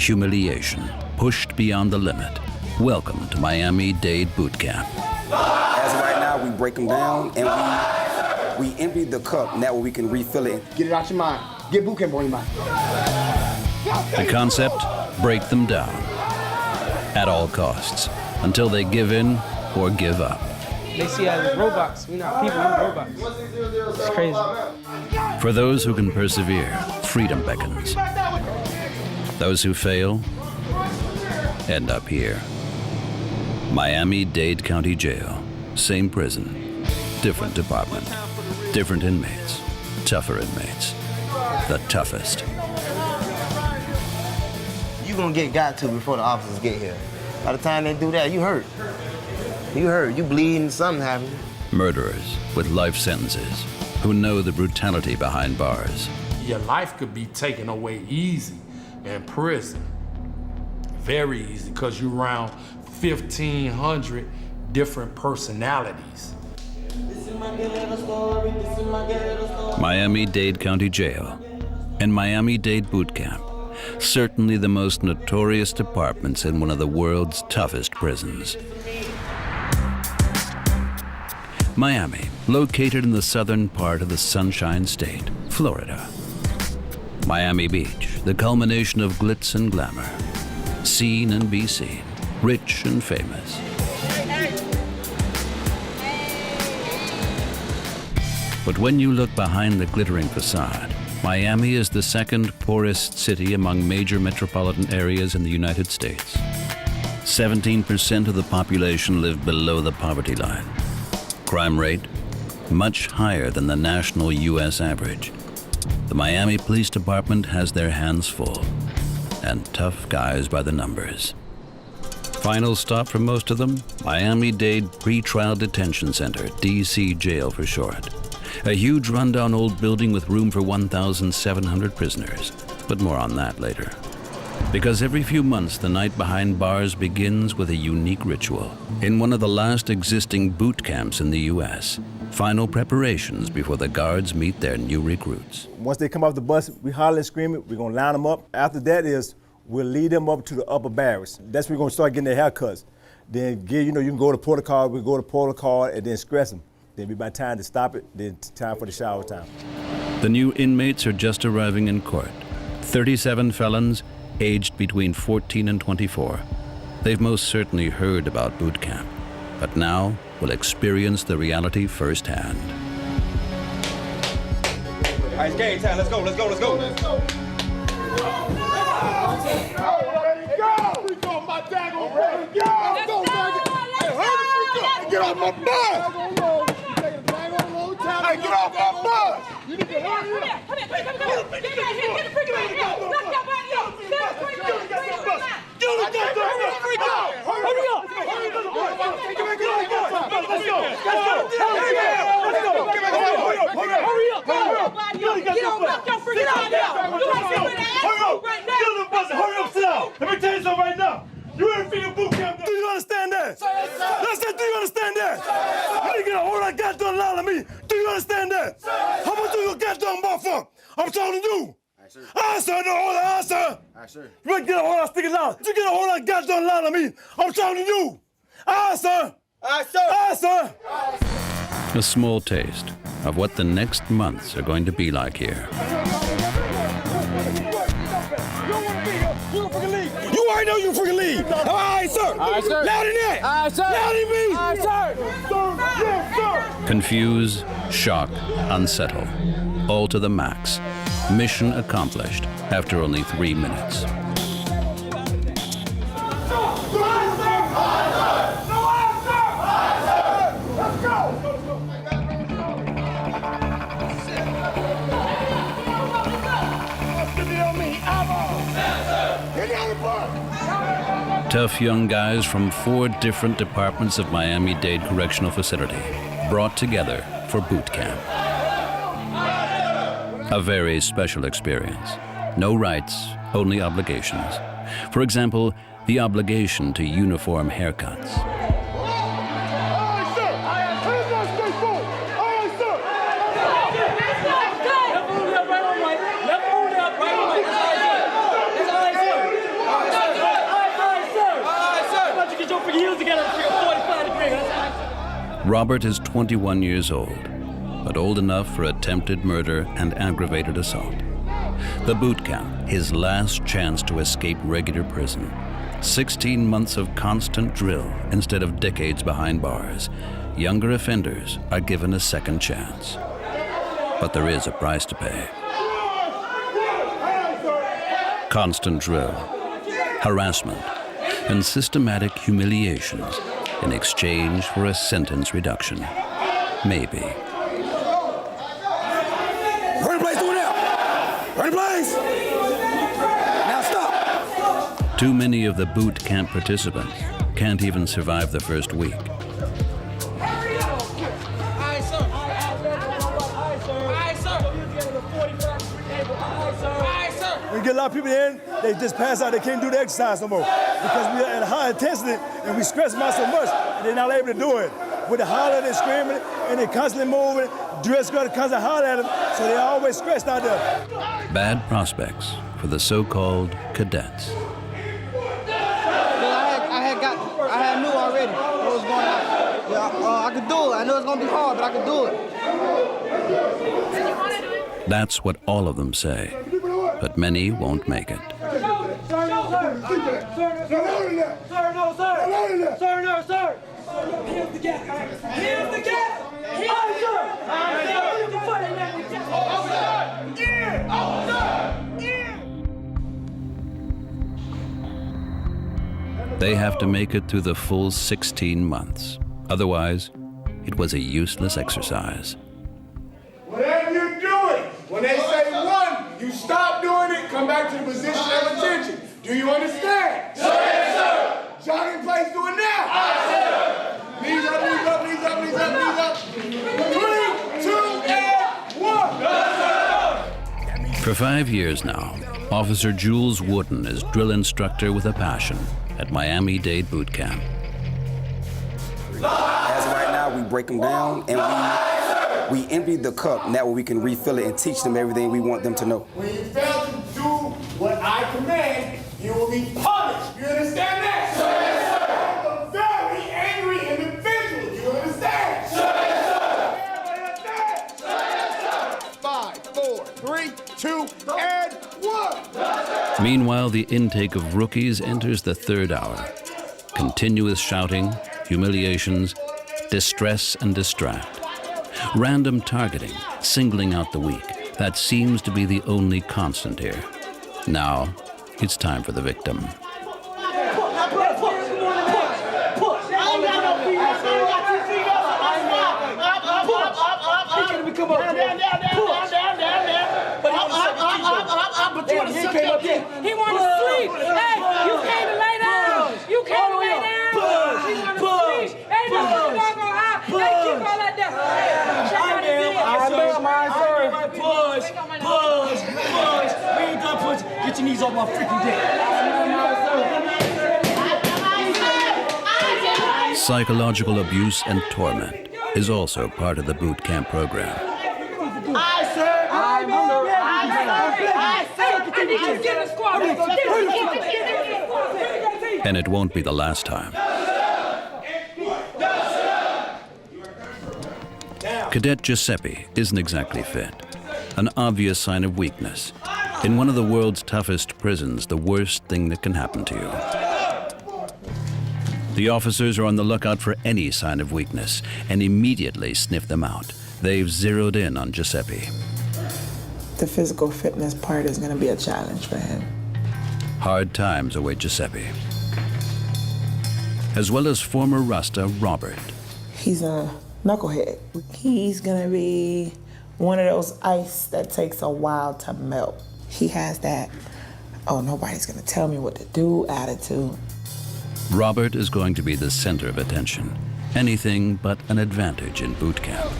humiliation, pushed beyond the limit. Welcome to Miami-Dade Boot Camp. As of right now, we break them down and we empty the cup, and that way we can refill it. Get it out your mind. Get boot camp on your mind. The concept, break them down at all costs until they give in or give up. They see us as robots. We're not people, we're robots. It's crazy. For those who can persevere, freedom beckons. Those who fail end up here. Miami-Dade County Jail. Same prison, different department, different inmates, tougher inmates, the toughest. You're gonna get got to before the officers get here. By the time they do that, you hurt. You hurt, you bleeding, something happened. Murderers with life sentences who know the brutality behind bars. Your life could be taken away easy in prison. Very easy, because you're around 1,500 different personalities. Miami-Dade County Jail and Miami-Dade Boot Camp, certainly the most notorious departments in one of the world's toughest prisons. Miami, located in the southern part of the Sunshine State, Florida. Miami Beach, the culmination of glitz and glamour. Seen and be seen, rich and famous. But when you look behind the glittering facade, Miami is the second poorest city among major metropolitan areas in the United States. 17% of the population live below the poverty line. Crime rate, much higher than the national U.S. average. The Miami Police Department has their hands full, and tough guys by the numbers. Final stop for most of them, Miami-Dade Pretrial Detention Center, DC Jail for short. A huge rundown old building with room for 1,700 prisoners, but more on that later. Because every few months, the night behind bars begins with a unique ritual. In one of the last existing boot camps in the U.S., final preparations before the guards meet their new recruits. Once they come off the bus, we holler and scream it, we're gonna line them up. After that is, we'll lead them up to the upper barracks. That's when we're gonna start getting their haircuts. Then, you can go to protocol, we go to protocol and then stress them. Then be by time to stop it, then time for the shower time. The new inmates are just arriving in court. 37 felons, aged between 14 and 24. They've most certainly heard about boot camp, but now will experience the reality firsthand. All right, it's game time. Let's go, let's go, let's go. Let's go. Freak off my daggone break. Let's go, Hey, hurry, freak up. Get off my bus. Hey, get off my bus. You need to hurry up. Come here. Get the freak ready to go. Let's go, buddy. Get the goddamn freak up. Hurry up. Let's go. Hurry up. Get on back your freaking out now. Hurry up, sit down. Let me tell you something right now. You ain't feeding boot camp. Do you understand that? That's it. Do you understand that? You didn't get a whole lot of goddamn line on me. Do you understand that? How much do you goddamn bar for? I'm talking to you. Sir, no, hold on, sir. Sir. You better get a whole lot of sticky line. You get a whole lot of goddamn line on me. I'm talking to you. Sir. Sir. Sir. A small taste of what the next months are going to be like here. You already know you freaking leave. All right, sir. All right, sir. Loud in that. All right, sir. Loud in me. All right, sir. Sir, yes, sir. Confuse, shock, unsettle, all to the max. Mission accomplished after only 3 minutes. Tough young guys from 4 different departments of Miami-Dade Correctional Facility brought together for boot camp. A very special experience. No rights, only obligations. For example, the obligation to uniform haircuts. Robert is 21 years old, but old enough for attempted murder and aggravated assault. The boot camp, his last chance to escape regular prison. 16 months of constant drill instead of decades behind bars. Younger offenders are given a second chance. But there is a price to pay. Constant drill, harassment, and systematic humiliations in exchange for a sentence reduction. Maybe. Run in place, do it now. Run in place. Now stop. Too many of the boot camp participants can't even survive the first week. We get a lot of people in, they just pass out, they can't do the exercise no more. Because we are at a high intensity and we stress them out so much, and they're not able to do it. With the hollering and screaming, and they're constantly moving, dress got to constantly holler at them, so they're always stressed out there. Bad prospects for the so-called cadets. I knew already what was going on. Yeah, I could do it. I know it's gonna be hard, but I could do it. That's what all of them say, but many won't make it. They have to make it through the full 16 months. Otherwise, it was a useless exercise. Whatever you're doing, when they say one, you stop doing it, come back to the position of attention. Do you understand? Yes, sir. Jogging in place, do it now. Yes, sir. Knees up, knees up, knees up, knees up, knees up. 3, 2, and 1. Yes, sir. For 5 years now, Officer Jules Wooden is drill instructor with a passion at Miami-Dade Boot Camp. As of right now, we break them down and we empty the cup, and that way we can refill it and teach them everything we want them to know. When you fail to do what I command, you will be punished. You understand that? Yes, sir. I'm a very angry individual. You understand? Yes, sir. Yes, sir. 5, 4, 3, 2, and 1. Meanwhile, the intake of rookies enters the third hour. Continuous shouting, humiliations, distress and distract. Random targeting, singling out the weak. That seems to be the only constant here. Now, it's time for the victim. He wanted to sleep. Hey, you came to lay down. You came to lay down. He wanted to sleep. Hey, no, you're not going to hide. Hey, keep all that down. Push. We ain't done push. Get your knees off my freaking dick. Psychological abuse and torment is also part of the boot camp program. Aye, sir. And it won't be the last time. Cadet Giuseppe isn't exactly fit. An obvious sign of weakness. In one of the world's toughest prisons, the worst thing that can happen to you. The officers are on the lookout for any sign of weakness and immediately sniff them out. They've zeroed in on Giuseppe. The physical fitness part is going to be a challenge for him. Hard times await Giuseppe, as well as former Rasta Robert. He's a knucklehead. He's going to be one of those ice that takes a while to melt. He has that, oh, nobody's going to tell me what to do attitude. Robert is going to be the center of attention. Anything but an advantage in boot camp.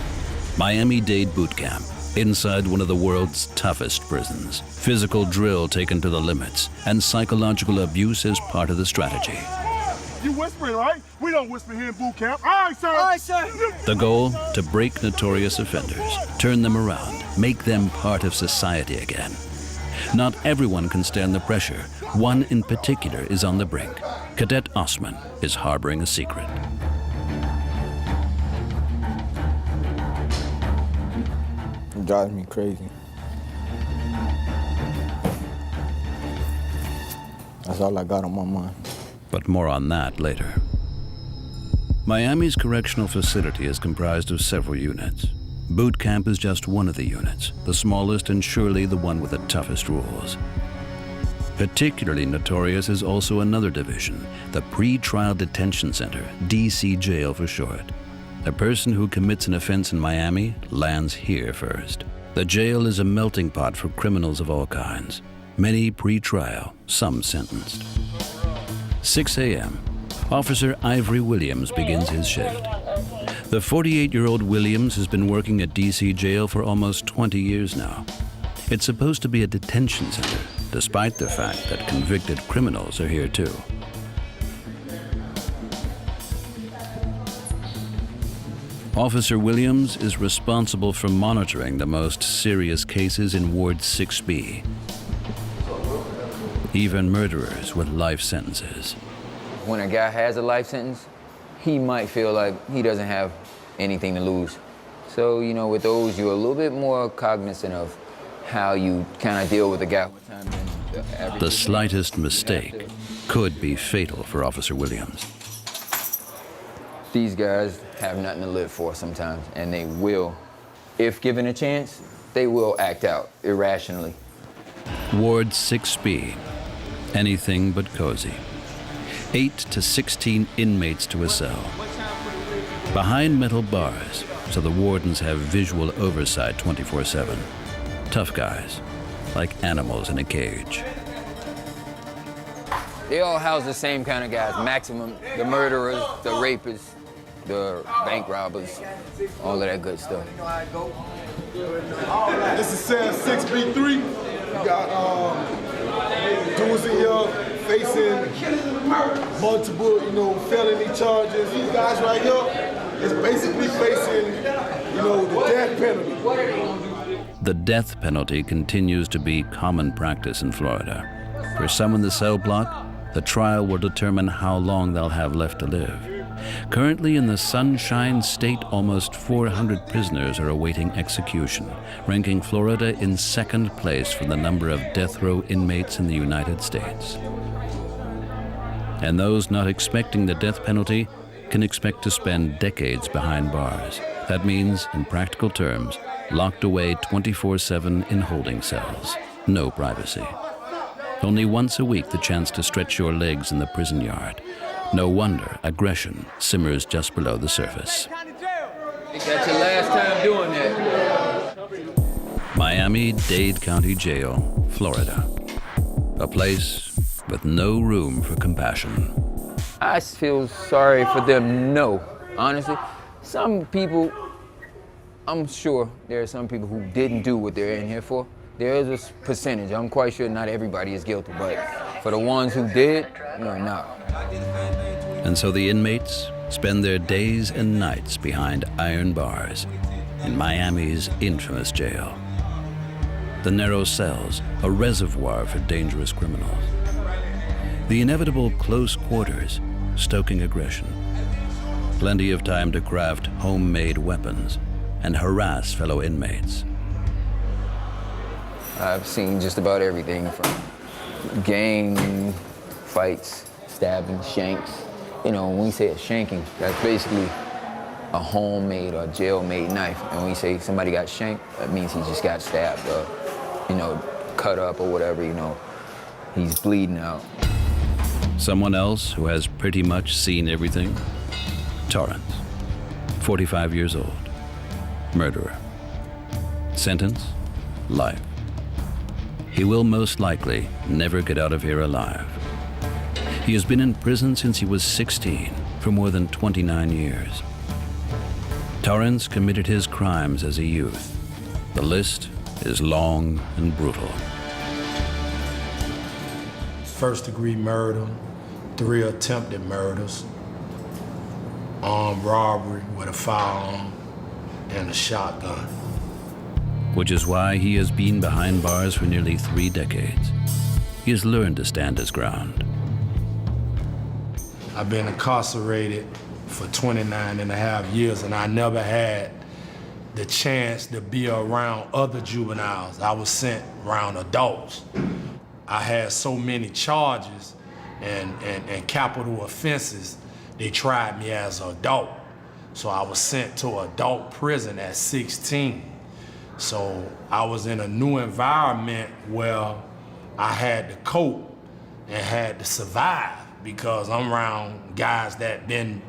Miami-Dade Boot Camp, inside one of the world's toughest prisons. Physical drill taken to the limits, and psychological abuse is part of the strategy. You whispering, right? We don't whisper here in boot camp. All right, sir. All right, sir. The goal, to break notorious offenders, turn them around, make them part of society again. Not everyone can stand the pressure. One in particular is on the brink. Cadet Osman is harboring a secret. drives me crazy. That's all I got on my mind. But more on that later. Miami's correctional facility is comprised of several units. Boot camp is just one of the units, the smallest and surely the one with the toughest rules. Particularly notorious is also another division, the Pre-Trial Detention Center, DC Jail for short. A person who commits an offense in Miami lands here first. The jail is a melting pot for criminals of all kinds, many pre-trial, some sentenced. 6 a.m., Officer Ivory Williams begins his shift. The 48-year-old Williams has been working at DC Jail for almost 20 years now. It's supposed to be a detention center, despite the fact that convicted criminals are here too. Officer Williams is responsible for monitoring the most serious cases in Ward 6B, even murderers with life sentences. When a guy has a life sentence, he might feel like he doesn't have anything to lose. So, you know, with those, you're a little bit more cognizant of how you kind of deal with a guy. The slightest mistake could be fatal for Officer Williams. These guys have nothing to live for sometimes, and they will, if given a chance, they will act out irrationally. Ward 6B, anything but cozy. 8 to 16 inmates to a cell. Behind metal bars, so the wardens have visual oversight 24/7. Tough guys, like animals in a cage. They all house the same kind of guys, maximum, the murderers, the rapists, the bank robbers, all of that good stuff. This is cell 6B3. We got dudes in here facing multiple, felony charges. These guys right here is basically facing, the death penalty. The death penalty continues to be common practice in Florida. For some in the cell block, the trial will determine how long they'll have left to live. Currently in the Sunshine State, almost 400 prisoners are awaiting execution, ranking Florida in second place for the number of death row inmates in the United States. And those not expecting the death penalty can expect to spend decades behind bars. That means, in practical terms, locked away 24/7 in holding cells. No privacy. Only once a week the chance to stretch your legs in the prison yard. No wonder aggression simmers just below the surface. That's your last time doing that. Miami-Dade County Jail, Florida. A place with no room for compassion. I feel sorry for them, no. Honestly, some people, I'm sure there are some people who didn't do what they're in here for. There is a percentage. I'm quite sure not everybody is guilty, but for the ones who did, no. And so the inmates spend their days and nights behind iron bars in Miami's infamous jail. The narrow cells, a reservoir for dangerous criminals. The inevitable close quarters, stoking aggression. Plenty of time to craft homemade weapons and harass fellow inmates. I've seen just about everything from gang fights, stabbing, shanks. When we say a shanking, that's basically a homemade or jail-made knife. And when we say somebody got shanked, that means he just got stabbed or, cut up or whatever, he's bleeding out. Someone else who has pretty much seen everything? Torrance, 45 years old, murderer. Sentence, life. He will most likely never get out of here alive. He has been in prison since he was 16 for more than 29 years. Torrance committed his crimes as a youth. The list is long and brutal. First-degree murder, 3 attempted murders, armed robbery with a firearm, and a shotgun. Which is why he has been behind bars for nearly 3 decades. He has learned to stand his ground. I've been incarcerated for 29 and a half years, and I never had the chance to be around other juveniles. I was sent around adults. I had so many charges and capital offenses, they tried me as an adult. So I was sent to adult prison at 16. So I was in a new environment where I had to cope and had to survive because I'm around guys that been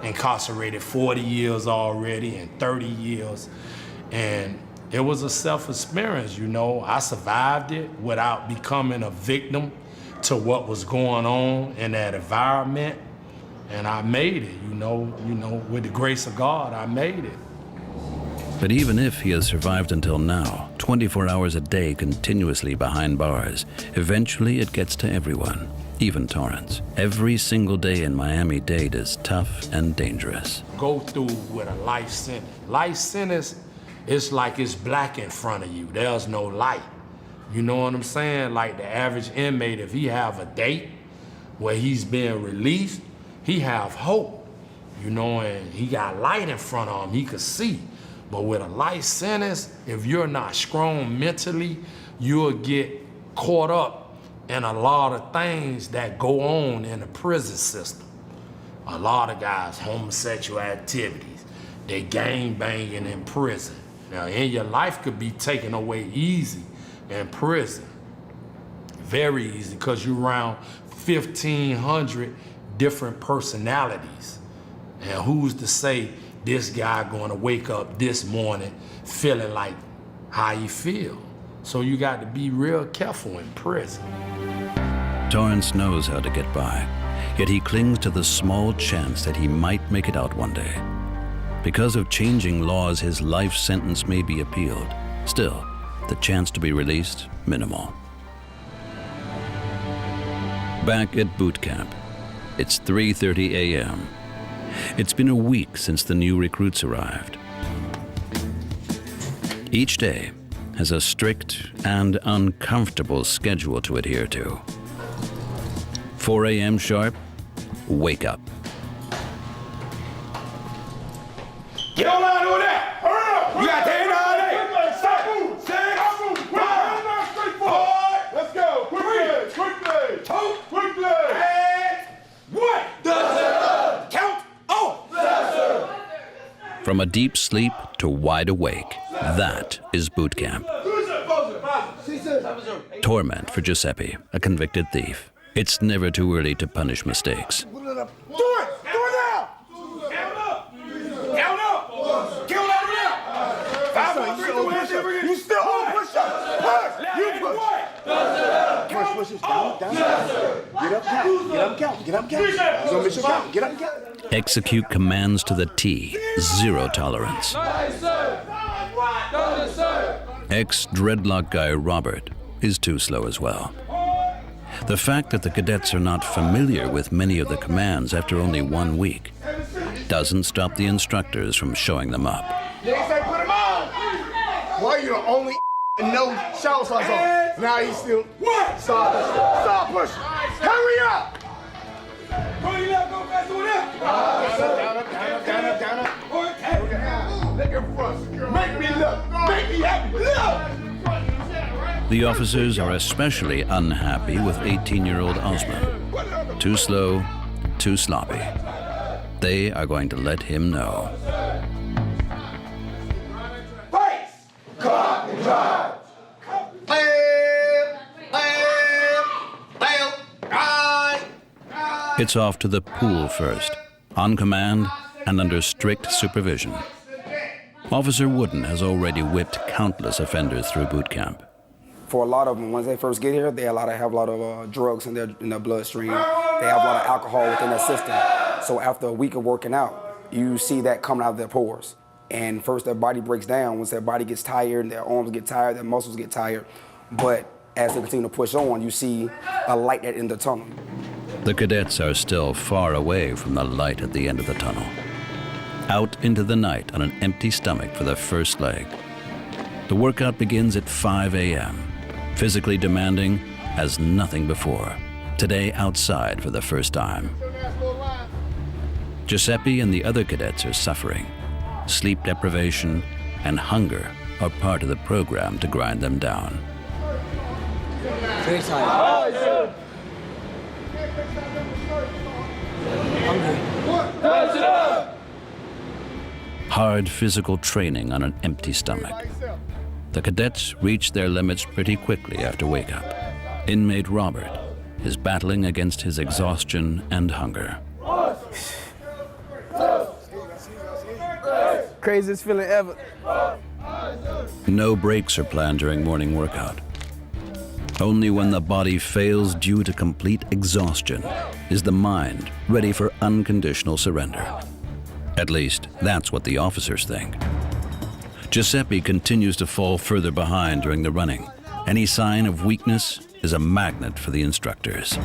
incarcerated 40 years already and 30 years. And it was a self-experience, you know. I survived it without becoming a victim to what was going on in that environment. And I made it, you know, with the grace of God, I made it. But even if he has survived until now, 24 hours a day continuously behind bars, eventually it gets to everyone, even Torrance. Every single day in Miami-Dade is tough and dangerous. Go through with a life sentence. Life sentence, it's like it's black in front of you. There's no light. You know what I'm saying? Like the average inmate, if he have a date where he's being released, he have hope, you know, and he got light in front of him, he could see. But with a life sentence, if you're not strong mentally, you'll get caught up in a lot of things that go on in the prison system. A lot of guys, homosexual activities, they gang banging in prison. Now, and your life could be taken away easy in prison. Very easy, because you're around 1,500 different personalities. And who's to say this guy gonna wake up this morning feeling like how you feel? So you got to be real careful in prison. Torrance knows how to get by, yet he clings to the small chance that he might make it out one day. Because of changing laws, his life sentence may be appealed. Still, the chance to be released, minimal. Back at boot camp, it's 3:30 a.m. It's been a week since the new recruits arrived. Each day has a strict and uncomfortable schedule to adhere to. 4 a.m. sharp, wake up. Get online over there! Hurry up! You got 10 all day! Stop moving! 6, 5, 4, let's go! Quickly! Quickly! And 1! Count off! From a deep sleep to wide awake, that is boot camp. Torment for Giuseppe, a convicted thief. It's never too early to punish mistakes. Do it! Do it now! Count up! Count up! Count out now! 5, 4, 3, 2, 1, you still on push-ups! Push! You push! Push, down. Get up, count. You gonna miss your count. Get up, count. Execute commands to the T, zero tolerance. Ex-dreadlock guy Robert is too slow as well. The fact that the cadets are not familiar with many of the commands after only 1 week doesn't stop the instructors from showing them up. They say put him on! Why you the only no shower sauce on? Now you still stop pushing. Hurry up! Go faster with down up. Looking for us. Make me look. Make me happy. Look! The officers are especially unhappy with 18-year-old Osman. Too slow, too sloppy. They are going to let him know. Face! Clock and drive! It's off to the pool first, on command and under strict supervision. Officer Wooden has already whipped countless offenders through boot camp. For a lot of them, once they first get here, they have a lot of drugs in their bloodstream. They have a lot of alcohol within their system. So after a week of working out, you see that coming out of their pores. And first their body breaks down. Once their body gets tired, their arms get tired, their muscles get tired. But as they continue to push on, you see a light at the end of the tunnel. The cadets are still far away from the light at the end of the tunnel. Out into the night on an empty stomach for the first leg. The workout begins at 5 a.m. Physically demanding as nothing before. Today outside for the first time. Giuseppe and the other cadets are suffering. Sleep deprivation, and hunger are part of the program to grind them down. Very tired. Hard physical training on an empty stomach. The cadets reach their limits pretty quickly after wake-up. Inmate Robert is battling against his exhaustion and hunger. Craziest feeling ever. No breaks are planned during morning workout. Only when the body fails due to complete exhaustion is the mind ready for unconditional surrender. At least, that's what the officers think. Giuseppe continues to fall further behind during the running. Any sign of weakness is a magnet for the instructors.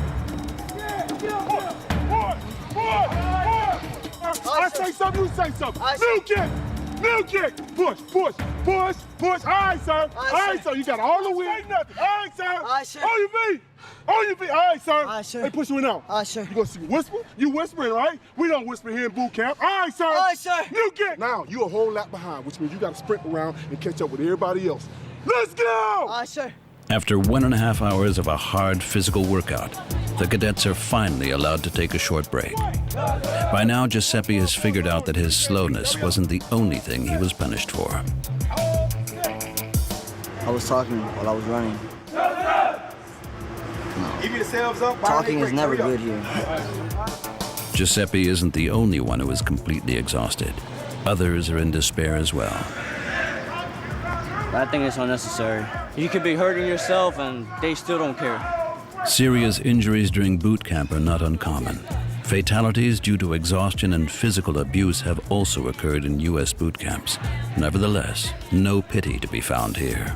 I say something, you say something. New kick. Push. All right, sir. All right, sir. You got all the way. Ain't nothing. All right, sir. All right, sir. On your feet. All right, sir. All right, sir. Hey, push you in out. All right, sir. You gonna see me whisper? You whispering, right? We don't whisper here in boot camp. All right, sir. All right, sir. New kick. Now, you a whole lap behind, which means you got to sprint around and catch up with everybody else. Let's go! All right, sir. After 1.5 hours of a hard physical workout, the cadets are finally allowed to take a short break. By now, Giuseppe has figured out that his slowness wasn't the only thing he was punished for. I was talking while I was running. Give yourselves up. Talking is never good here. Giuseppe isn't the only one who is completely exhausted. Others are in despair as well. I think it's unnecessary. You could be hurting yourself and they still don't care. Serious injuries during boot camp are not uncommon. Fatalities due to exhaustion and physical abuse have also occurred in U.S. boot camps. Nevertheless, no pity to be found here.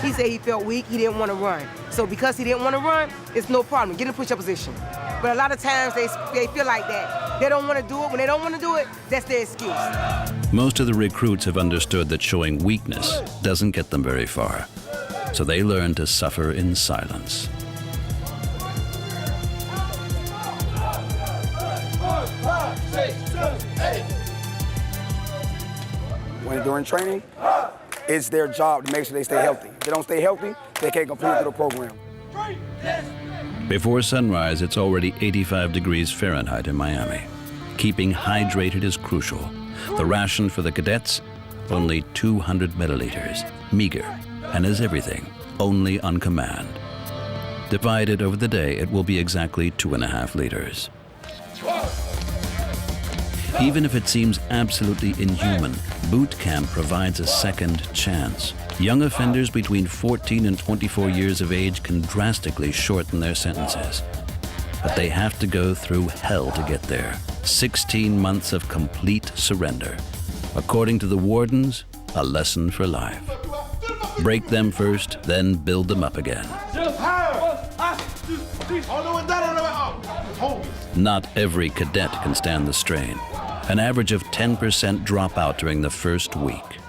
He said he felt weak, he didn't want to run. So because he didn't want to run, it's no problem, get in push-up position. But a lot of times they feel like that. They don't want to do it. When they don't want to do it, that's their excuse. Most of the recruits have understood that showing weakness doesn't get them very far. So they learn to suffer in silence. When during training, it's their job to make sure they stay healthy. If they don't stay healthy, they can't complete through the program. Before sunrise, it's already 85 degrees Fahrenheit in Miami. Keeping hydrated is crucial. The ration for the cadets, only 200 milliliters, meager, and as everything, only on command. Divided over the day, it will be exactly 2.5 liters. Even if it seems absolutely inhuman, boot camp provides a second chance. Young offenders between 14 and 24 years of age can drastically shorten their sentences. But they have to go through hell to get there. 16 months of complete surrender. According to the wardens, a lesson for life. Break them first, then build them up again. Not every cadet can stand the strain. An average of 10% drop out during the first week.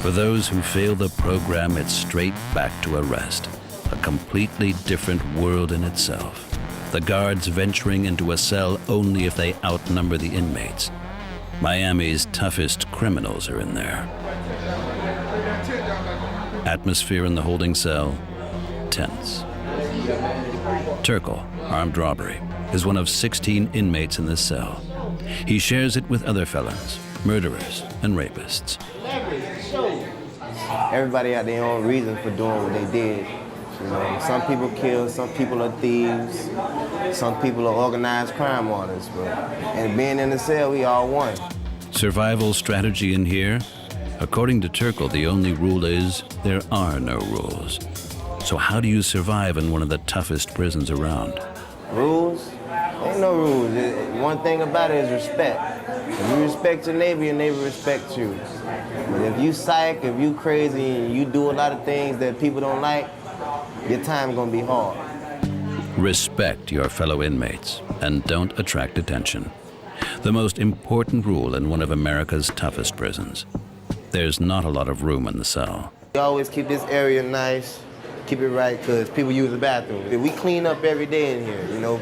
For those who fail the program, it's straight back to arrest. A completely different world in itself. The guards venturing into a cell only if they outnumber the inmates. Miami's toughest criminals are in there. Atmosphere in the holding cell, tense. Turkle, armed robbery, is one of 16 inmates in this cell. He shares it with other felons, murderers, and rapists. Everybody had their own reason for doing what they did. You know, some people kill, some people are thieves, some people are organized crime artists. And being in the cell, we all one. Survival strategy in here? According to Turkle, the only rule is there are no rules. So how do you survive in one of the toughest prisons around? Rules? Ain't no rules. One thing about it is respect. If you respect your neighbor respects you. But if you psych, if you crazy, and you do a lot of things that people don't like, your time's gonna be hard. Respect your fellow inmates and don't attract attention. The most important rule in one of America's toughest prisons. There's not a lot of room in the cell. We always keep this area nice, keep it right, because people use the bathroom. If we clean up every day in here, you know,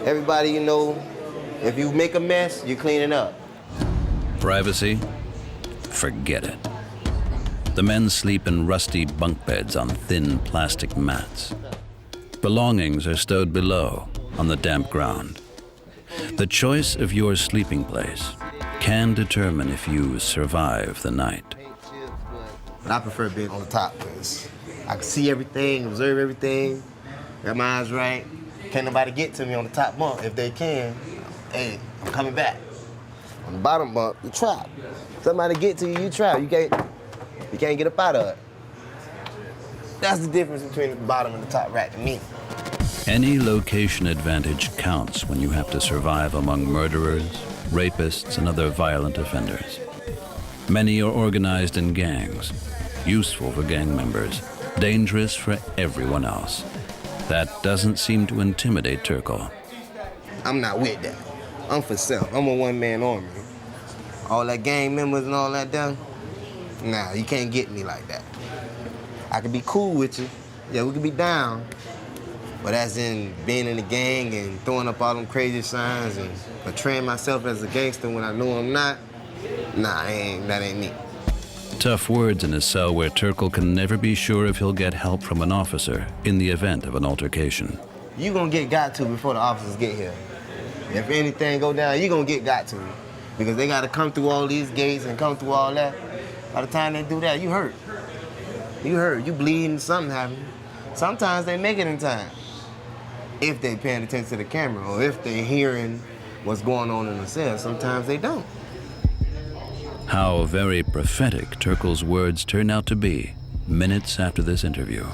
everybody, you know, if you make a mess, you clean it up. Privacy, forget it. The men sleep in rusty bunk beds on thin plastic mats. Belongings are stowed below on the damp ground. The choice of your sleeping place can determine if you survive the night. But I prefer being on the top because I can see everything, observe everything, got my eyes right. Can't nobody get to me on the top bunk. If they can, hey, I'm coming back. On the bottom bunk, you trap. Somebody get to you, you trap. You can't get up out of it. That's the difference between the bottom and the top rack to me. Any location advantage counts when you have to survive among murderers, rapists, and other violent offenders. Many are organized in gangs, useful for gang members, dangerous for everyone else. That doesn't seem to intimidate Turkle. I'm not with that. I'm for self. I'm a one-man army. All that gang members and all that done, nah, you can't get me like that. I could be cool with you. Yeah, we could be down. But as in being in the gang and throwing up all them crazy signs and portraying myself as a gangster when I know I'm not, nah, that ain't me. Tough words in his cell where Turkle can never be sure if he'll get help from an officer in the event of an altercation. You gonna get got to before the officers get here. If anything go down, you gonna get got to. Because they gotta come through all these gates and come through all that. By the time they do that, you hurt. You hurt, you bleeding, something happened. Sometimes they make it in time. If they paying attention to the camera or if they hearing what's going on in the cell. Sometimes they don't. How very prophetic Turkle's words turn out to be minutes after this interview.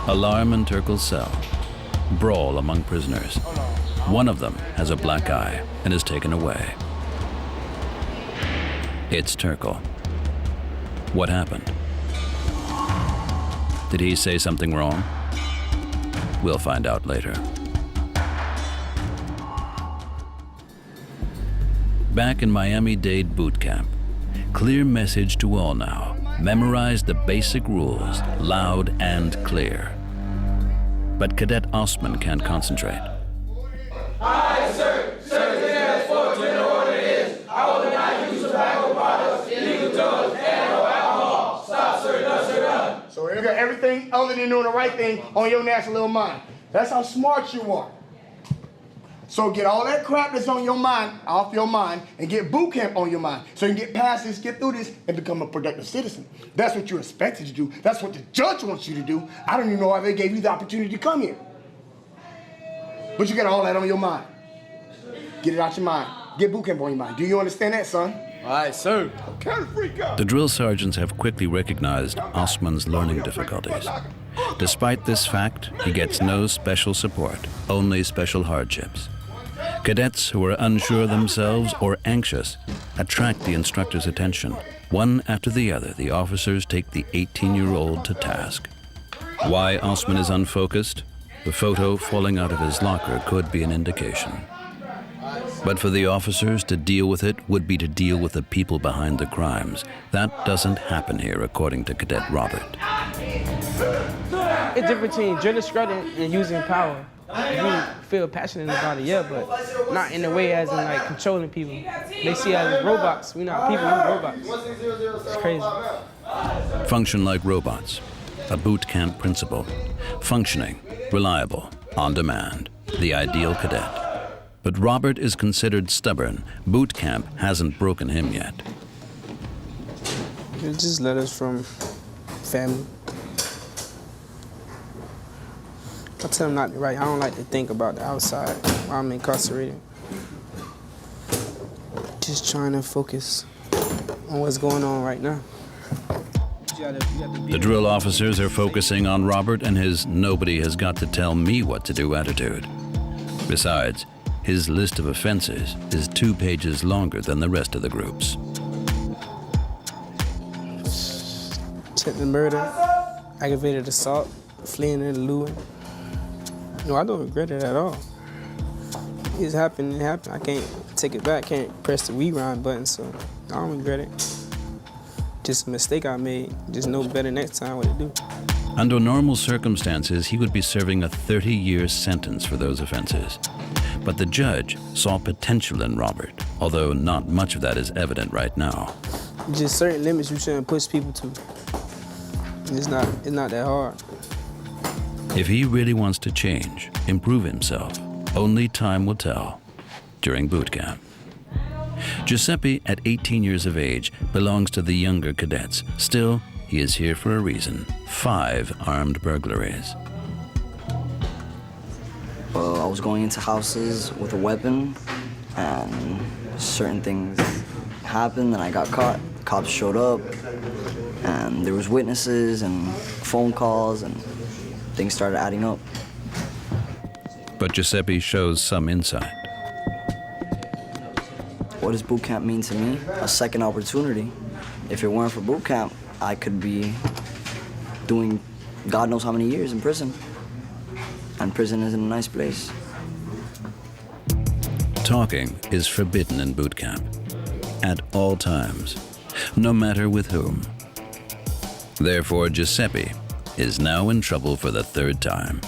Alarm in Turkle's cell. Brawl among prisoners. One of them has a black eye and is taken away. It's Turkle. What happened? Did he say something wrong? We'll find out later. Back in Miami-Dade Boot Camp, clear message to all now. Memorize the basic rules, loud and clear. But Cadet Osman can't concentrate. Aye, sir. Sir, as for general order is, I will not use tobacco products, illegal drugs, and or alcohol. Stop, sir, done, sir, done. So you got everything other than doing the right thing on your nasty little mind. That's how smart you are. So get all that crap that's on your mind off your mind and get boot camp on your mind. So you can get past this, get through this, and become a productive citizen. That's what you're expected to do. That's what the judge wants you to do. I don't even know why they gave you the opportunity to come here. But you got all that on your mind. Get it out your mind. Get boot camp on your mind. Do you understand that, son? All right, sir. Kind of freak out. The drill sergeants have quickly recognized Osman's learning difficulties. Despite this fact, he gets no special support, only special hardships. Cadets who are unsure of themselves or anxious attract the instructor's attention. One after the other, the officers take the 18-year-old to task. Why Osman is unfocused? The photo falling out of his locker could be an indication. But for the officers to deal with it would be to deal with the people behind the crimes. That doesn't happen here, according to Cadet Robert. It's different between drilling, scrubbing, and using power. You feel passionate about it, yeah, but not in a way as in like controlling people. They see us as robots. We're not people, we're robots. It's crazy. Function like robots. A boot camp principle. Functioning, reliable, on demand. The ideal cadet. But Robert is considered stubborn. Boot camp hasn't broken him yet. It's just letters from family. I tell them not to write. I don't like to think about the outside while I'm incarcerated. Just trying to focus on what's going on right now. The drill officers are focusing on Robert and his "nobody has got to tell me what to do" attitude. Besides, his list of offenses is 2 pages longer than the rest of the group's. Attempted murder, aggravated assault, fleeing and eluding. No, I don't regret it at all. It's happened, it happened. I can't take it back, can't press the rewind button, so I don't regret it. Just a mistake I made. Just know better next time what to do. Under normal circumstances, he would be serving a 30-year sentence for those offenses. But the judge saw potential in Robert, although not much of that is evident right now. Just certain limits you shouldn't push people to. It's not that hard. If he really wants to change, improve himself, only time will tell during boot camp. Giuseppe, at 18 years of age, belongs to the younger cadets. Still, he is here for a reason: 5 armed burglaries. I was going into houses with a weapon, and certain things happened, and I got caught. Cops showed up, and there was witnesses and phone calls, and things started adding up. But Giuseppe shows some insight. What does boot camp mean to me? A second opportunity. If it weren't for boot camp, I could be doing God knows how many years in prison. And prison isn't a nice place. Talking is forbidden in boot camp, at all times, no matter with whom. Therefore, Giuseppe is now in trouble for the 3rd time.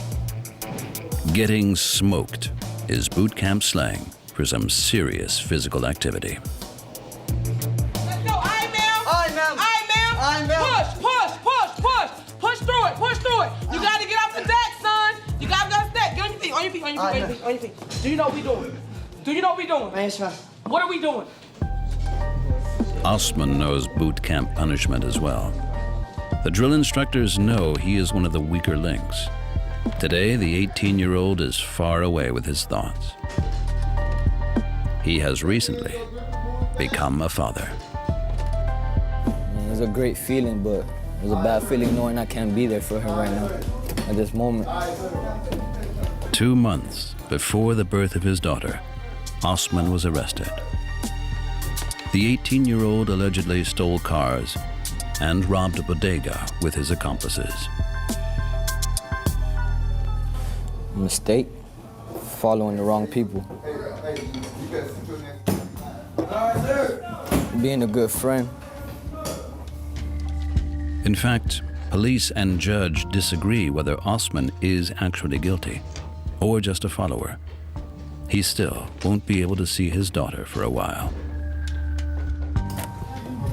Getting smoked is boot camp slang for some serious physical activity. Let's go. Aye, ma'am. Aye, ma'am. Aye, ma'am. Aye, ma'am. Push, push, push, push. Push through it, push through it. You gotta get off the deck, son. You gotta step. Get on your feet, on your feet, on your feet, on your feet, on your feet. Do you know what we doing? Do you know what we doing? Yes, ma'am. What are we doing? Osman knows boot camp punishment as well. The drill instructors know he is one of the weaker links. Today, the 18-year-old is far away with his thoughts. He has recently become a father. It's a great feeling, but it's a bad feeling knowing I can't be there for her right now, at this moment. 2 months before the birth of his daughter, Osman was arrested. The 18-year-old allegedly stole cars and robbed a bodega with his accomplices. Mistake, following the wrong people. Being a good friend. In fact, police and judge disagree whether Osman is actually guilty or just a follower. He still won't be able to see his daughter for a while.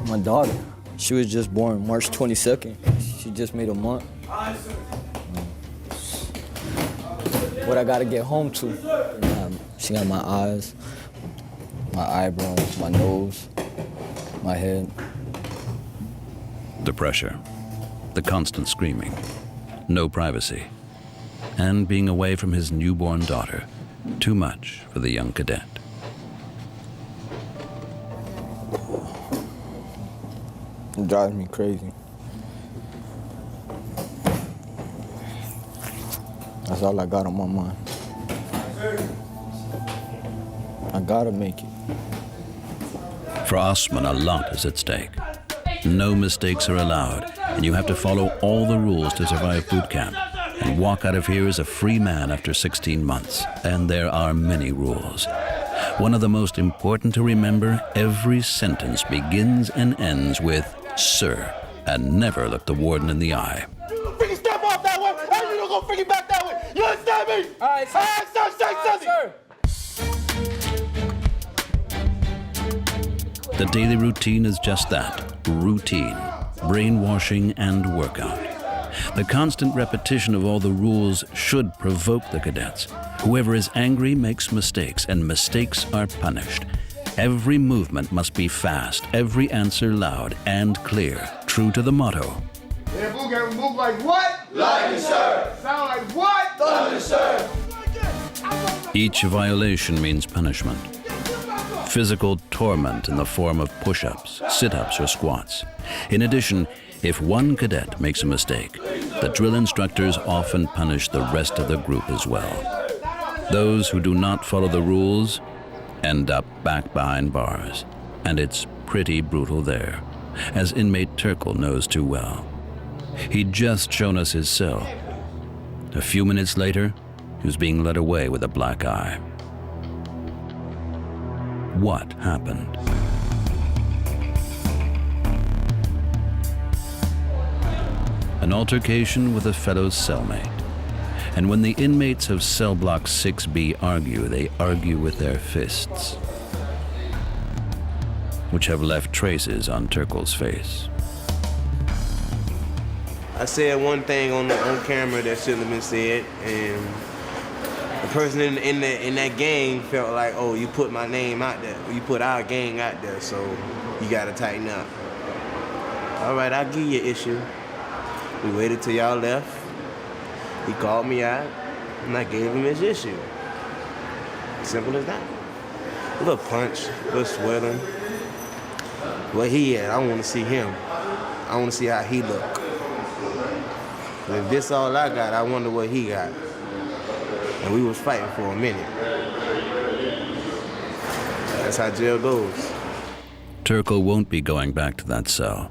My daughter, she was just born March 22nd. She just made a month. What I gotta get home to. She got my eyes, my eyebrows, my nose, my head. The pressure, the constant screaming, no privacy, and being away from his newborn daughter, too much for the young cadet. It drives me crazy. That's all I got on my mind. I gotta make it. For Osman, a lot is at stake. No mistakes are allowed, and you have to follow all the rules to survive boot camp and walk out of here as a free man after 16 months. And there are many rules. One of the most important to remember: every sentence begins and ends with "sir," and never look the warden in the eye. Freaking step off that way, and you don't go freaking back that way. You understand me? All right, sir. All right, sir, say something. Sir. The daily routine is just that, routine, brainwashing and workout. The constant repetition of all the rules should provoke the cadets. Whoever is angry makes mistakes, and mistakes are punished. Every movement must be fast, every answer loud and clear, true to the motto. Yeah, boot camp move like what? Like it, sir. Sound like what? Thunder, sir. Each violation means punishment. Physical torment in the form of push-ups, sit-ups, or squats. In addition, if one cadet makes a mistake, the drill instructors often punish the rest of the group as well. Those who do not follow the rules end up back behind bars, and it's pretty brutal there, as inmate Turkle knows too well. He'd just shown us his cell. A few minutes later, he was being led away with a black eye. What happened? An altercation with a fellow cellmate. And when the inmates of cell block 6B argue, they argue with their fists, which have left traces on Turkel's face. I said one thing on camera that shouldn't have been said, and the person in that gang felt like, oh, you put my name out there, you put our gang out there, so you gotta tighten up. All right, I'll give you an issue. We waited till y'all left. He called me out, and I gave him his issue. Simple as that. A little punch, a little swelling. Where he at? I want to see him. I want to see how he look. If this all I got, I wonder what he got. And we was fighting for a minute. That's how jail goes. Turkel won't be going back to that cell.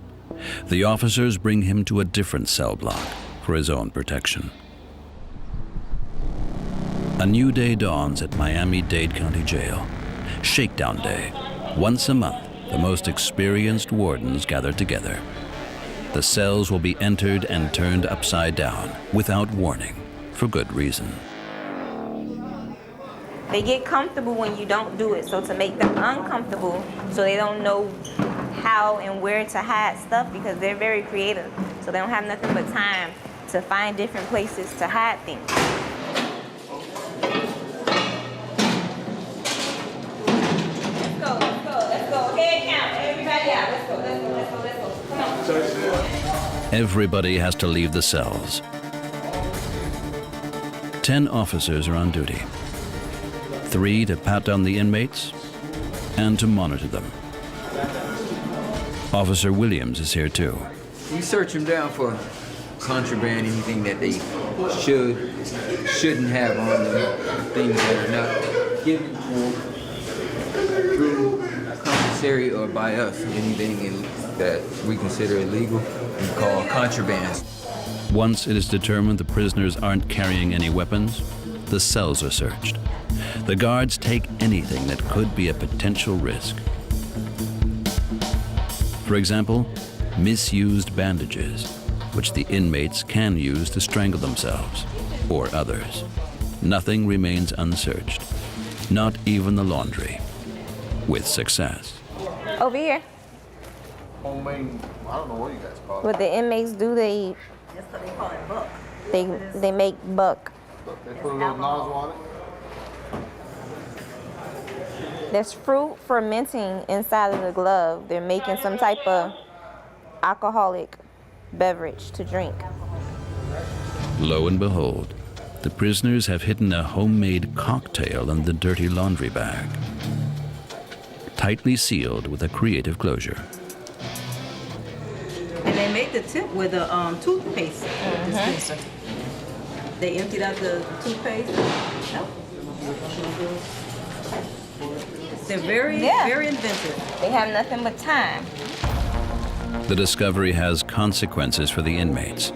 The officers bring him to a different cell block for his own protection. A new day dawns at Miami-Dade County Jail. Shakedown Day. Once a month, the most experienced wardens gather together. The cells will be entered and turned upside down without warning, for good reason. They get comfortable when you don't do it, so to make them uncomfortable so they don't know how and where to hide stuff, because they're very creative, so they don't have nothing but time to find different places to hide things. Let's go. Head count. Everybody out. Let's go. Come on. Everybody has to leave the cells. 10 officers are on duty. 3 to pat down the inmates and to monitor them. Officer Williams is here too. We search them down for contraband, anything that they shouldn't have on them, things that are not given through commissary or by us. Anything that we consider illegal, we call contraband. Once it is determined the prisoners aren't carrying any weapons, the cells are searched. The guards take anything that could be a potential risk. For example, misused bandages, which the inmates can use to strangle themselves or others. Nothing remains unsearched, not even the laundry, with success. Over here. Homemade, I don't know what you guys call it. What the inmates do, they call it buck. They make buck. They put a little nozzle on it. There's fruit fermenting inside of the glove. They're making some type of alcoholic beverage to drink. Lo and behold, the prisoners have hidden a homemade cocktail in the dirty laundry bag, tightly sealed with a creative closure. And they make the tip with a toothpaste dispenser. They emptied out the toothpaste. Yep. They're very inventive. They have nothing but time. The discovery has consequences for the inmates,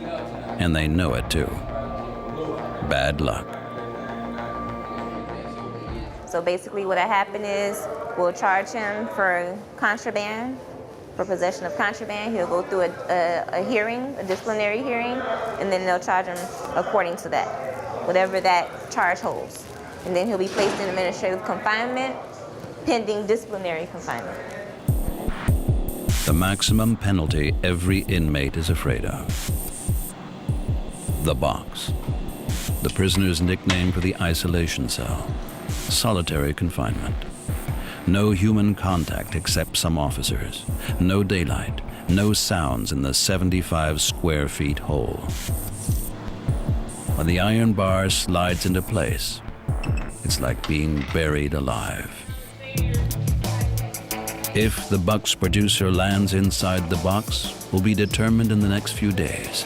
and they know it too. Bad luck. So basically what happened is we'll charge him for contraband, for possession of contraband. He'll go through a hearing, a disciplinary hearing, and then they'll charge him according to that, whatever that charge holds. And then he'll be placed in administrative confinement, pending disciplinary confinement. The maximum penalty every inmate is afraid of. The box. The prisoner's nickname for the isolation cell. Solitary confinement. No human contact except some officers. No daylight. No sounds in the 75 square feet hole. When the iron bar slides into place, it's like being buried alive. If the buck's producer lands inside the box will be determined in the next few days.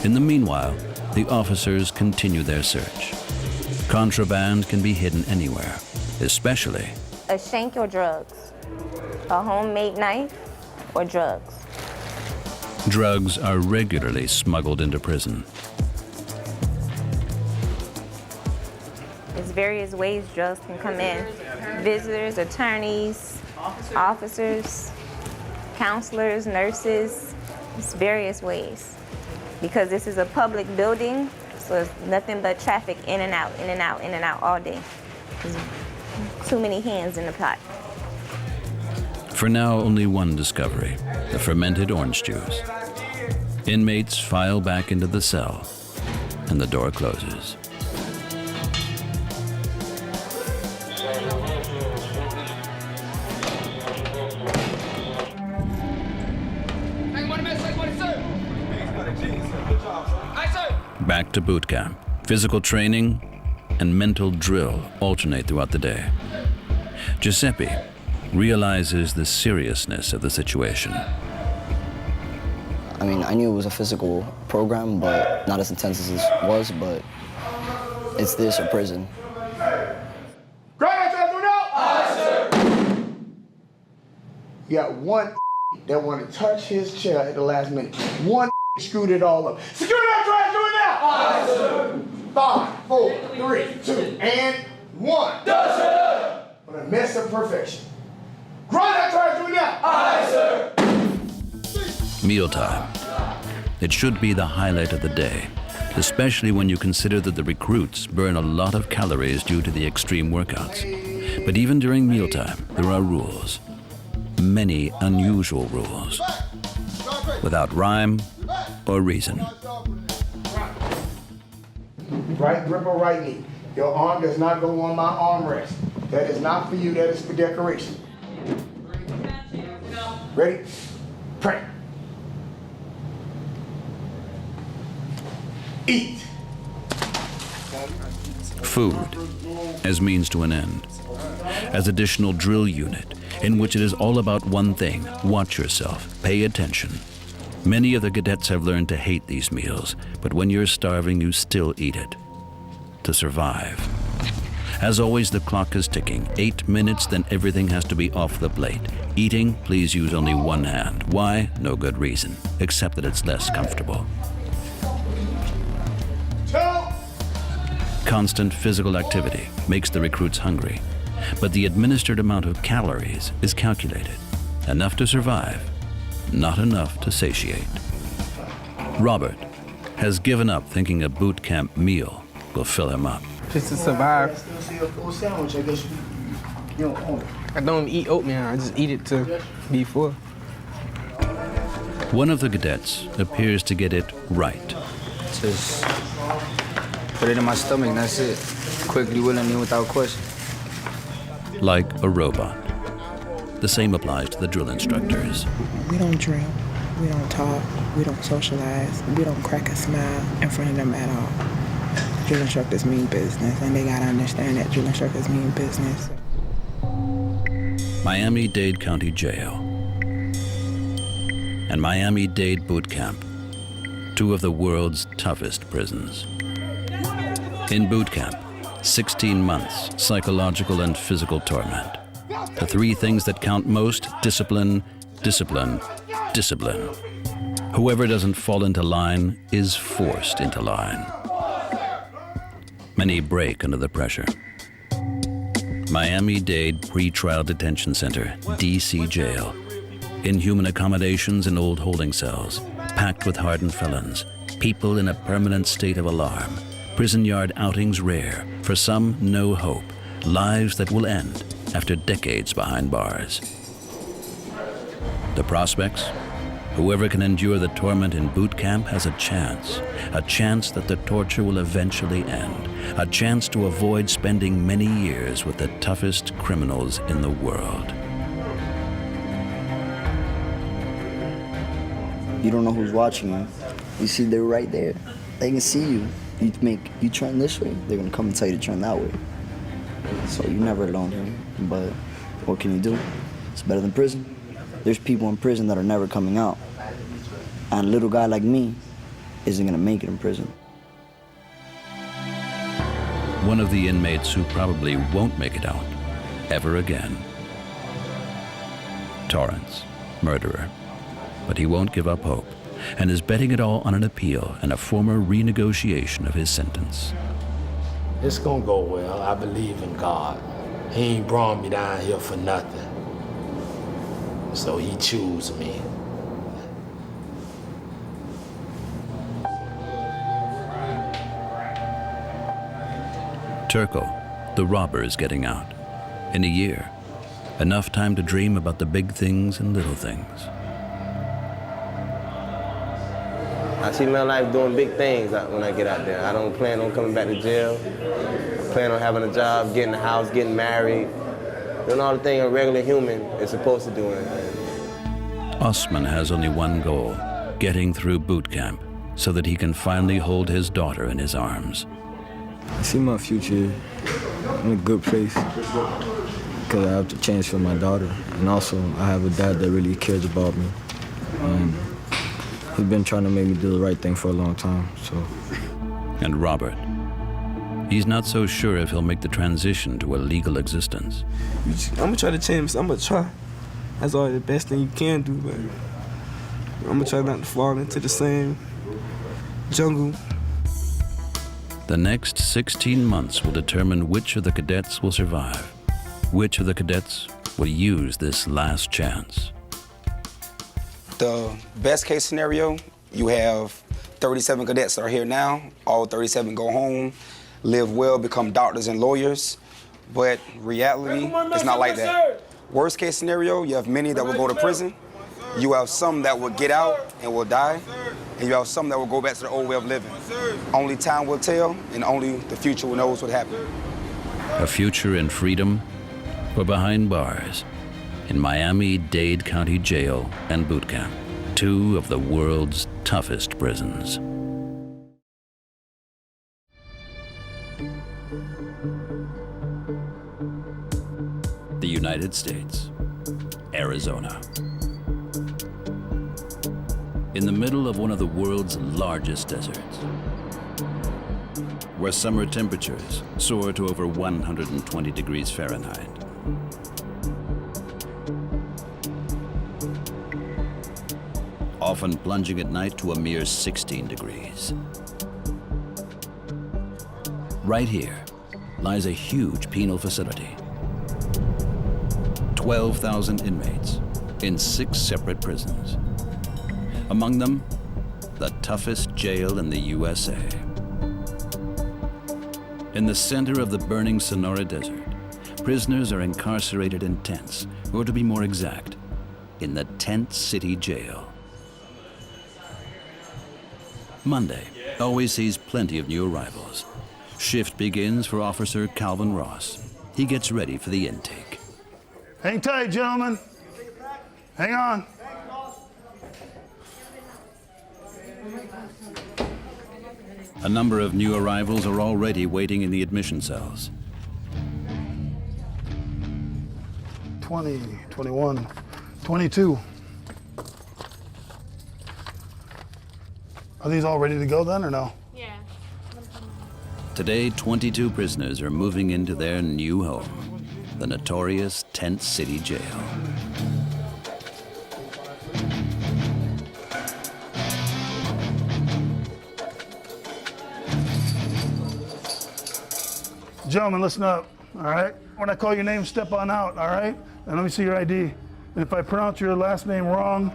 In the meanwhile, the officers continue their search. Contraband can be hidden anywhere, especially A shank or drugs, a homemade knife or drugs. drugs are regularly smuggled into prison. There's various ways drugs can come in. Visitors, attorneys, officers, counselors, nurses. It's various ways. Because this is a public building, So it's nothing but traffic in and out, in and out, in and out all day. There's too many hands in the pot. For now, only one discovery, the fermented orange juice. Inmates file back into the cell, and the door closes. Back to boot camp. Physical training and mental drill alternate throughout the day. Giuseppe realizes the seriousness of the situation. I mean, I knew it was a physical program, but not as intense as this was, but it's this or prison. You got one that want to touch his chair at the last minute. One screwed it all up. Secure that trash, do it now! Aye, sir. 5, 4, 3, 2, and 1. What a mess of perfection. Grind that trash, do it now! Aye, sir. Mealtime. It should be the highlight of the day, especially when you consider that the recruits burn a lot of calories due to the extreme workouts. But even during mealtime, there are rules. Many unusual rules, without rhyme or reason. Right grip or right knee. Your arm does not go on my armrest. That is not for you, that is for decoration. Ready? Pray. Eat. Food as means to an end, as additional drill unit, in which it is all about one thing: watch yourself, pay attention. Many of the cadets have learned to hate these meals, but when you're starving, you still eat it to survive. As always, the clock is ticking. 8 minutes, then everything has to be off the plate. Eating, please use only one hand. Why? No good reason, except that it's less comfortable. Constant physical activity makes the recruits hungry, but the administered amount of calories is calculated. Enough to survive, not enough to satiate. Robert has given up thinking a boot camp meal will fill him up. Just to survive. I don't eat oatmeal, I just eat it to be full. One of the cadets appears to get it right. Just put it in my stomach, and that's it. Quickly, willingly, without question. Like a robot. The same applies to the drill instructors. We don't drink, we don't talk, we don't socialize, we don't crack a smile in front of them at all. Drill instructors mean business, and they gotta understand that drill instructors mean business. Miami-Dade County Jail and Miami-Dade Boot Camp, two of the world's toughest prisons. In boot camp, 16 months, psychological and physical torment. The three things that count most: discipline, discipline, discipline. Whoever doesn't fall into line is forced into line. Many break under the pressure. Miami-Dade Pretrial Detention Center, DC Jail. Inhuman accommodations in old holding cells, packed with hardened felons, people in a permanent state of alarm. Prison yard outings rare, for some no hope, lives that will end after decades behind bars. The prospects? Whoever can endure the torment in boot camp has a chance that the torture will eventually end, a chance to avoid spending many years with the toughest criminals in the world. You don't know who's watching you. You see, they're right there. They can see you. You turn this way, they're gonna come and tell you to turn that way. So you're never alone here. But what can you do? It's better than prison. There's people in prison that are never coming out. And a little guy like me isn't gonna make it in prison. One of the inmates who probably won't make it out ever again. Torrance, murderer. But he won't give up hope, and is betting it all on an appeal and a former renegotiation of his sentence. It's gonna go well. I believe in God. He ain't brought me down here for nothing. So he chose me. Turco, the robber, is getting out. In a year, enough time to dream about the big things and little things. I see my life doing big things when I get out there. I don't plan on coming back to jail. I plan on having a job, getting a house, getting married, doing all the things a regular human is supposed to do. Osman has only one goal, getting through boot camp so that he can finally hold his daughter in his arms. I see my future in a good place because I have the chance for my daughter. And also, I have a dad that really cares about me. He's been trying to make me do the right thing for a long time, so. And Robert, he's not so sure if he'll make the transition to a legal existence. I'm gonna try to change. I'm gonna try. That's all the best thing you can do, but I'm gonna try not to fall into the same jungle. The next 16 months will determine which of the cadets will survive, which of the cadets will use this last chance. The best case scenario, you have 37 cadets that are here now. All 37 go home, live well, become doctors and lawyers. But reality, it's not like that. Worst case scenario, you have many that will go to prison. You have some that will get out and will die. And you have some that will go back to the old way of living. Only time will tell, and only the future will know what happened. A future in freedom or behind bars in Miami-Dade County Jail and Boot Camp, two of the world's toughest prisons. The United States, Arizona. In the middle of one of the world's largest deserts, where summer temperatures soar to over 120 degrees Fahrenheit. Often plunging at night to a mere 16 degrees. Right here lies a huge penal facility. 12,000 inmates in 6 separate prisons. Among them, the toughest jail in the USA. In the center of the burning Sonora Desert, prisoners are incarcerated in tents, or to be more exact, in the Tent City Jail. Monday always sees plenty of new arrivals. Shift begins for Officer Calvin Ross. He gets ready for the intake. Hang tight, gentlemen. Hang on. A number of new arrivals are already waiting in the admission cells. 20, 21, 22. Are these all ready to go then, or no? Yeah. Today, 22 prisoners are moving into their new home, the notorious Tent City Jail. Gentlemen, listen up, all right? When I call your name, step on out, all right? And let me see your ID. And if I pronounce your last name wrong,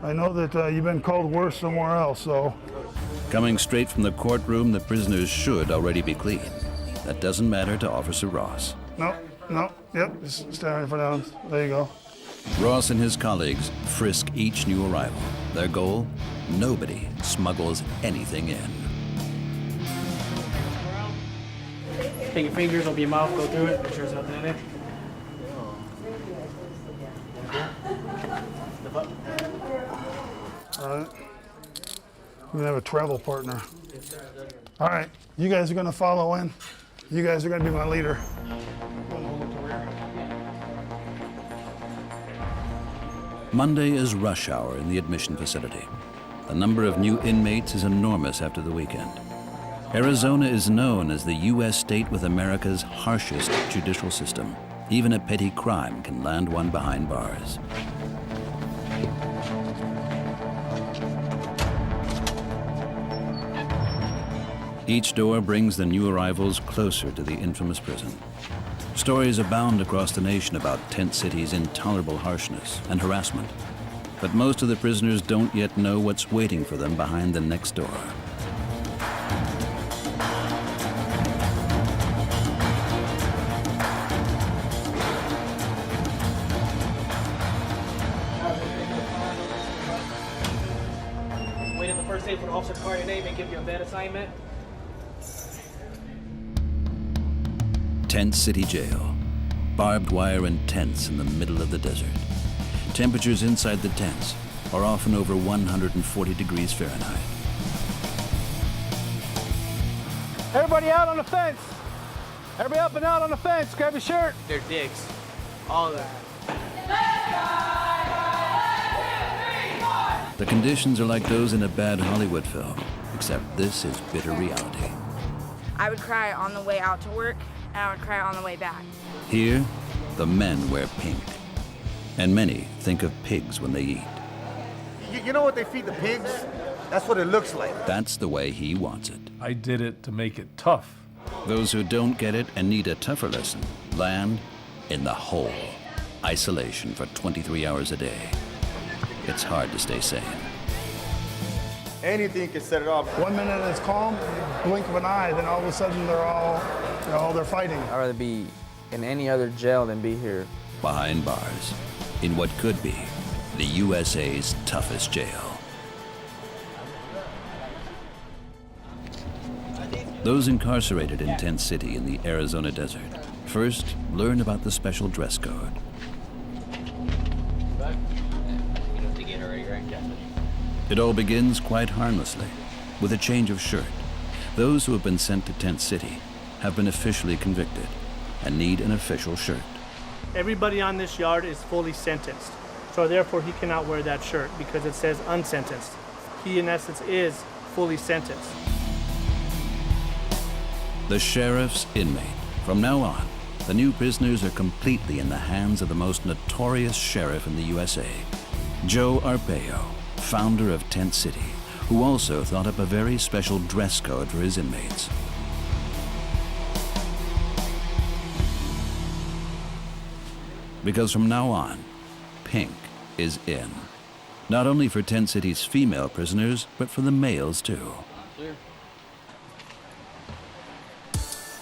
I know that you've been called worse somewhere else, so. Coming straight from the courtroom, the prisoners should already be clean. That doesn't matter to Officer Ross. No, yep, just stand right in front of them. There you go. Ross and his colleagues frisk each new arrival. Their goal? Nobody smuggles anything in. Take your fingers over your mouth, go through it, make sure there's nothing in there. All right. We're gonna have a travel partner. All right, you guys are gonna follow in. You guys are gonna be my leader. Monday is rush hour in the admission facility. The number of new inmates is enormous after the weekend. Arizona is known as the U.S. state with America's harshest judicial system. Even a petty crime can land one behind bars. Each door brings the new arrivals closer to the infamous prison. Stories abound across the nation about Tent City's intolerable harshness and harassment. But most of the prisoners don't yet know what's waiting for them behind the next door. say for the officer to call your name and give you a bed assignment. Tent City Jail. Barbed wire and tents in the middle of the desert. Temperatures inside the tents are often over 140 degrees Fahrenheit. Everybody out on the fence. Everybody up and out on the fence. Grab your shirt. They're dicks. All of that. The conditions are like those in a bad Hollywood film, except this is bitter reality. I would cry on the way out to work, and I would cry on the way back. Here, the men wear pink, and many think of pigs when they eat. You know what they feed the pigs? That's what it looks like. That's the way he wants it. I did it to make it tough. Those who don't get it and need a tougher lesson land in the hole. Isolation for 23 hours a day. It's hard to stay sane. Anything can set it off. 1 minute it's calm, blink of an eye, then all of a sudden they're fighting. I'd rather be in any other jail than be here. Behind bars, in what could be the USA's toughest jail. Those incarcerated in Tent City in the Arizona desert first learn about the special dress code. It all begins quite harmlessly, with a change of shirt. Those who have been sent to Tent City have been officially convicted and need an official shirt. Everybody on this yard is fully sentenced, so therefore he cannot wear that shirt because it says unsentenced. He, in essence, is fully sentenced. The sheriff's inmate. From now on, the new prisoners are completely in the hands of the most notorious sheriff in the USA, Joe Arpaio, founder of Tent City, who also thought up a very special dress code for his inmates. Because from now on, pink is in. Not only for Tent City's female prisoners, but for the males too.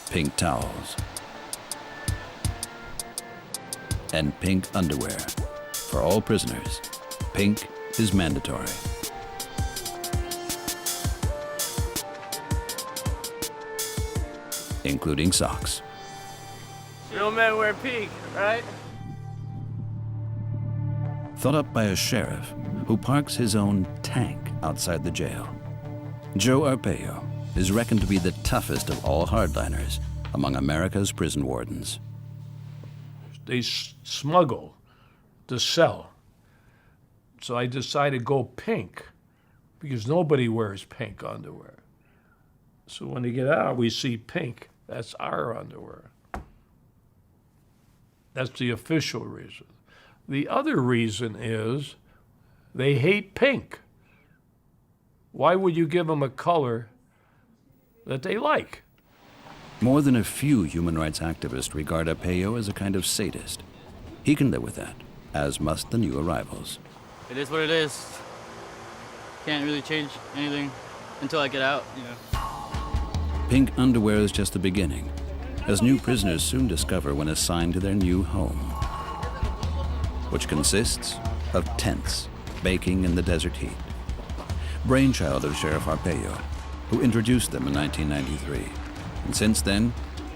Pink towels. And pink underwear. For all prisoners, pink is mandatory. Including socks. Real men wear pink, right? Thought up by a sheriff who parks his own tank outside the jail. Joe Arpaio is reckoned to be the toughest of all hardliners among America's prison wardens. They smuggle to sell. So I decided to go pink because nobody wears pink underwear. So when they get out, we see pink. That's our underwear. That's the official reason. The other reason is they hate pink. Why would you give them a color that they like? More than a few human rights activists regard Arpaio as a kind of sadist. He can live with that, as must the new arrivals. It is what it is. Can't really change anything until I get out, you know. Pink underwear is just the beginning, as new prisoners soon discover when assigned to their new home, which consists of tents baking in the desert heat. Brainchild of Sheriff Arpaio, who introduced them in 1993, and since then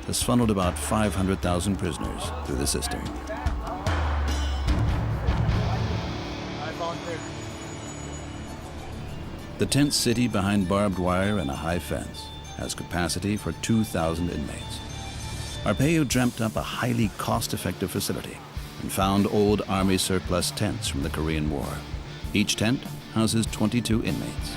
has funneled about 500,000 prisoners through the system. The tent city behind barbed wire and a high fence has capacity for 2,000 inmates. Arpaio dreamt up a highly cost-effective facility and found old Army surplus tents from the Korean War. Each tent houses 22 inmates.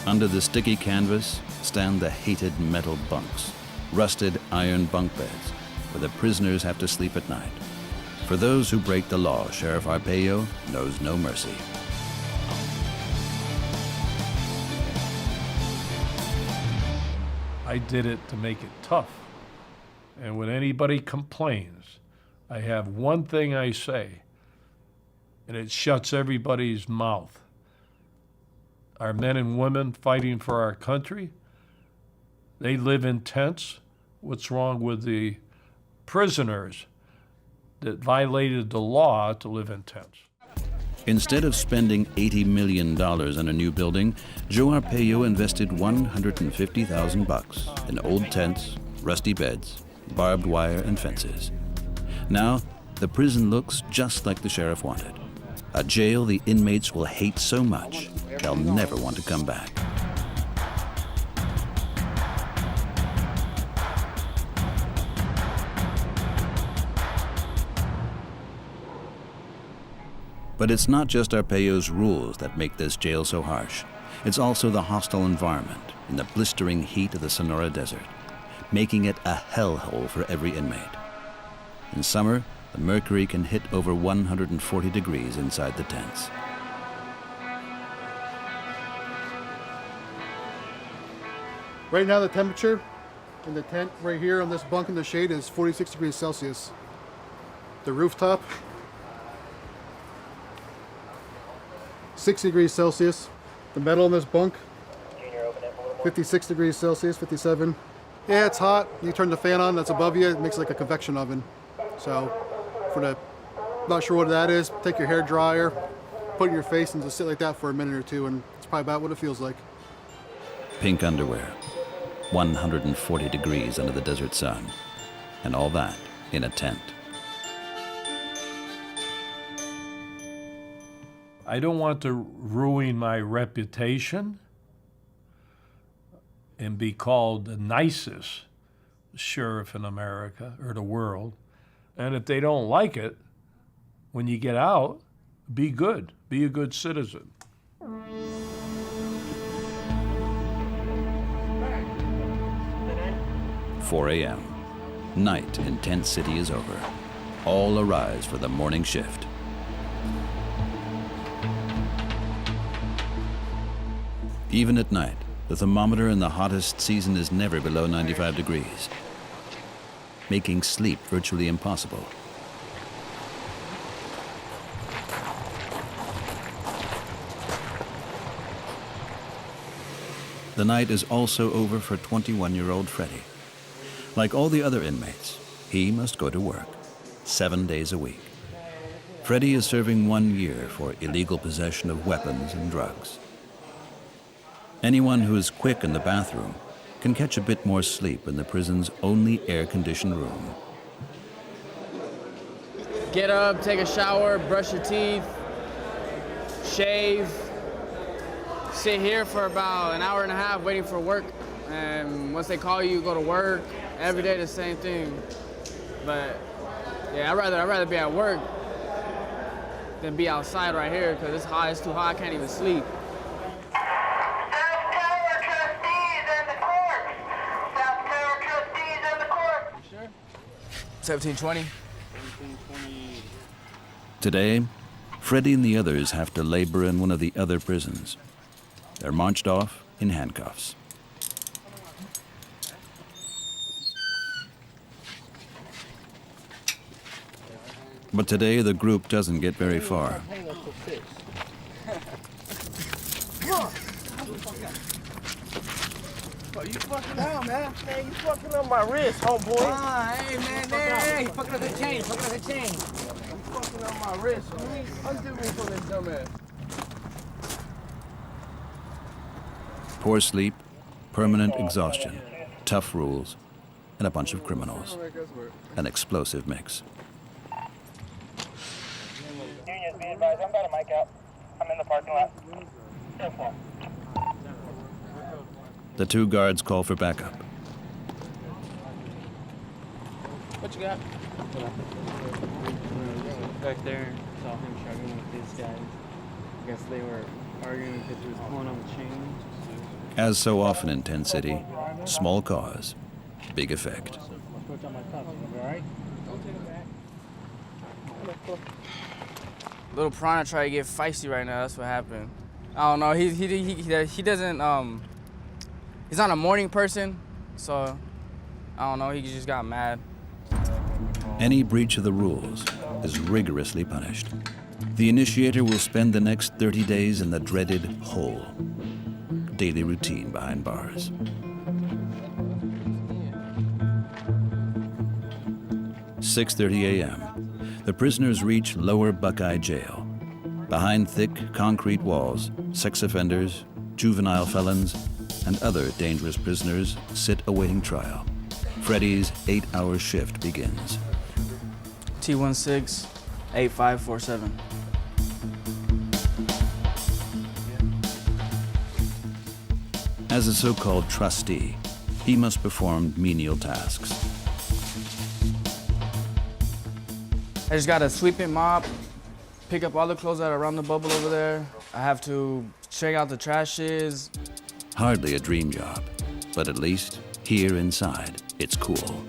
Under the sticky canvas stand the hated metal bunks, rusted iron bunk beds, where the prisoners have to sleep at night. For those who break the law, Sheriff Arpaio knows no mercy. I did it to make it tough. And when anybody complains, I have one thing I say, and it shuts everybody's mouth. Our men and women fighting for our country, they live in tents. What's wrong with the prisoners that violated the law to live in tents. Instead of spending $80 million on a new building, Joe Arpaio invested $150,000 in old tents, rusty beds, barbed wire, and fences. Now, the prison looks just like the sheriff wanted. A jail the inmates will hate so much, they'll never want to come back. But it's not just Arpaio's rules that make this jail so harsh. It's also the hostile environment in the blistering heat of the Sonora Desert, making it a hellhole for every inmate. In summer, the mercury can hit over 140 degrees inside the tents. Right now the temperature in the tent right here on this bunk in the shade is 46 degrees Celsius. The rooftop, 60 degrees Celsius. The metal in this bunk, 56 degrees Celsius, 57. Yeah, it's hot. You turn the fan on that's above you, it makes it like a convection oven. So, not sure what that is, take your hair dryer, put it in your face and just sit like that for a minute or two, and it's probably about what it feels like. Pink underwear, 140 degrees under the desert sun, and all that in a tent. I don't want to ruin my reputation and be called the nicest sheriff in America or the world. And if they don't like it, when you get out, be good. Be a good citizen. 4 a.m. Night in Tent City is over. All arise for the morning shift. Even at night, the thermometer in the hottest season is never below 95 degrees, making sleep virtually impossible. The night is also over for 21-year-old Freddie. Like all the other inmates, he must go to work 7 days a week. Freddie is serving 1 year for illegal possession of weapons and drugs. Anyone who is quick in the bathroom can catch a bit more sleep in the prison's only air-conditioned room. Get up, take a shower, brush your teeth, shave, sit here for about an hour and a half waiting for work. And once they call you, go to work. Every day the same thing. But yeah, I'd rather be at work than be outside right here because it's hot, it's too hot, I can't even sleep. 1720. Today, Freddie and the others have to labor in one of the other prisons. They're marched off in handcuffs. But today, the group doesn't get very far. You fucking down, man. Man, you fucking up my wrist, homeboy. Hey, man, hey, fucking up the chain, fucking up the chain. You fucking up my wrist. Undo me from this dumbass. Poor sleep, permanent exhaustion, tough rules, and a bunch of criminals. An explosive mix. Unions, be advised, I'm about to mic out. I'm in the parking lot. Careful. The two guards call for backup. What you got? Back there, saw him struggling with these guys. I guess they were arguing because he was pulling on the chain. As so often in Tent City, small cause, big effect. Little Piranha tried to get feisty right now. That's what happened. I don't know. He doesn't. He's not a morning person, so I don't know. He just got mad. Any breach of the rules is rigorously punished. The initiator will spend the next 30 days in the dreaded hole. Daily routine behind bars. 6:30 a.m., the prisoners reach Lower Buckeye Jail. Behind thick concrete walls, sex offenders, juvenile felons, and other dangerous prisoners sit awaiting trial. Freddie's 8-hour shift begins. T16-8547. As a so-called trustee, he must perform menial tasks. I just gotta sweep and mop, pick up all the clothes that are around the bubble over there. I have to check out the trashes. Hardly a dream job, but at least here inside, it's cool.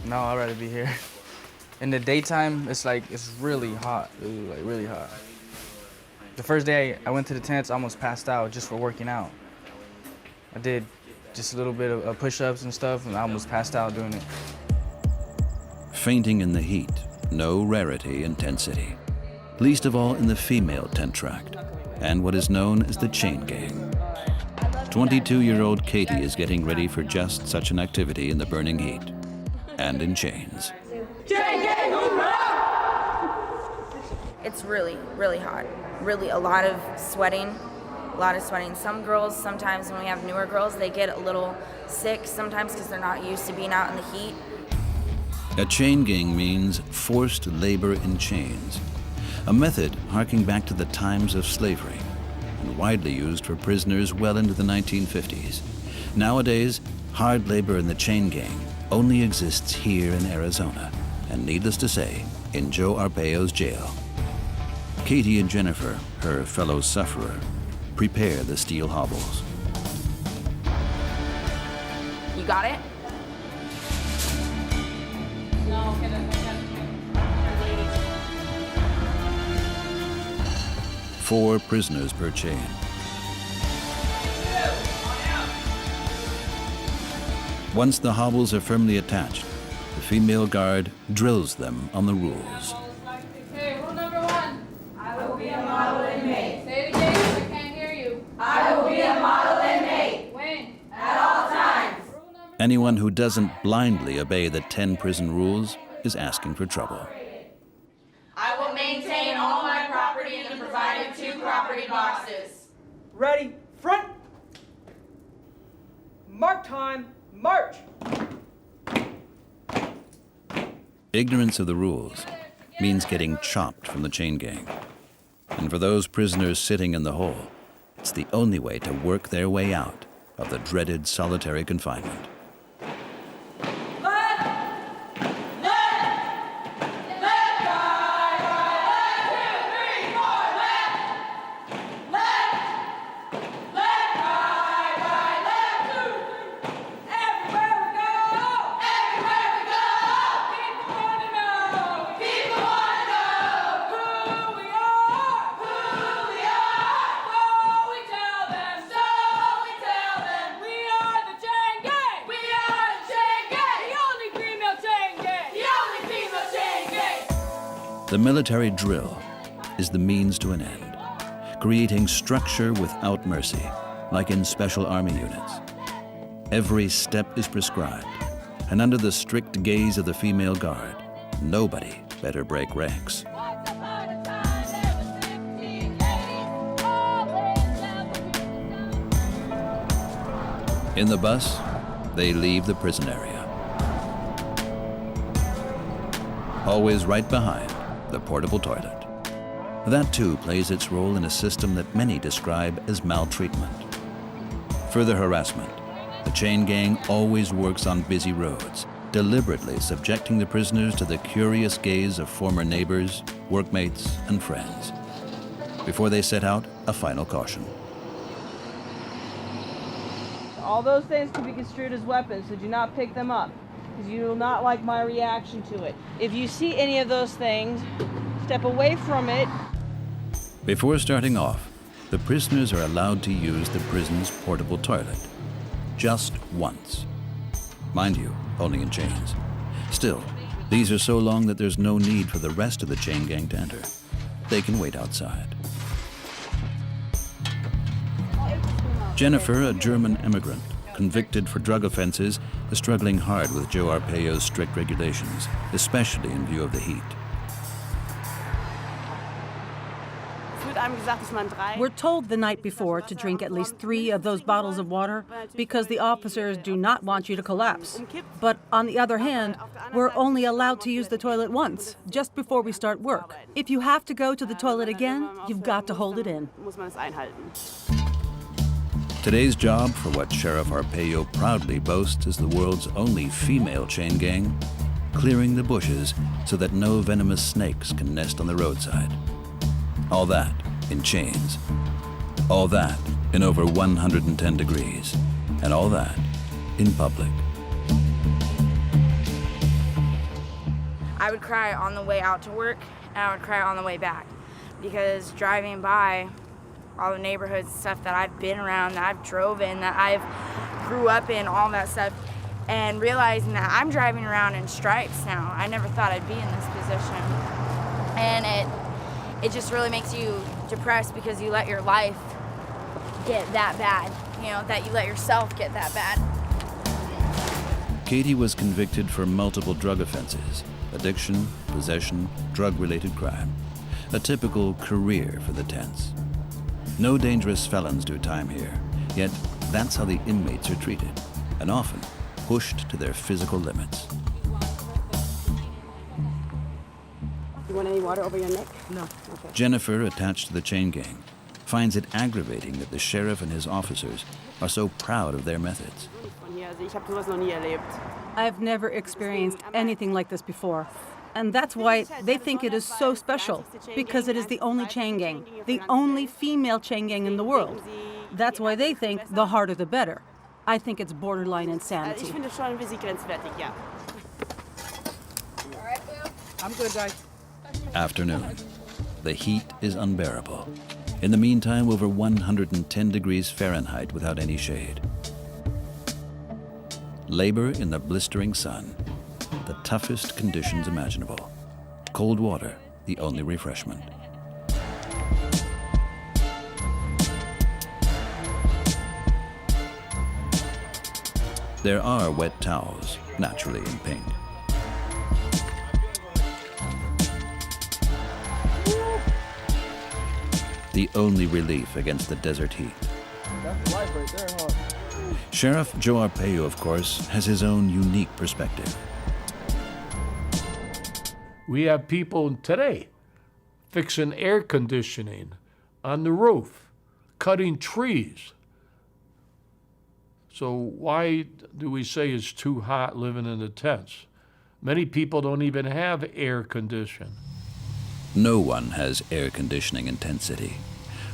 No, I'd rather be here. In the daytime, it's really hot, dude, like really hot. The first day I went to the tents, I almost passed out just for working out. I did just a little bit of push-ups and stuff, and I almost passed out doing it. Fainting in the heat, no rarity in Tent City. Least of all in the female tent tract, and what is known as the chain gang. 22-year-old Katie is getting ready for just such an activity in the burning heat, and in chains. Chain gang, hoorah! It's really, really hot. Really a lot of sweating. Some girls, sometimes when we have newer girls, they get a little sick sometimes because they're not used to being out in the heat. A chain gang means forced labor in chains, a method harking back to the times of slavery and widely used for prisoners well into the 1950s. Nowadays, hard labor in the chain gang only exists here in Arizona, and needless to say, in Joe Arpaio's jail. Katie and Jennifer, her fellow sufferer, prepare the steel hobbles. You got it? No, Four prisoners per chain. Once the hobbles are firmly attached, the female guard drills them on the rules. Okay, rule number 1. I will be a model inmate. Say it again, I can't hear you. I will be a model inmate. When? At all times. Anyone who doesn't blindly obey the 10 prison rules is asking for trouble. I will maintain all my property in the provided 2 property boxes. Ready, front. Mark time, march. Ignorance of the rules means getting chopped from the chain gang. And for those prisoners sitting in the hole, it's the only way to work their way out of the dreaded solitary confinement. The military drill is the means to an end, creating structure without mercy, like in special army units. Every step is prescribed, and under the strict gaze of the female guard, nobody better break ranks. In the bus, they leave the prison area. Always right behind the portable toilet. That too plays its role in a system that many describe as maltreatment. Further harassment. The chain gang always works on busy roads, deliberately subjecting the prisoners to the curious gaze of former neighbors, workmates, and friends. Before they set out, a final caution. All those things can be construed as weapons, so do not pick them up, because you will not like my reaction to it. If you see any of those things, step away from it. Before starting off, the prisoners are allowed to use the prison's portable toilet. Just once. Mind you, only in chains. Still, these are so long that there's no need for the rest of the chain gang to enter. They can wait outside. Jennifer, a German immigrant, convicted for drug offenses are struggling hard with Joe Arpaio's strict regulations, especially in view of the heat. We're told the night before to drink at least 3 of those bottles of water because the officers do not want you to collapse. But on the other hand, we're only allowed to use the toilet once, just before we start work. If you have to go to the toilet again, you've got to hold it in. Today's job for what Sheriff Arpaio proudly boasts is the world's only female chain gang, clearing the bushes so that no venomous snakes can nest on the roadside. All that in chains. All that in over 110 degrees. And all that in public. I would cry on the way out to work, and I would cry on the way back. Because driving by all the neighborhoods and stuff that I've been around, that I've drove in, that I've grew up in, all that stuff, and realizing that I'm driving around in stripes now. I never thought I'd be in this position. And it just really makes you depressed because you let your life get that bad, you know, that you let yourself get that bad. Katie was convicted for multiple drug offenses: addiction, possession, drug-related crime. A typical career for the tents. No dangerous felons do time here, yet that's how the inmates are treated, and often pushed to their physical limits. You want any water over your neck? No. Okay. Jennifer, attached to the chain gang, finds it aggravating that the sheriff and his officers are so proud of their methods. I've never experienced anything like this before. And that's why they think it is so special, because it is the only chain gang, the only female chain gang in the world. That's why they think the harder the better. I think it's borderline insanity. I'm good, guys. Afternoon. The heat is unbearable. In the meantime, over 110 degrees Fahrenheit without any shade. Labor in the blistering sun. The toughest conditions imaginable. Cold water, the only refreshment. There are wet towels, naturally in pink. The only relief against the desert heat. That's life right there, huh? Sheriff Joe Arpaio, of course, has his own unique perspective. We have people today fixing air conditioning on the roof, cutting trees. So why do we say it's too hot living in the tents? Many people don't even have air conditioning. No one has air conditioning in Tent City,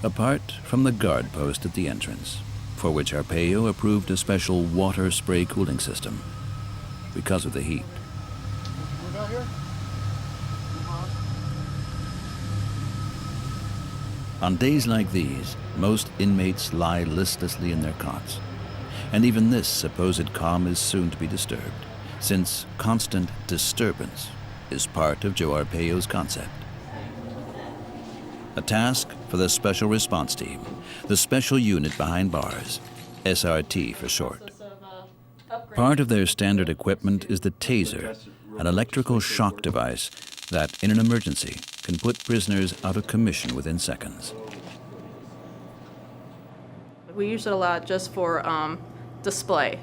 apart from the guard post at the entrance, for which Arpaio approved a special water spray cooling system because of the heat. On days like these, most inmates lie listlessly in their cots. And even this supposed calm is soon to be disturbed, since constant disturbance is part of Joe Arpaio's concept. A task for the Special Response Team, the special unit behind bars, SRT for short. Part of their standard equipment is the taser, an electrical shock device that, in an emergency, can put prisoners out of commission within seconds. We use it a lot just for display.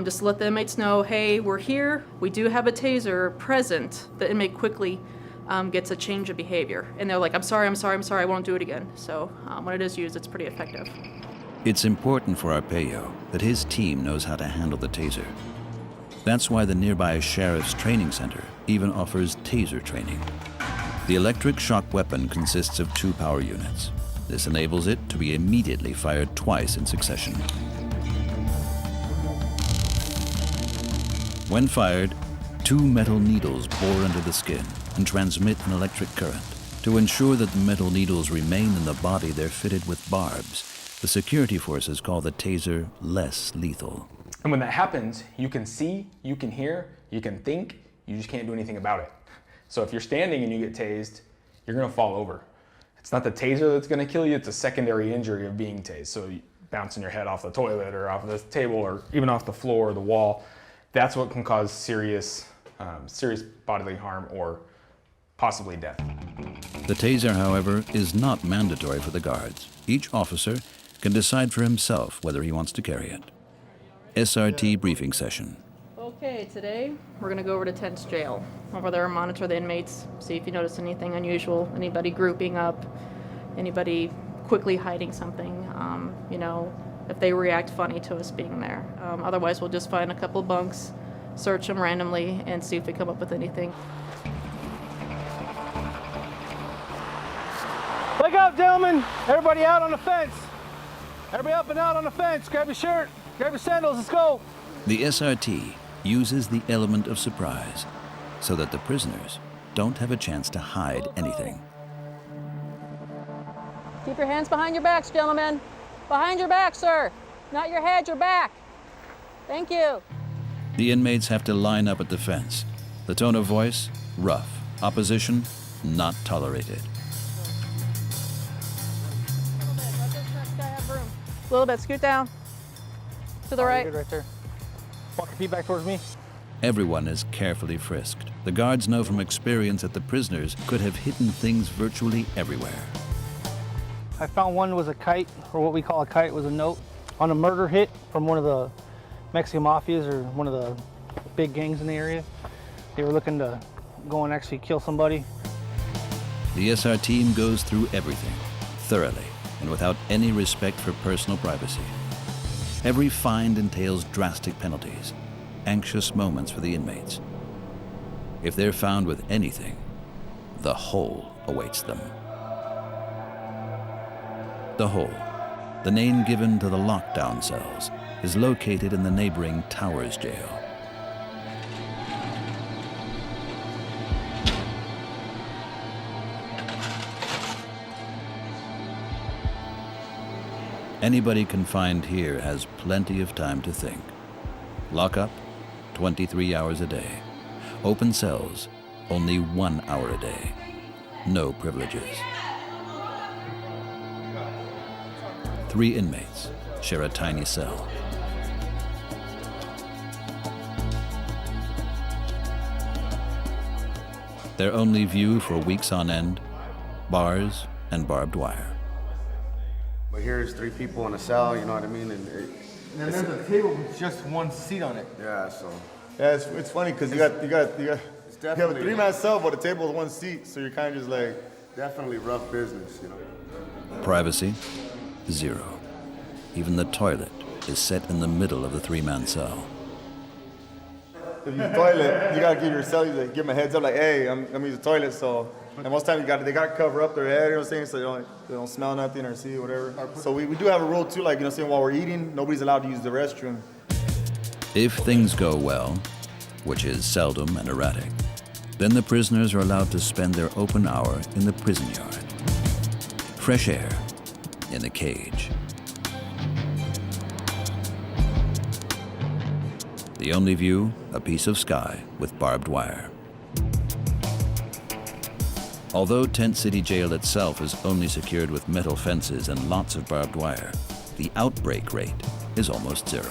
Just to let the inmates know, hey, we're here, we do have a taser present. The inmate quickly gets a change of behavior. And they're like, I'm sorry, I won't do it again. So when it is used, it's pretty effective. It's important for Arpaio that his team knows how to handle the taser. That's why the nearby Sheriff's Training Center even offers taser training. The electric shock weapon consists of 2 power units. This enables it to be immediately fired twice in succession. When fired, 2 metal needles bore under the skin and transmit an electric current. To ensure that the metal needles remain in the body, they're fitted with barbs. The security forces call the taser less lethal. And when that happens, you can see, you can hear, you can think, you just can't do anything about it. So if you're standing and you get tased, you're gonna fall over. It's not the taser that's gonna kill you, it's a secondary injury of being tased. So bouncing your head off the toilet or off the table or even off the floor or the wall, that's what can cause serious bodily harm or possibly death. The taser, however, is not mandatory for the guards. Each officer can decide for himself whether he wants to carry it. SRT briefing session. Okay, today we're going to go over to Tent's jail. Over there, monitor the inmates, see if you notice anything unusual, anybody grouping up, anybody quickly hiding something, you know, if they react funny to us being there. Otherwise, we'll just find a couple bunks, search them randomly, and see if we come up with anything. Wake up, gentlemen. Everybody out on the fence. Everybody up and out on the fence. Grab your shirt, grab your sandals, let's go. The SRT uses the element of surprise so that the prisoners don't have a chance to hide anything. Keep your hands behind your backs, gentlemen. Behind your back, sir. Not your head, your back. Thank you. The inmates have to line up at the fence. The tone of voice, rough. Opposition, not tolerated. A little bit, scoot down. To the right. Good right there. Walk your feet back towards me. Everyone is carefully frisked. The guards know from experience that the prisoners could have hidden things virtually everywhere. I found one was a kite, or what we call a kite was a note on a murder hit from one of the Mexican mafias or one of the big gangs in the area. They were looking to go and actually kill somebody. The SR team goes through everything, thoroughly, and without any respect for personal privacy. Every find entails drastic penalties, anxious moments for the inmates. If they're found with anything, the hole awaits them. The hole, the name given to the lockdown cells, is located in the neighboring Towers Jail. Anybody confined here has plenty of time to think. Lockup, 23 hours a day. Open cells, only 1 hour a day. No privileges. 3 inmates share a tiny cell. Their only view for weeks on end, bars and barbed wire. But here's 3 people in a cell, you know what I mean? And there's a table with just 1 seat on it. Yeah, so. Yeah, it's funny because you have a 3-man cell, but a table with 1 seat, so you're kind of just like. Definitely rough business, you know. Privacy, 0. Even the toilet is set in the middle of the 3-man cell. If you toilet, you gotta give your cell, give them a heads up, like, hey, I'm gonna use the toilet, so. And most times they gotta cover up their head, you know what I'm saying, so they don't smell nothing or see whatever. So we do have a rule too, like, you know what I'm saying, while we're eating, nobody's allowed to use the restroom. If things go well, which is seldom and erratic, then the prisoners are allowed to spend their open hour in the prison yard. Fresh air in the cage. The only view, a piece of sky with barbed wire. Although Tent City Jail itself is only secured with metal fences and lots of barbed wire, the outbreak rate is almost 0.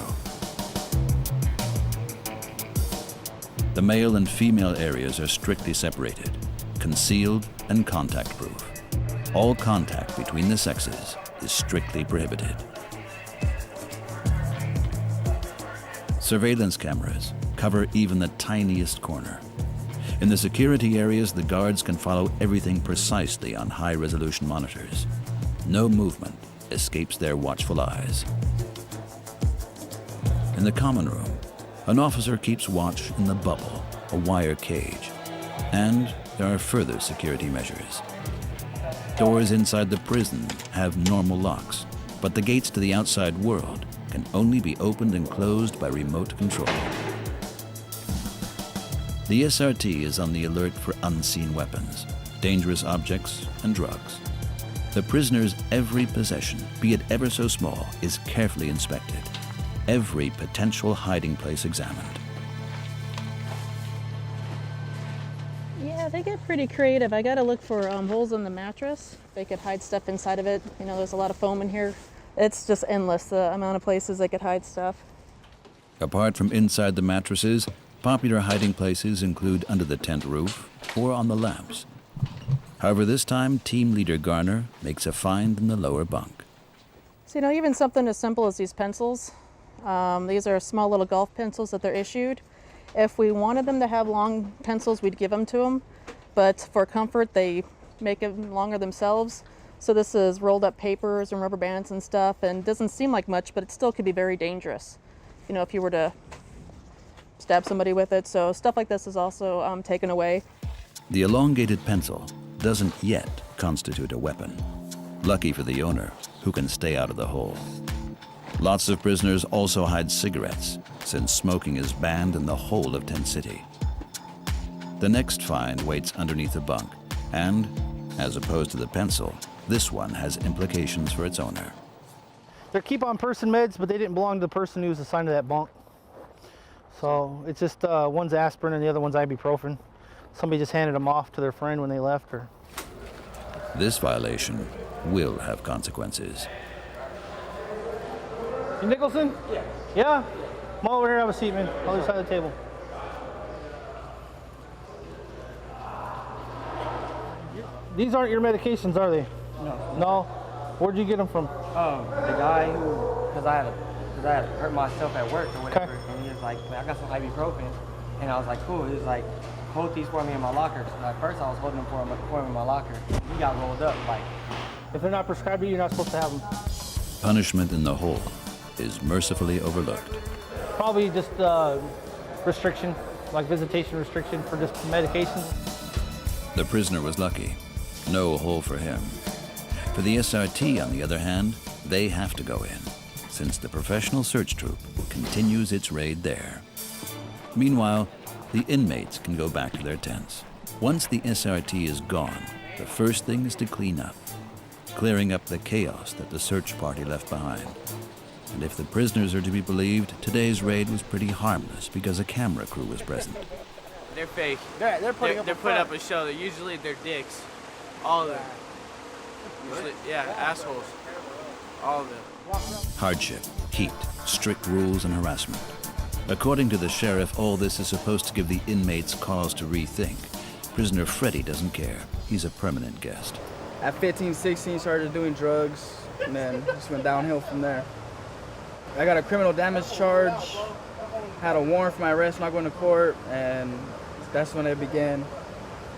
The male and female areas are strictly separated, concealed and contact-proof. All contact between the sexes is strictly prohibited. Surveillance cameras cover even the tiniest corner. In the security areas, the guards can follow everything precisely on high-resolution monitors. No movement escapes their watchful eyes. In the common room, an officer keeps watch in the bubble, a wire cage. And there are further security measures. Doors inside the prison have normal locks, but the gates to the outside world can only be opened and closed by remote control. The SRT is on the alert for unseen weapons, dangerous objects, and drugs. The prisoner's every possession, be it ever so small, is carefully inspected. Every potential hiding place examined. Yeah, they get pretty creative. I gotta look for holes in the mattress. They could hide stuff inside of it. You know, there's a lot of foam in here. It's just endless, the amount of places they could hide stuff. Apart from inside the mattresses, popular hiding places include under the tent roof or on the lamps. However, this time, team leader Garner makes a find in the lower bunk. So, even something as simple as these pencils. These are small little golf pencils that they're issued. If we wanted them to have long pencils, we'd give them to them. But for comfort, they make them longer themselves. So this is rolled up papers and rubber bands and stuff, and it doesn't seem like much, but it still could be very dangerous, if you were to stab somebody with it. So stuff like this is also taken away. The elongated pencil doesn't yet constitute a weapon. Lucky for the owner, who can stay out of the hole. Lots of prisoners also hide cigarettes, since smoking is banned in the whole of Tent City. The next find waits underneath a bunk, and, as opposed to the pencil, this one has implications for its owner. They're keep-on-person meds, but they didn't belong to the person who was assigned to that bunk. So it's just one's aspirin and the other one's ibuprofen. Somebody just handed them off to their friend when they left. This violation will have consequences. You Nicholson? Yeah. Yeah? Come over here, have a seat, man. Other side of the table. These aren't your medications, are they? No. No? Where'd you get them from? The guy because I had hurt myself at work or whatever, and he was like, I got some ibuprofen, and I was like, cool. He was like, hold these for me in my locker. So at first I was holding them for him in my locker. He got rolled up, like. If they're not prescribed to you, you're not supposed to have them. Punishment in the hole is mercifully overlooked. Probably just restriction, like visitation restriction for just medications. The prisoner was lucky. No hole for him. For the SRT, on the other hand, they have to go in, since the professional search troop continues its raid there. Meanwhile, the inmates can go back to their tents. Once the SRT is gone, the first thing is to clean up, clearing up the chaos that the search party left behind. And if the prisoners are to be believed, today's raid was pretty harmless because a camera crew was present. They're fake. They're putting up a show. Usually they're dicks. All of them. Usually, yeah, assholes. All of them. Hardship, heat, strict rules, and harassment. According to the sheriff, all this is supposed to give the inmates cause to rethink. Prisoner Freddie doesn't care. He's a permanent guest. At 15, 16, started doing drugs, and then just went downhill from there. I got a criminal damage charge, had a warrant for my arrest, not going to court, and that's when it began.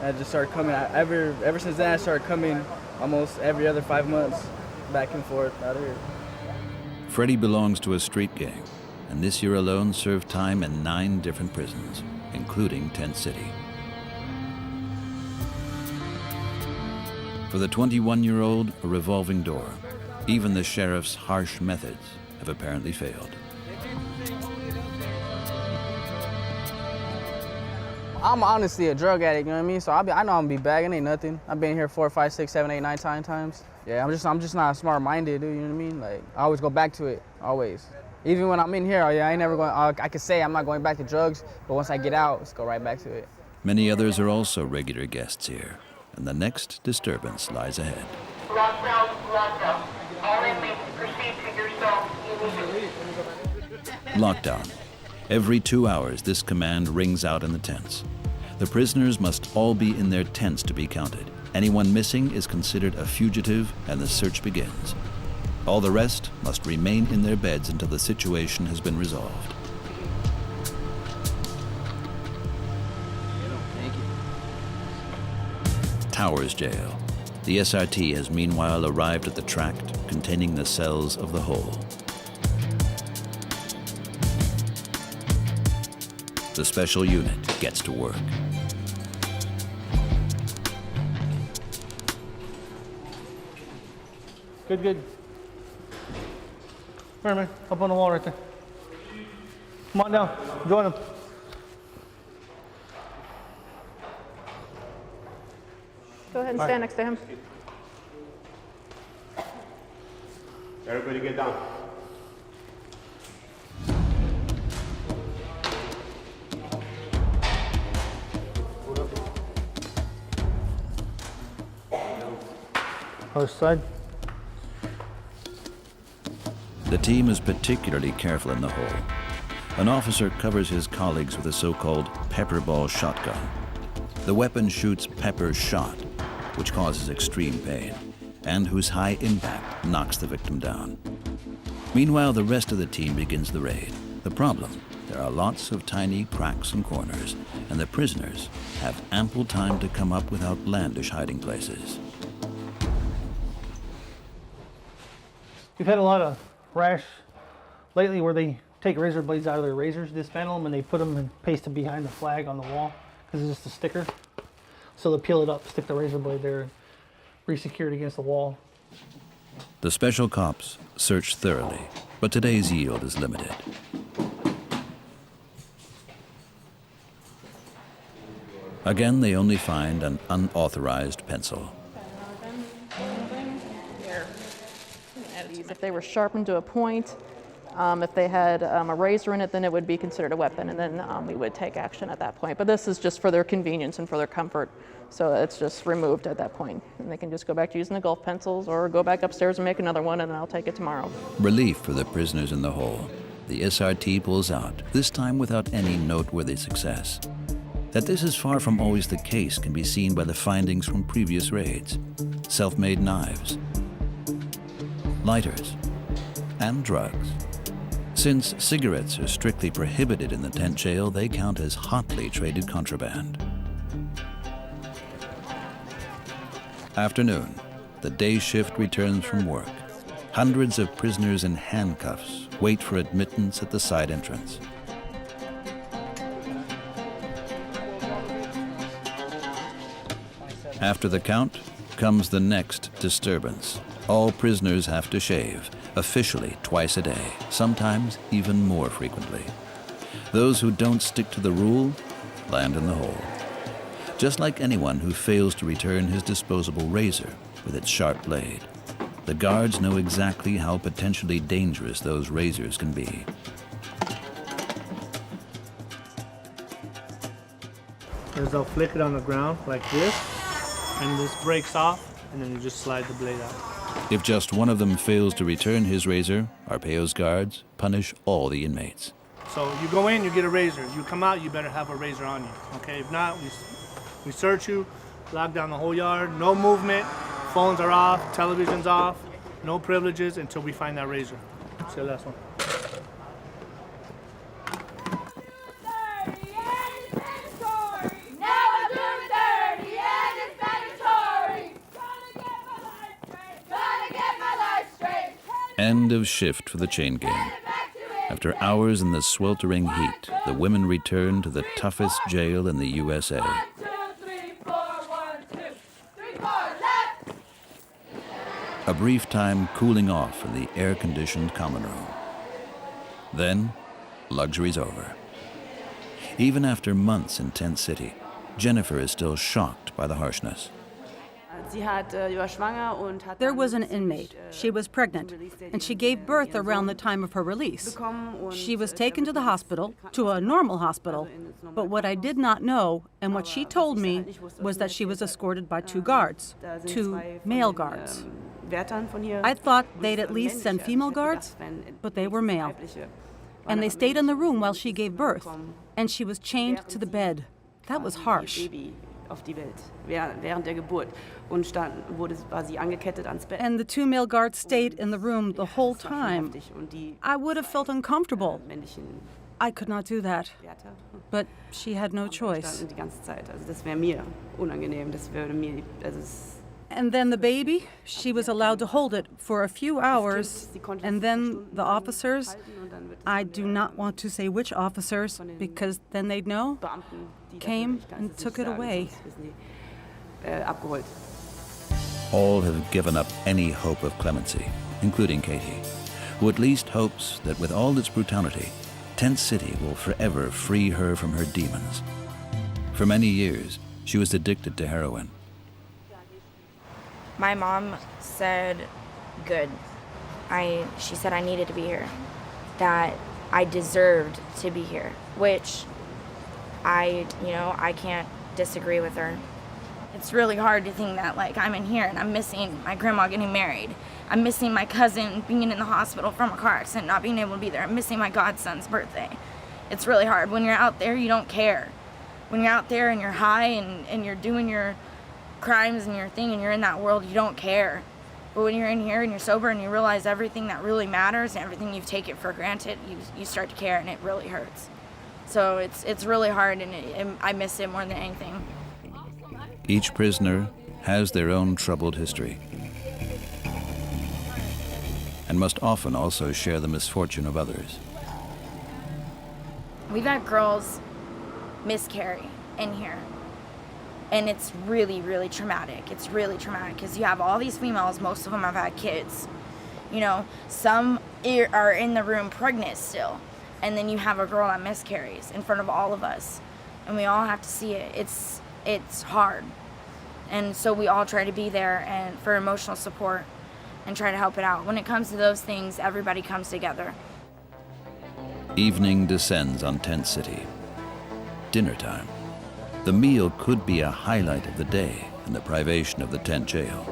I just started coming. Ever since then, I started coming almost every other 5 months, back and forth out of here. Freddie belongs to a street gang, and this year alone served time in 9 different prisons, including Tent City. For the 21-year-old, a revolving door. Even the sheriff's harsh methods have apparently failed. I'm honestly a drug addict, you know what I mean? So I know I'm gonna be bagging, ain't nothing. I've been here 4, 5, 6, 7, 8, 9, 10 times. Yeah, I'm just not smart-minded, dude, you know what I mean? Like, I always go back to it, always. Even when I'm in here, I ain't never going, I could say I'm not going back to drugs, but once I get out, let's go right back to it. Many others are also regular guests here, and the next disturbance lies ahead. Lockdown. All inmates proceed to your cell immediately. Lockdown. Every 2 hours, this command rings out in the tents. The prisoners must all be in their tents to be counted. Anyone missing is considered a fugitive, and the search begins. All the rest must remain in their beds until the situation has been resolved. Towers Jail. The SRT has meanwhile arrived at the tract containing the cells of the hole. The special unit gets to work. Good. Come here, man. Up on the wall right there. Come on down. Join them. Go ahead and stand next to him. Everybody get down. Other side. The team is particularly careful in the hole. An officer covers his colleagues with a so-called pepper ball shotgun. The weapon shoots pepper shot, which causes extreme pain, and whose high impact knocks the victim down. Meanwhile, the rest of the team begins the raid. The problem: there are lots of tiny cracks and corners, and the prisoners have ample time to come up with outlandish hiding places. We've had a lot of rash lately where they take razor blades out of their razors, dismantle them, and they put them and paste them behind the flag on the wall because it's just a sticker. So they'll peel it up, stick the razor blade there, and re-secure it against the wall. The special cops search thoroughly, but today's yield is limited. Again, they only find an unauthorized pencil. If they were sharpened to a point, if they had a razor in it, then it would be considered a weapon, and then we would take action at that point. But this is just for their convenience and for their comfort, so it's just removed at that point. And they can just go back to using the golf pencils or go back upstairs and make another one, and then I'll take it tomorrow. Relief for the prisoners in the hole. The SRT pulls out, this time without any noteworthy success. That this is far from always the case can be seen by the findings from previous raids. Self-made knives, lighters, and drugs. Since cigarettes are strictly prohibited in the tent jail, they count as hotly traded contraband. Afternoon, the day shift returns from work. Hundreds of prisoners in handcuffs wait for admittance at the side entrance. After the count comes the next disturbance. All prisoners have to shave, officially twice a day, sometimes even more frequently. Those who don't stick to the rule land in the hole. Just like anyone who fails to return his disposable razor with its sharp blade. The guards know exactly how potentially dangerous those razors can be. They'll flick it on the ground like this, and this breaks off, and then you just slide the blade out. If just one of them fails to return his razor, Arpeo's guards punish all the inmates. So you go in, you get a razor. You come out, you better have a razor on you, okay? If not, we search you, lock down the whole yard, no movement, phones are off, television's off, no privileges until we find that razor. See the last one. End of shift for the chain gang. After hours in the sweltering heat, the women return to the toughest jail in the USA. A brief time cooling off in the air-conditioned common room. Then, luxury's over. Even after months in Tent City, Jennifer is still shocked by the harshness. There was an inmate. She was pregnant, and she gave birth around the time of her release. She was taken to the hospital, to a normal hospital, but what I did not know, and what she told me, was that she was escorted by two guards, two male guards. I thought they'd at least send female guards, but they were male. And they stayed in the room while she gave birth, and she was chained to the bed. That was harsh. And the two male guards stayed in the room the whole time. I would have felt uncomfortable. I could not do that. But she had no choice. And then the baby, she was allowed to hold it for a few hours, and then the officers, I do not want to say which officers, because then they'd know, came and took it away. All have given up any hope of clemency, including Katie, who at least hopes that with all its brutality, Tent City will forever free her from her demons. For many years, she was addicted to heroin. My mom said, good. She said I needed to be here, that I deserved to be here, which I can't disagree with her. It's really hard to think that, like, I'm in here and I'm missing my grandma getting married. I'm missing my cousin being in the hospital from a car accident, not being able to be there. I'm missing my godson's birthday. It's really hard. When you're out there, you don't care. When you're out there and you're high and you're doing your crimes and your thing and you're in that world, you don't care. But when you're in here and you're sober and you realize everything that really matters and everything you've taken for granted, you start to care, and it really hurts. So it's really hard, and I miss it more than anything. Each prisoner has their own troubled history and must often also share the misfortune of others. We've had girls miscarry in here, and it's really, really traumatic. It's really traumatic because you have all these females, most of them have had kids. You know, some are in the room pregnant still, and then you have a girl that miscarries in front of all of us, and we all have to see it. It's hard, and so we all try to be there and for emotional support and try to help it out. When it comes to those things, everybody comes together. Evening descends on Tent City. Dinner time. The meal could be a highlight of the day in the privation of the tent jail.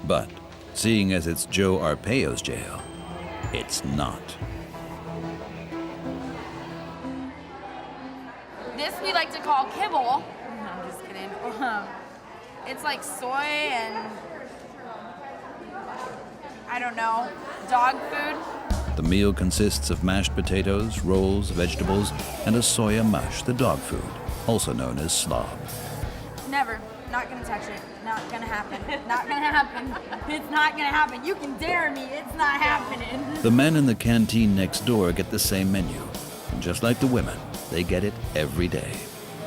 But seeing as it's Joe Arpaio's jail, it's not. This we like to call kibble. I'm just kidding. It's like soy and, I don't know, dog food. The meal consists of mashed potatoes, rolls, vegetables, and a soya mush, the dog food, also known as slob. Never. Not gonna touch it. Not gonna happen. Not gonna happen. It's not gonna happen. You can dare me. It's not happening. The men in the canteen next door get the same menu. And just like the women, they get it every day.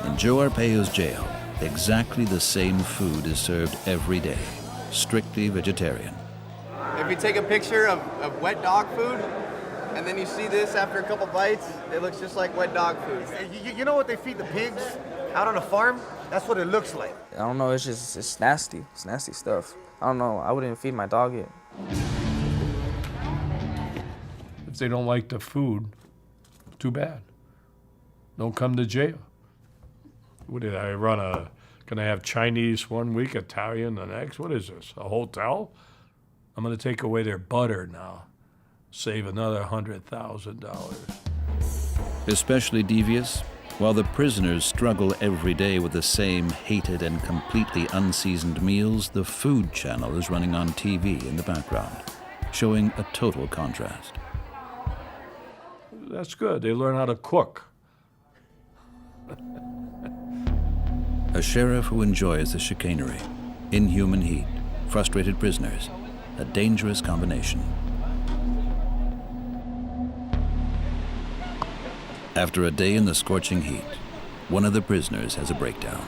In Joe Arpaio's jail, exactly the same food is served every day, strictly vegetarian. If you take a picture of wet dog food, and then you see this after a couple bites, it looks just like wet dog food. You know what they feed the pigs out on a farm? That's what it looks like. I don't know, it's nasty. It's nasty stuff. I don't know, I wouldn't feed my dog it. If they don't like the food, too bad. Don't come to jail. What did I run can I have Chinese one week, Italian the next? What is this, a hotel? I'm gonna take away their butter now, save another $100,000. Especially devious, while the prisoners struggle every day with the same hated and completely unseasoned meals, the Food Channel is running on TV in the background, showing a total contrast. That's good, they learn how to cook. A sheriff who enjoys the chicanery, inhuman heat, frustrated prisoners, a dangerous combination. After a day in the scorching heat, one of the prisoners has a breakdown.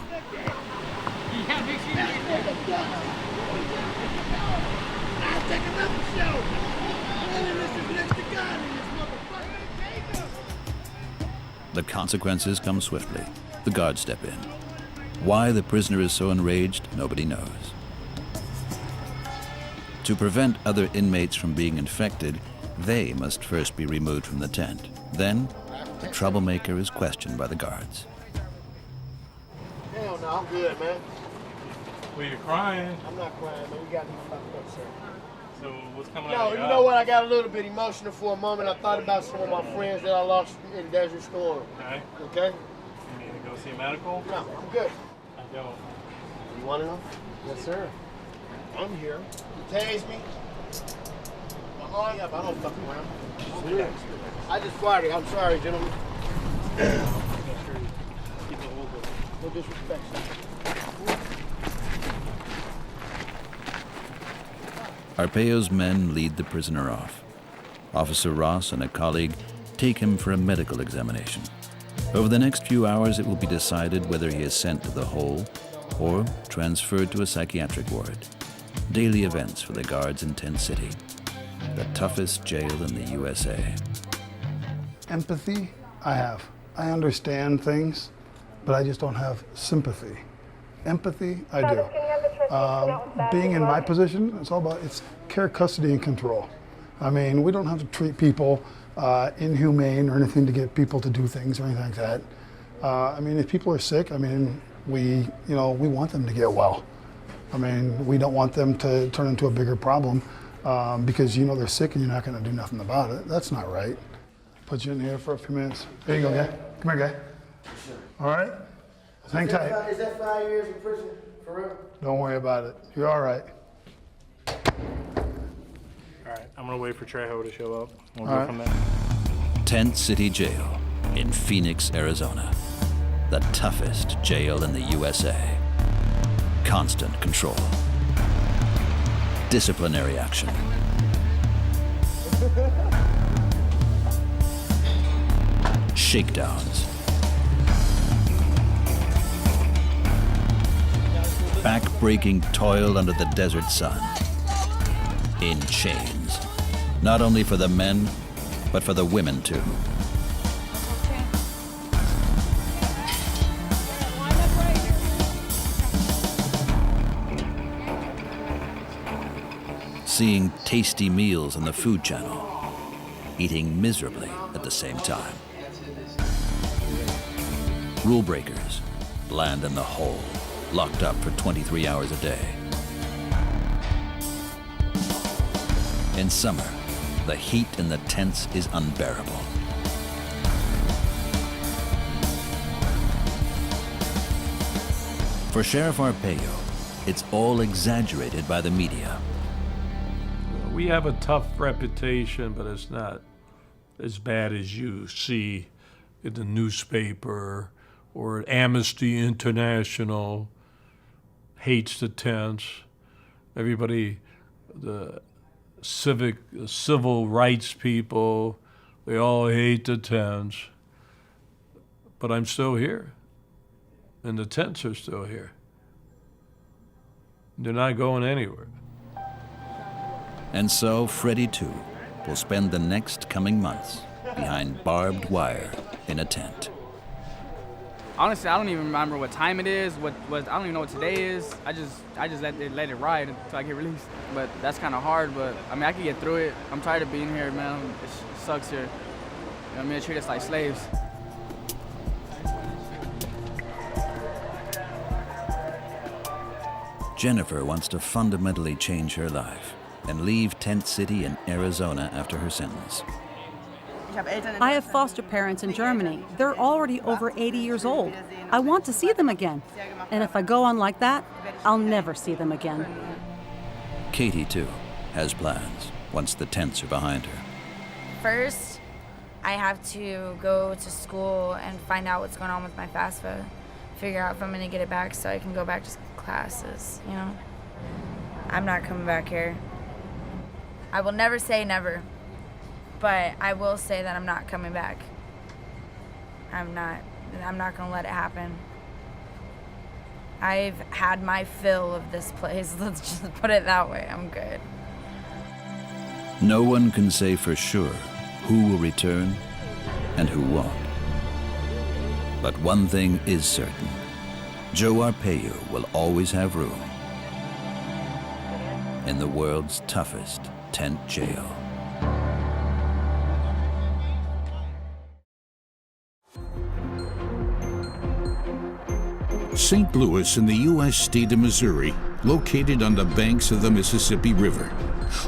The consequences come swiftly. The guards step in. Why the prisoner is so enraged, nobody knows. To prevent other inmates from being infected, they must first be removed from the tent. Then, the troublemaker is questioned by the guards. Hell no, I'm good, man. Well, you're crying. I'm not crying, man. You got me fucked up, sir. So what's coming No, out of you your know eye? what? I got a little bit emotional for a moment. I thought about some of my friends that I lost in Desert Storm. Okay. Okay? You need to go see a medical? No, I'm good. I don't. You want to know? Yes, sir. I'm here. You tased me. My arm up. I don't fuck around. Serious. I just fired it. I'm sorry, gentlemen. No disrespect, sir. Arpaio's men lead the prisoner off. Officer Ross and a colleague take him for a medical examination. Over the next few hours, it will be decided whether he is sent to the hole or transferred to a psychiatric ward. Daily events for the guards in Tent City, the toughest jail in the USA. Empathy, I have. I understand things, but I just don't have sympathy. Empathy, I do. Being in my position, it's care, custody, and control. I mean, we don't have to treat people inhumane or anything to get people to do things or anything like that. I mean, if people are sick, I mean, we want them to get well. I mean, we don't want them to turn into a bigger problem because they're sick and you're not going to do nothing about it. That's not right. Put you in here for a few minutes. There you go, guy. Come here, guy. All right? Hang tight. Is that 5 years in prison for real? Don't worry about it. You're all right. All right, I'm gonna wait for Trejo to show up. We'll All go right. from there. Tent City Jail in Phoenix, Arizona. The toughest jail in the USA. Constant control. Disciplinary action. Shakedowns. Back-breaking toil under the desert sun. In chains. Not only for the men, but for the women too. Seeing tasty meals on the Food Channel, eating miserably at the same time. Rule breakers land in the hole, locked up for 23 hours a day. In summer, the heat in the tents is unbearable. For Sheriff Arpaio, it's all exaggerated by the media. We have a tough reputation, but it's not as bad as you see in the newspaper or Amnesty International hates the tents. Everybody, the civil rights people, they all hate the tents. But I'm still here, and the tents are still here. They're not going anywhere. And so Freddie, too, will spend the next coming months behind barbed wire in a tent. Honestly, I don't even remember what time it is. I don't even know what today is. I just let it ride until I get released. But that's kind of hard. But I mean, I can get through it. I'm tired of being here, man. It sucks here. You know what I mean? They treat us like slaves. Jennifer wants to fundamentally change her life and leave Tent City in Arizona after her sentence. I have foster parents in Germany. They're already over 80 years old. I want to see them again. And if I go on like that, I'll never see them again. Katie, too, has plans once the tents are behind her. First, I have to go to school and find out what's going on with my FAFSA. Figure out if I'm going to get it back so I can go back to classes, you know? I'm not coming back here. I will never say never, but I will say that I'm not coming back. I'm not gonna let it happen. I've had my fill of this place, let's just put it that way. I'm good. No one can say for sure who will return and who won't. But one thing is certain. Joe Arpaio will always have room in the world's toughest tent jail. St. Louis in the U.S. state of Missouri, located on the banks of the Mississippi River.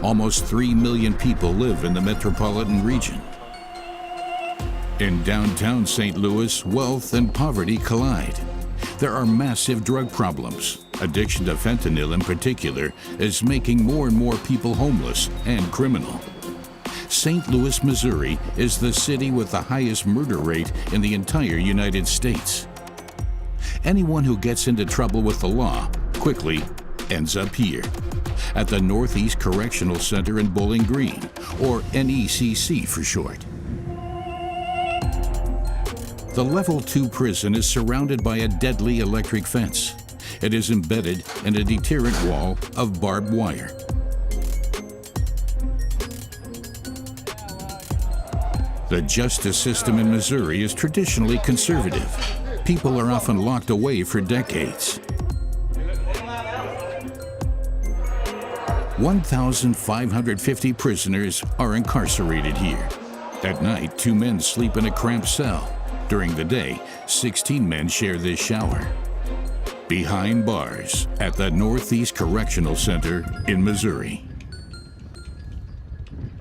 Almost 3 million people live in the metropolitan region. In downtown St. Louis, wealth and poverty collide. There are massive drug problems. Addiction to fentanyl in particular is making more and more people homeless and criminal. St. Louis, Missouri is the city with the highest murder rate in the entire United States. Anyone who gets into trouble with the law quickly ends up here, at the Northeast Correctional Center in Bowling Green, or NECC for short. The Level 2 prison is surrounded by a deadly electric fence. It is embedded in a deterrent wall of barbed wire. The justice system in Missouri is traditionally conservative. People are often locked away for decades. 1,550 prisoners are incarcerated here. At night, 2 men sleep in a cramped cell. During the day, 16 men share this shower. Behind bars at the Northeast Correctional Center in Missouri.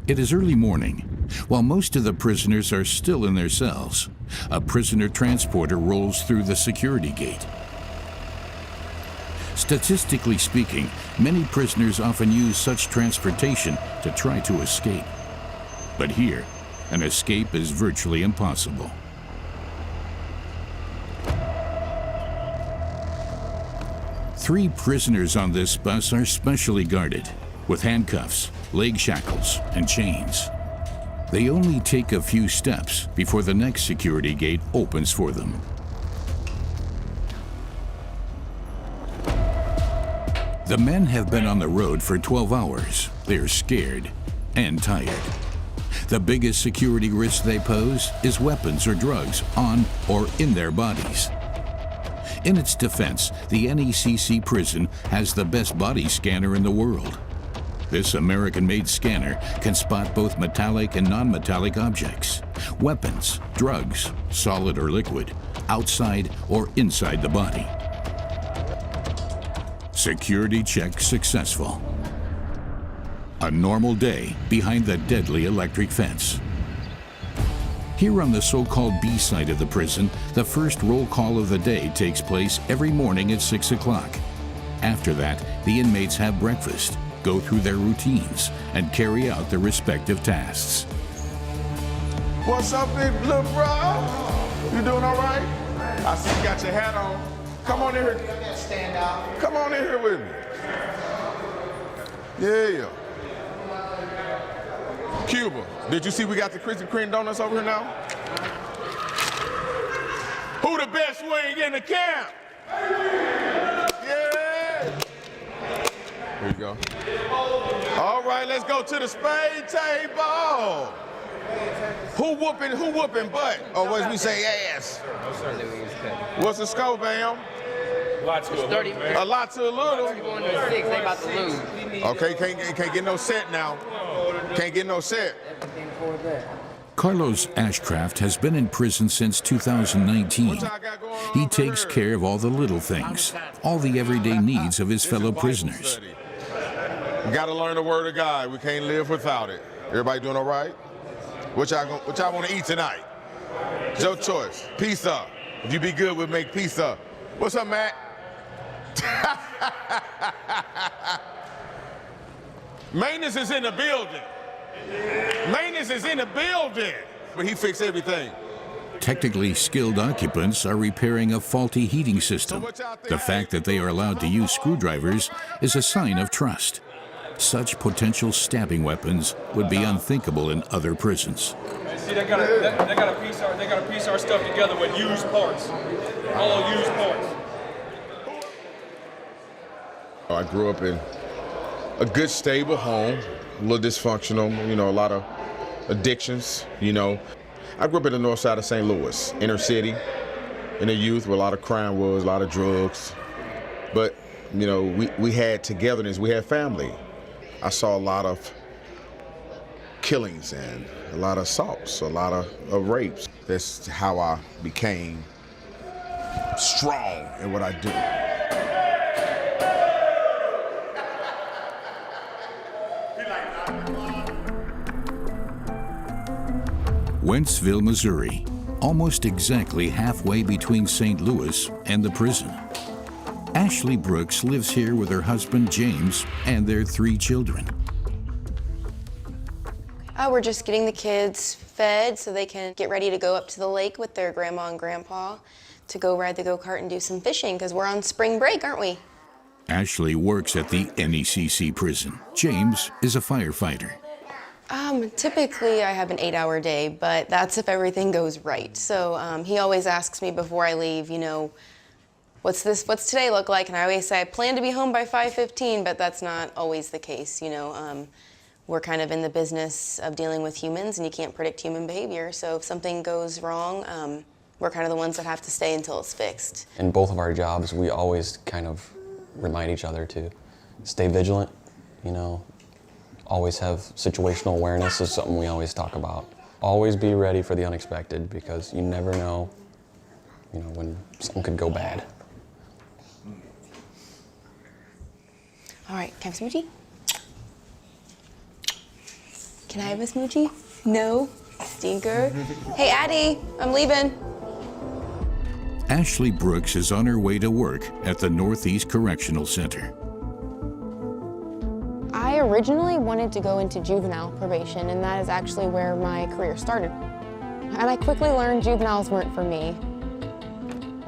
It is early morning. While most of the prisoners are still in their cells, a prisoner transporter rolls through the security gate. Statistically speaking, many prisoners often use such transportation to try to escape. But here, an escape is virtually impossible. Three prisoners on this bus are specially guarded, with handcuffs, leg shackles, and chains. They only take a few steps before the next security gate opens for them. The men have been on the road for 12 hours. They are scared and tired. The biggest security risk they pose is weapons or drugs on or in their bodies. In its defense, the NECC prison has the best body scanner in the world. This American-made scanner can spot both metallic and non-metallic objects, weapons, drugs, solid or liquid, outside or inside the body. Security check successful. A normal day behind the deadly electric fence. Here on the so-called B side of the prison, the first roll call of the day takes place every morning at 6 o'clock. After that, the inmates have breakfast, go through their routines, and carry out their respective tasks. What's up, big little bro? You doing all right? I see you got your hat on. Come on in here. Stand out. Come on in here with me. Yeah. Cuba, did you see we got the Krispy Kreme donuts over here now? Who the best wing in the camp? Yeah. Here you go. All right, let's go to the spade table. Who whooping butt? Or what we say ass? What's the score, Bam? A lot to a little. They about to lose. Okay, can't get no set now. Can't get no set. Carlos Ashcraft has been in prison since 2019. He takes care of all the little things, all the everyday needs of his fellow prisoners. We gotta learn the word of God. We can't live without it. Everybody doing all right? What y'all want to eat tonight? It's your choice. Pizza. If you be good, we'll make pizza. What's up, Matt? Maintenance is in the building. Maintenance is in the building. But he fixed everything. Technically skilled occupants are repairing a faulty heating system. The fact that they are allowed to use screwdrivers is a sign of trust. Such potential stabbing weapons would be unthinkable in other prisons. See, they gotta piece our stuff together with used parts. All used parts. I grew up in a good, stable home, a little dysfunctional, a lot of addictions, I grew up in the north side of St. Louis, inner city, in the youth where a lot of crime was, a lot of drugs. But, we had togetherness, we had family. I saw a lot of killings and a lot of assaults, a lot of rapes. That's how I became strong in what I do. Wentzville, Missouri, almost exactly halfway between St. Louis and the prison. Ashley Brooks lives here with her husband, James, and their 3 children. We're just getting the kids fed so they can get ready to go up to the lake with their grandma and grandpa to go ride the go-kart and do some fishing because we're on spring break, aren't we? Ashley works at the NECC prison. James is a firefighter. Typically I have an 8-hour day, but that's if everything goes right. So he always asks me before I leave, what's today look like? And I always say I plan to be home by 5:15, but that's not always the case, We're kind of in the business of dealing with humans and you can't predict human behavior. So if something goes wrong, we're kind of the ones that have to stay until it's fixed. In both of our jobs, we always kind of remind each other to stay vigilant, always have situational awareness is something we always talk about. Always be ready for the unexpected because you never know you know, when something could go bad. All right, can I have a smoochie? Can I have a smoochie? No? Stinker. Hey, Addie, I'm leaving. Ashley Brooks is on her way to work at the Northeast Correctional Center. I originally wanted to go into juvenile probation, and that is actually where my career started. And I quickly learned juveniles weren't for me.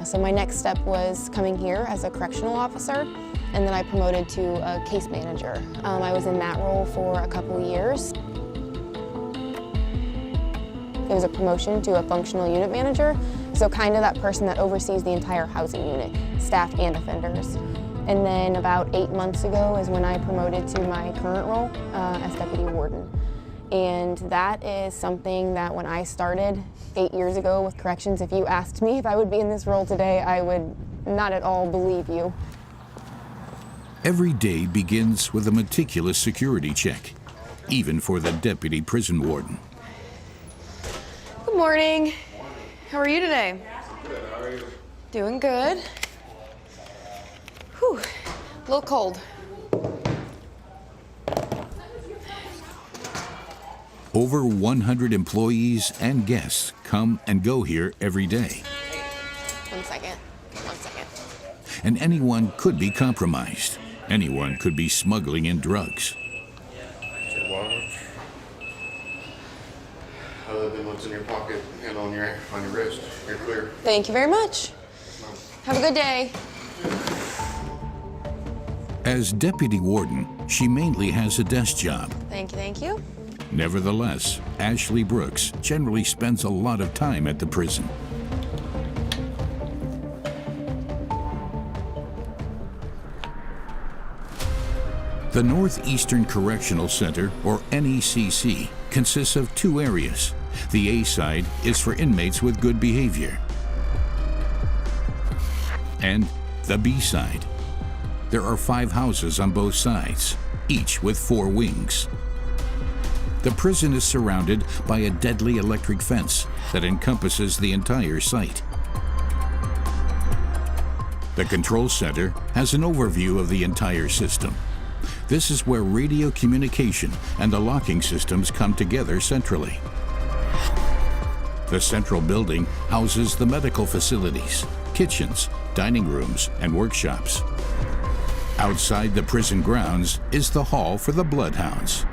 So my next step was coming here as a correctional officer, and then I promoted to a case manager. I was in that role for a couple of years. It was a promotion to a functional unit manager, so kind of that person that oversees the entire housing unit, staff and offenders. And then about 8 months ago is when I promoted to my current role as deputy warden. And that is something that when I started 8 years ago with corrections, if you asked me if I would be in this role today, I would not at all believe you. Every day begins with a meticulous security check, even for the deputy prison warden. Good morning. How are you today? Good, how are you? Doing good. Whew, a little cold. Over 100 employees and guests come and go here every day. 1 second, 1 second. And anyone could be compromised. Anyone could be smuggling in drugs. Other than what's in your pocket and on your wrist, you're clear. Thank you very much. Have a good day. As deputy warden, she mainly has a desk job. Thank you, thank you. Nevertheless, Ashley Brooks generally spends a lot of time at the prison. The Northeastern Correctional Center, or NECC, consists of 2 areas. The A side is for inmates with good behavior, and the B side. There are 5 houses on both sides, each with 4 wings. The prison is surrounded by a deadly electric fence that encompasses the entire site. The control center has an overview of the entire system. This is where radio communication and the locking systems come together centrally. The central building houses the medical facilities, kitchens, dining rooms, and workshops. Outside the prison grounds is the hall for the bloodhounds.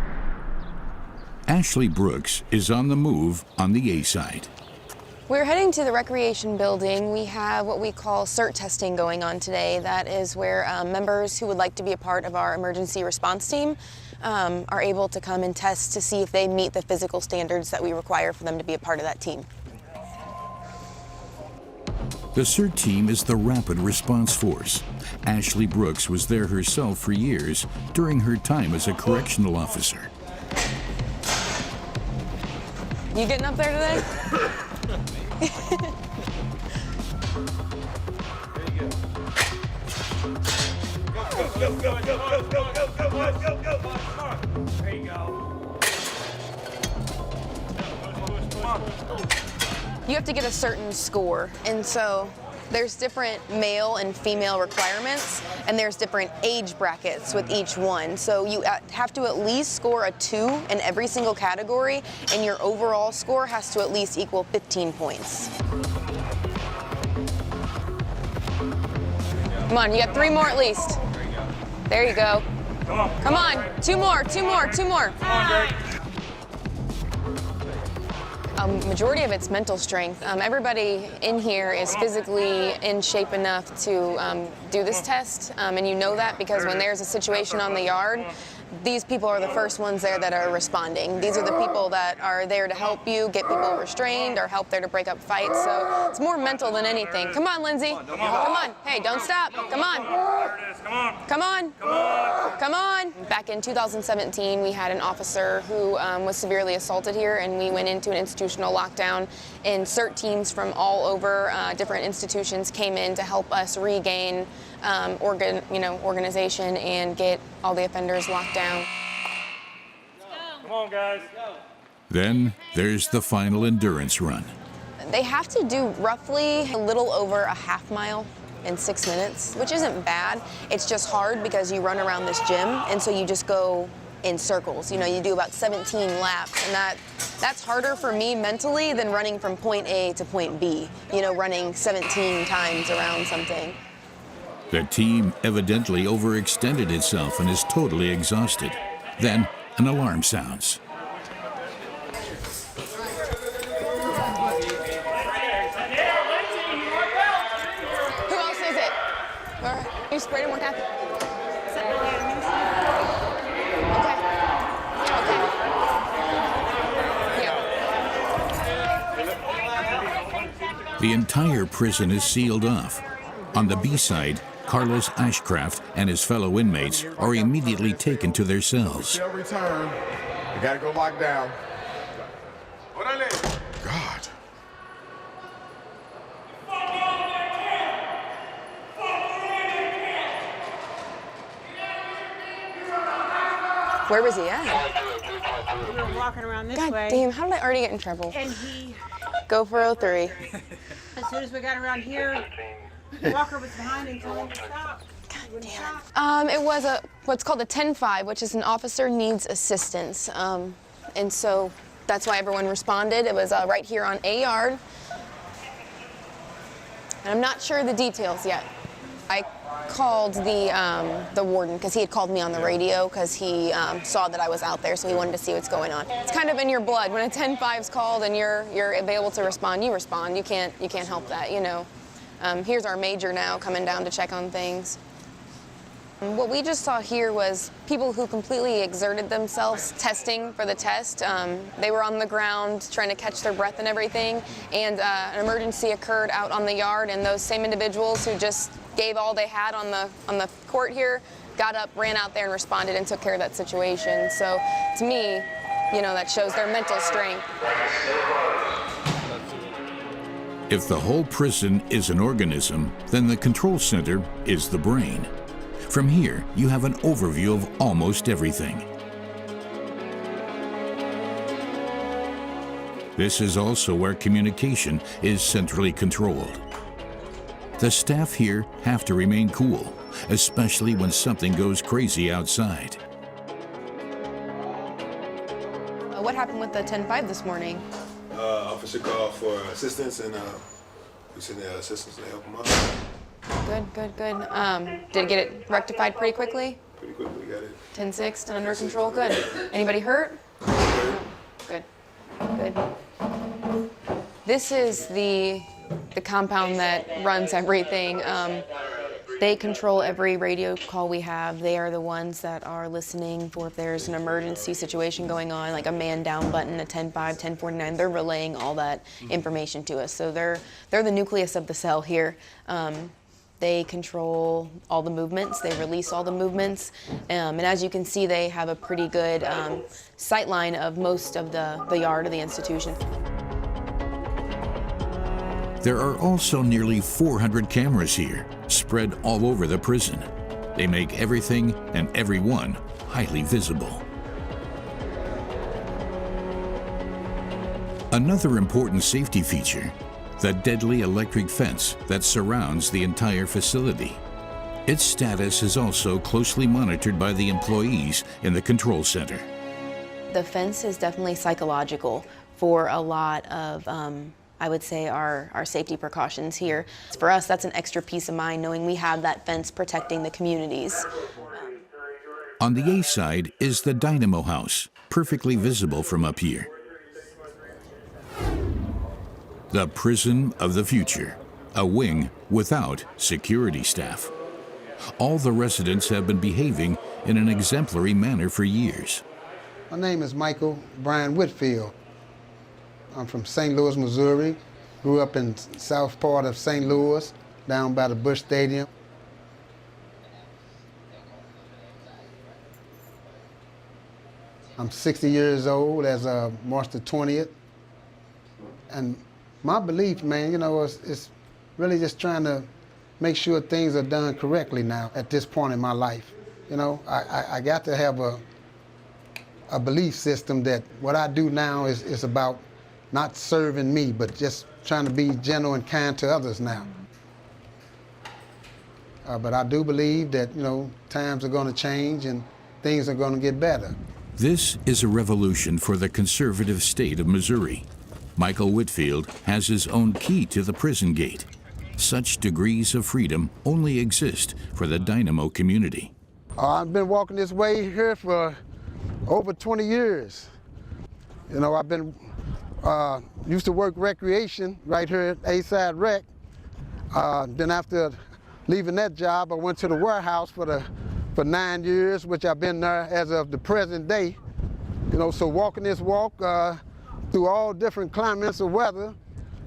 Ashley Brooks is on the move on the A side. We're heading to the recreation building. We have what we call CERT testing going on today. That is where members who would like to be a part of our emergency response team are able to come and test to see if they meet the physical standards that we require for them to be a part of that team. The CERT team is the Rapid Response Force. Ashley Brooks was there herself for years during her time as a correctional officer. You getting up there today? There you go. You have to get a certain score, and so there's different male and female requirements, and there's different age brackets with each one. So you have to at least score a 2 in every single category, and your overall score has to at least equal 15 points. Come on, you got 3 more at least. There you go. Come on, 2 more, 2 more, 2 more. Majority of it's mental strength. Everybody in here is physically in shape enough to do this test, and you know that because when there's a situation on the yard, these people are the first ones there that are responding. These are the people that are there to help you get people restrained or help there to break up fights. So it's more mental than anything. Come on, Lindsay. Come on. Hey, don't stop. Come on. Come on. Come on. Back in 2017, we had an officer who was severely assaulted here, and we went into an institutional lockdown, and CERT teams from all over different institutions came in to help us regain organization and get all the offenders locked down. Come on, guys. Then there's the final endurance run. They have to do roughly a little over a half mile in 6 minutes, which isn't bad. It's just hard because you run around this gym, and so you just go in circles. You know, you do about 17 laps, and that's harder for me mentally than running from point A to point B, you know, running 17 times around something. The team evidently overextended itself and is totally exhausted. Then an alarm sounds. Who else is it? All right. You sprayed him, what happened? The entire prison is sealed off. On the B side, Carlos Ashcraft and his fellow inmates are immediately taken to their cells. They'll return. You gotta go lock down. God. Where was he at? We were walking around this God way. damn, how did I already get in trouble? And he, Go for 03. as soon as we got around here, Walker was behind and told him to stop. It was what's called a 10-5, which is an officer needs assistance. And so that's why everyone responded. It was right here on A yard. And I'm not sure the details yet. I called the warden because he had called me on the radio because he saw that I was out there, so he wanted to see what's going on. It's kind of in your blood. When a 10-5's called and you're able to respond, you respond. You can't help that, you know. Here's our major now coming down to check on things. What we just saw here was people who completely exerted themselves testing for the test. They were on the ground trying to catch their breath and everything, and an emergency occurred out on the yard, and those same individuals who just gave all they had on the court here got up, ran out there, and responded and took care of that situation. So to me, you know, that shows their mental strength. If the whole prison is an organism, then the control center is the brain. From here, you have an overview of almost everything. This is also where communication is centrally controlled. The staff here have to remain cool, especially when something goes crazy outside. What happened with the 10-5 this morning? Officer called for assistance, and we sent the assistance to help him out. Good. Did it get it rectified pretty quickly? Pretty quickly, got it. 10-6 under control, good. Anybody hurt? Good. This is the compound that runs everything. They control every radio call we have. They are the ones that are listening for if there's an emergency situation going on, like a man down button, a 10-5, 1049. They're relaying all that information to us. So they're the nucleus of the cell here. They control all the movements. They release all the movements. And as you can see, they have a pretty good sight line of most of the yard of the institution. There are also nearly 400 cameras here, spread all over the prison. They make everything and everyone highly visible. Another important safety feature, the deadly electric fence that surrounds the entire facility. Its status is also closely monitored by the employees in the control center. The fence is definitely psychological for a lot of, I would say, our safety precautions here. For us, that's an extra peace of mind knowing we have that fence protecting the communities. On the A side is the Dynamo House, perfectly visible from up here. The prison of the future, a wing without security staff. All the residents have been behaving in an exemplary manner for years. My name is Michael Brian Whitfield. I'm from St. Louis, Missouri. Grew up in south part of St. Louis, down by the Busch Stadium. I'm 60 years old as of March the 20th. And my belief, man, you know, is really just trying to make sure things are done correctly now at this point in my life. You know, I got to have a belief system that what I do now is about not serving me, but just trying to be gentle and kind to others now. But I do believe that, times are going to change and things are going to get better. This is a revolution for the conservative state of Missouri. Michael Whitfield has his own key to the prison gate. Such degrees of freedom only exist for the Dynamo community. I've been walking this way here for over 20 years. I've been used to work recreation right here at A-Side Rec. Then after leaving that job, I went to the warehouse for 9 years, which I've been there as of the present day. So walking this walk through all different climates of weather,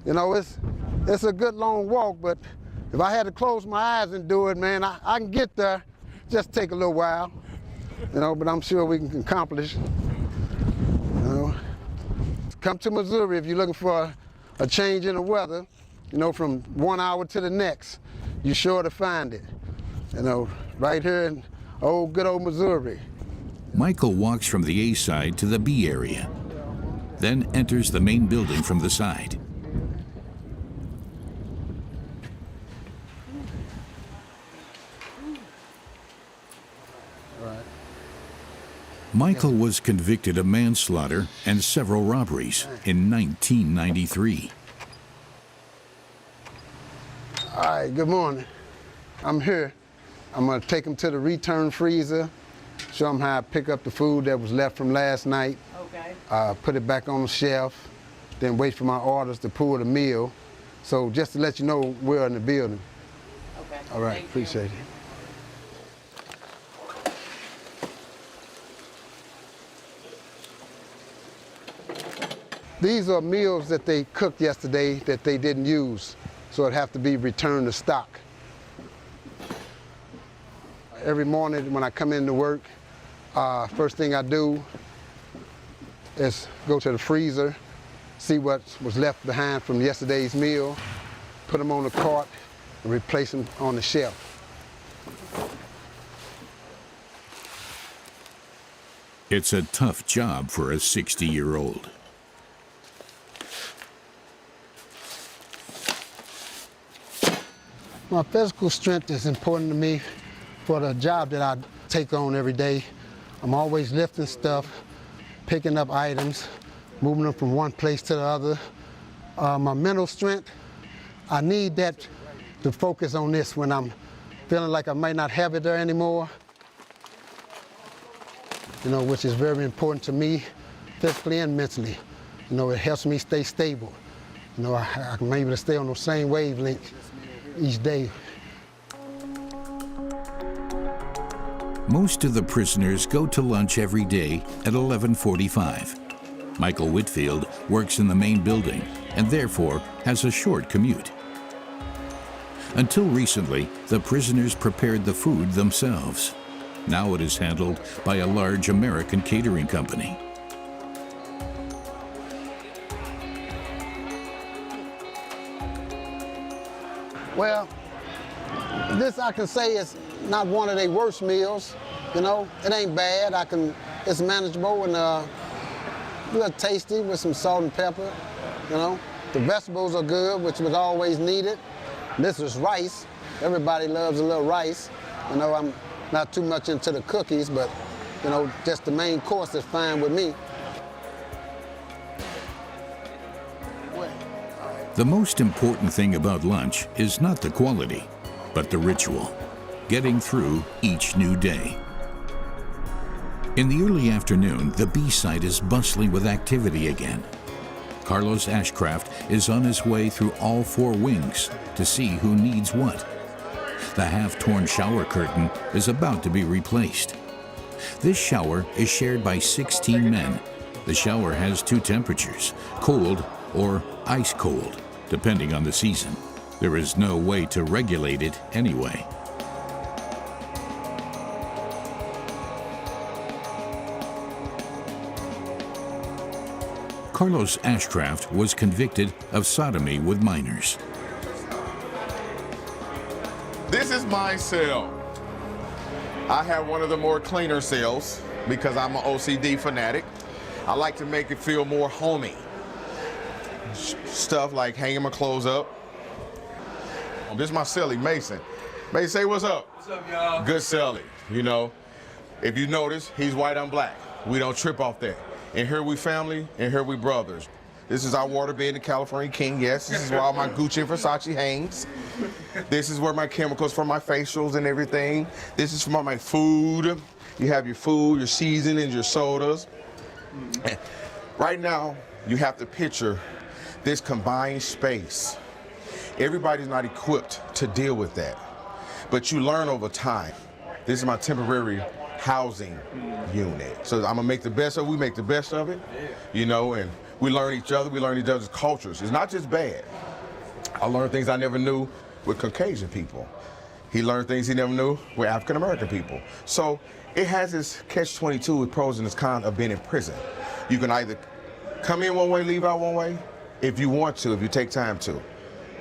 it's a good long walk, but if I had to close my eyes and do it, man, I can get there. Just take a little while, but I'm sure we can accomplish. Come to Missouri if you're looking for a change in the weather, from 1 hour to the next. You're sure to find it, right here in good old Missouri. Michael walks from the A side to the B area, then enters the main building from the side. Michael was convicted of manslaughter and several robberies in 1993. All right, good morning. I'm here. I'm gonna take them to the return freezer, show them how I pick up the food that was left from last night. Okay. Put it back on the shelf, then wait for my orders to pull the meal. So just to let you know, we're in the building. Okay. All right, appreciate it. These are meals that they cooked yesterday that they didn't use, so it'd have to be returned to stock. Every morning when I come into work, first thing I do is go to the freezer, see what was left behind from yesterday's meal, put them on the cart, and replace them on the shelf. It's a tough job for a 60-year-old. My physical strength is important to me for the job that I take on every day. I'm always lifting stuff, picking up items, moving them from one place to the other. My mental strength, I need that to focus on this when I'm feeling like I might not have it there anymore. Which is very important to me, physically and mentally. It helps me stay stable. I'm able to stay on the same wavelength each day. Most of the prisoners go to lunch every day at 11:45. Michael Whitfield works in the main building and therefore has a short commute. Until recently, the prisoners prepared the food themselves. Now it is handled by a large American catering company. Well, this I can say is not one of their worst meals. It ain't bad. It's manageable and real tasty with some salt and pepper. The vegetables are good, which was always needed. This is rice. Everybody loves a little rice. I'm not too much into the cookies, but just the main course is fine with me. The most important thing about lunch is not the quality, but the ritual, getting through each new day. In the early afternoon, the B site is bustling with activity again. Carlos Ashcraft is on his way through all 4 wings to see who needs what. The half-torn shower curtain is about to be replaced. This shower is shared by 16 men. The shower has 2 temperatures, cold or ice cold, depending on the season. There is no way to regulate it anyway. Carlos Ashcraft was convicted of sodomy with minors. This is my cell. I have one of the more cleaner cells because I'm an OCD fanatic. I like to make it feel more homey. stuff like hanging my clothes up. This is my cellie, Mason. Mason, say what's up. What's up, y'all? Good cellie, you know. If you notice, he's white, I'm black. We don't trip off that. And here we family, and here we brothers. This is our waterbed in the California King, yes. This is where all my Gucci and Versace hangs. This is where my chemicals for my facials and everything. This is for my food. You have your food, your seasonings, your sodas. And right now, you have to picture this combined space. Everybody's not equipped to deal with that, but you learn over time. This is my temporary housing unit. So I'm gonna make the best of it, we make the best of it, you know, and we learn each other, we learn each other's cultures. It's not just bad. I learned things I never knew with Caucasian people. He learned things he never knew with African American people. So it has this catch-22 with pros and its cons of being in prison. You can either come in one way, leave out one way, if you want to, if you take time to.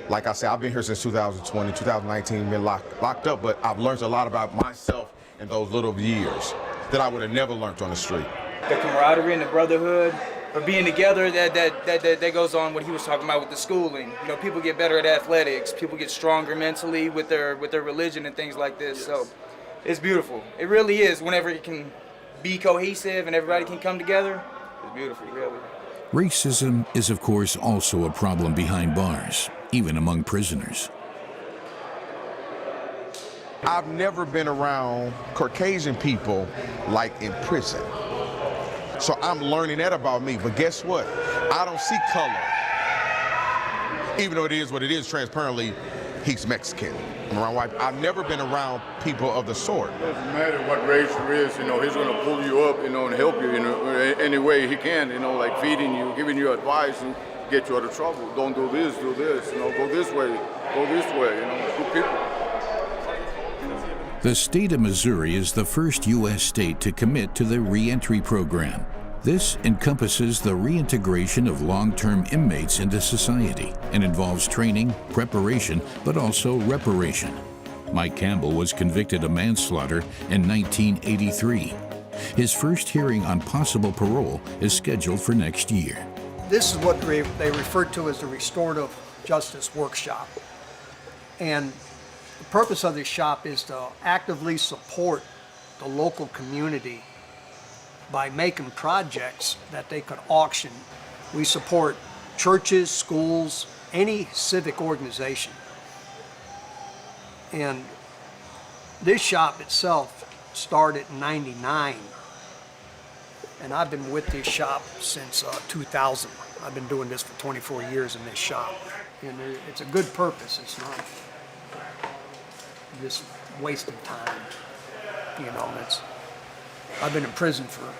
Like I said, I've been here since 2020, 2019, been locked up, but I've learned a lot about myself in those little years that I would have never learned on the street. The camaraderie and the brotherhood, or being together, that goes on what he was talking about with the schooling. You know, people get better at athletics, people get stronger mentally with their religion and things like this. So it's beautiful. It really is. Whenever it can be cohesive and everybody can come together, it's beautiful, really. Racism is, of course, also a problem behind bars, even among prisoners. I've never been around Caucasian people like in prison. So I'm learning that about me, but guess what? I don't see color. Even though it is what it is, transparently, he's Mexican. I'm around white. I've never been around people of the sort. It doesn't matter what race you is, you know, he's gonna pull you up, you know, and help you, you know, any way he can, you know, like feeding you, giving you advice and get you out of trouble. Don't do this, you know, go this way, you know, good people. The state of Missouri is the first U.S. state to commit to the reentry program. This encompasses the reintegration of long-term inmates into society and involves training, preparation, but also reparation. Mike Campbell was convicted of manslaughter in 1983. His first hearing on possible parole is scheduled for next year. This is what they refer to as the Restorative Justice Workshop. And the purpose of this shop is to actively support the local community by making projects that they could auction. We support churches, schools, any civic organization. And this shop itself started in '99. And I've been with this shop since 2000. I've been doing this for 24 years in this shop. And it's a good purpose. It's not just wasting time. You know, I've been in prison for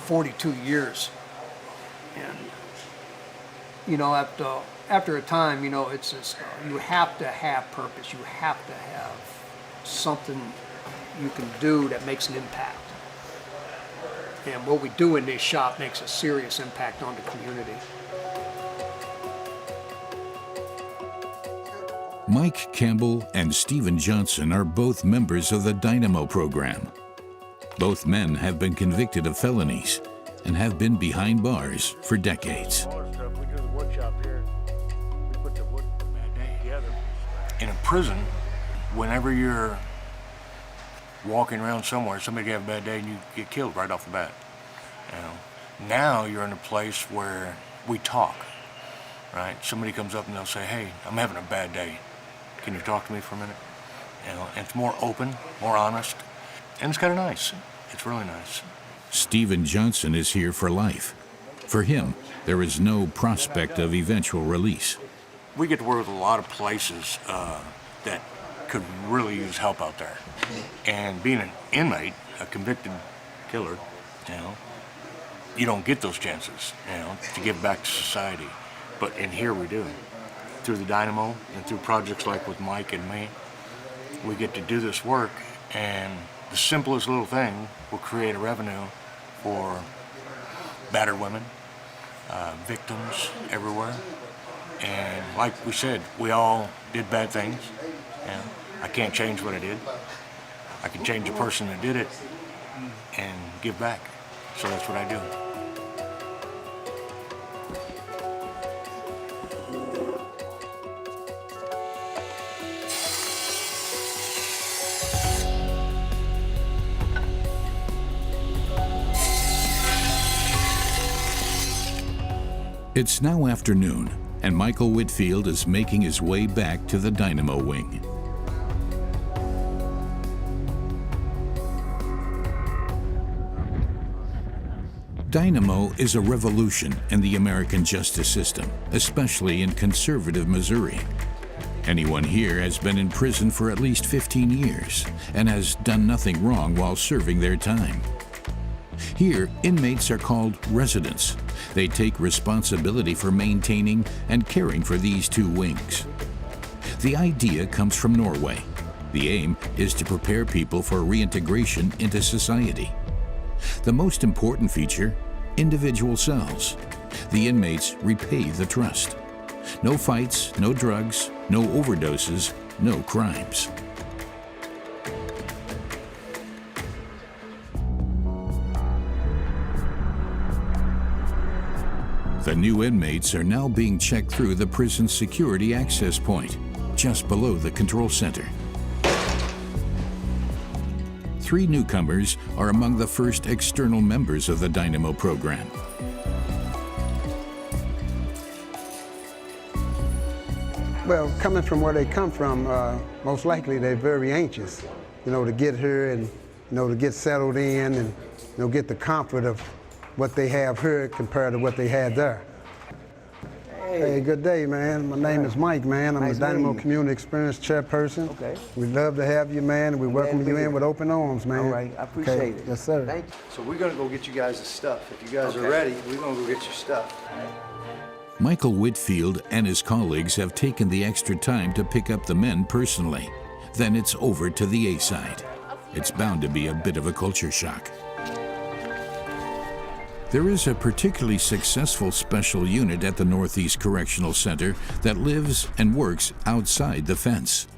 42 years. And, you know, after a time, you know, it's just, you have to have purpose. You have to have something you can do that makes an impact. And what we do in this shop makes a serious impact on the community. Mike Campbell and Stephen Johnson are both members of the Dynamo program. Both men have been convicted of felonies and have been behind bars for decades. In a prison, whenever you're walking around somewhere, somebody can have a bad day and you get killed right off the bat. You know, now you're in a place where we talk, right? Somebody comes up and they'll say, "Hey, I'm having a bad day. Can you talk to me for a minute?" You know, and it's more open, more honest, and it's kind of nice. It's really nice. Stephen Johnson is here for life. For him, there is no prospect of eventual release. We get to work with a lot of places that could really use help out there. And being an inmate, a convicted killer, you know, you don't get those chances, you know, to give back to society. But in here we do. Through the Dynamo and through projects like with Mike and me, we get to do this work, and the simplest little thing will create a revenue for battered women, victims everywhere. And like we said, we all did bad things. You know, I can't change what I did. I can change the person that did it and give back. So that's what I do. It's now afternoon, and Michael Whitfield is making his way back to the Dynamo Wing. Dynamo is a revolution in the American justice system, especially in conservative Missouri. Anyone here has been in prison for at least 15 years and has done nothing wrong while serving their time. Here, inmates are called residents. They take responsibility for maintaining and caring for these two wings. The idea comes from Norway. The aim is to prepare people for reintegration into society. The most important feature, individual cells. The inmates repay the trust. No fights, no drugs, no overdoses, no crimes. The new inmates are now being checked through the prison security access point, just below the control center. 3 newcomers are among the first external members of the Dynamo program. Well, coming from where they come from, most likely they're very anxious, to get here and, to get settled in and, get the comfort of what they have here compared to what they had there. Hey, good day, man. My name is Mike, man. I'm the Dynamo Community Experience Chairperson. Okay. We'd love to have you, man, and we welcome you in with open arms, man. All right, I appreciate it. Yes, sir. Thank you. So we're gonna go get you guys the stuff. If you guys are ready, we're gonna go get your stuff. Michael Whitfield and his colleagues have taken the extra time to pick up the men personally. Then it's over to the A side. It's bound to be a bit of a culture shock. There is a particularly successful special unit at the Northeast Correctional Center that lives and works outside the fence,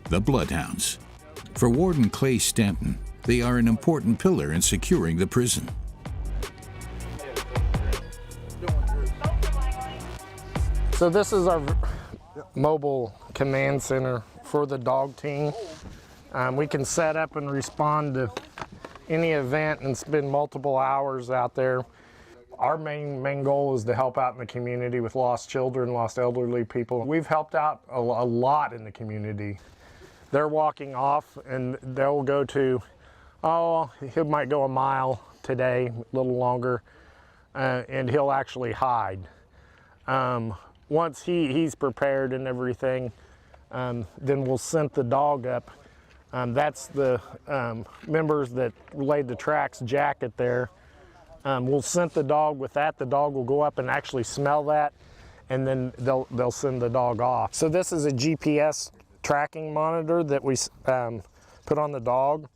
the Bloodhounds. For Warden Clay Stanton, they are an important pillar in securing the prison. So this is our mobile command center for the dog team. We can set up and respond to any event and spend multiple hours out there. Our main goal is to help out in the community with lost children, lost elderly people. We've helped out a lot in the community. They're walking off and they'll go to, he might go a mile today, a little longer, and he'll actually hide. Once he's prepared and everything, then we'll scent the dog up. That's the members that laid the tracks jacket there. We'll scent the dog with that. The dog will go up and actually smell that, and then they'll send the dog off. So this is a GPS tracking monitor that we put on the dog.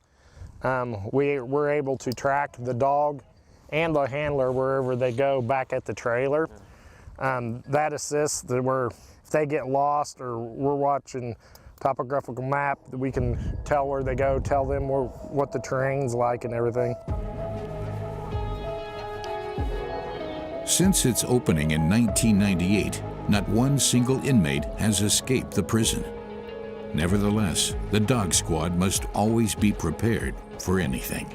We're able to track the dog and the handler wherever they go back at the trailer. That assists that if they get lost or we're watching topographical map, we can tell where they go, tell them what the terrain's like and everything. Since its opening in 1998, not one single inmate has escaped the prison. Nevertheless, the dog squad must always be prepared for anything.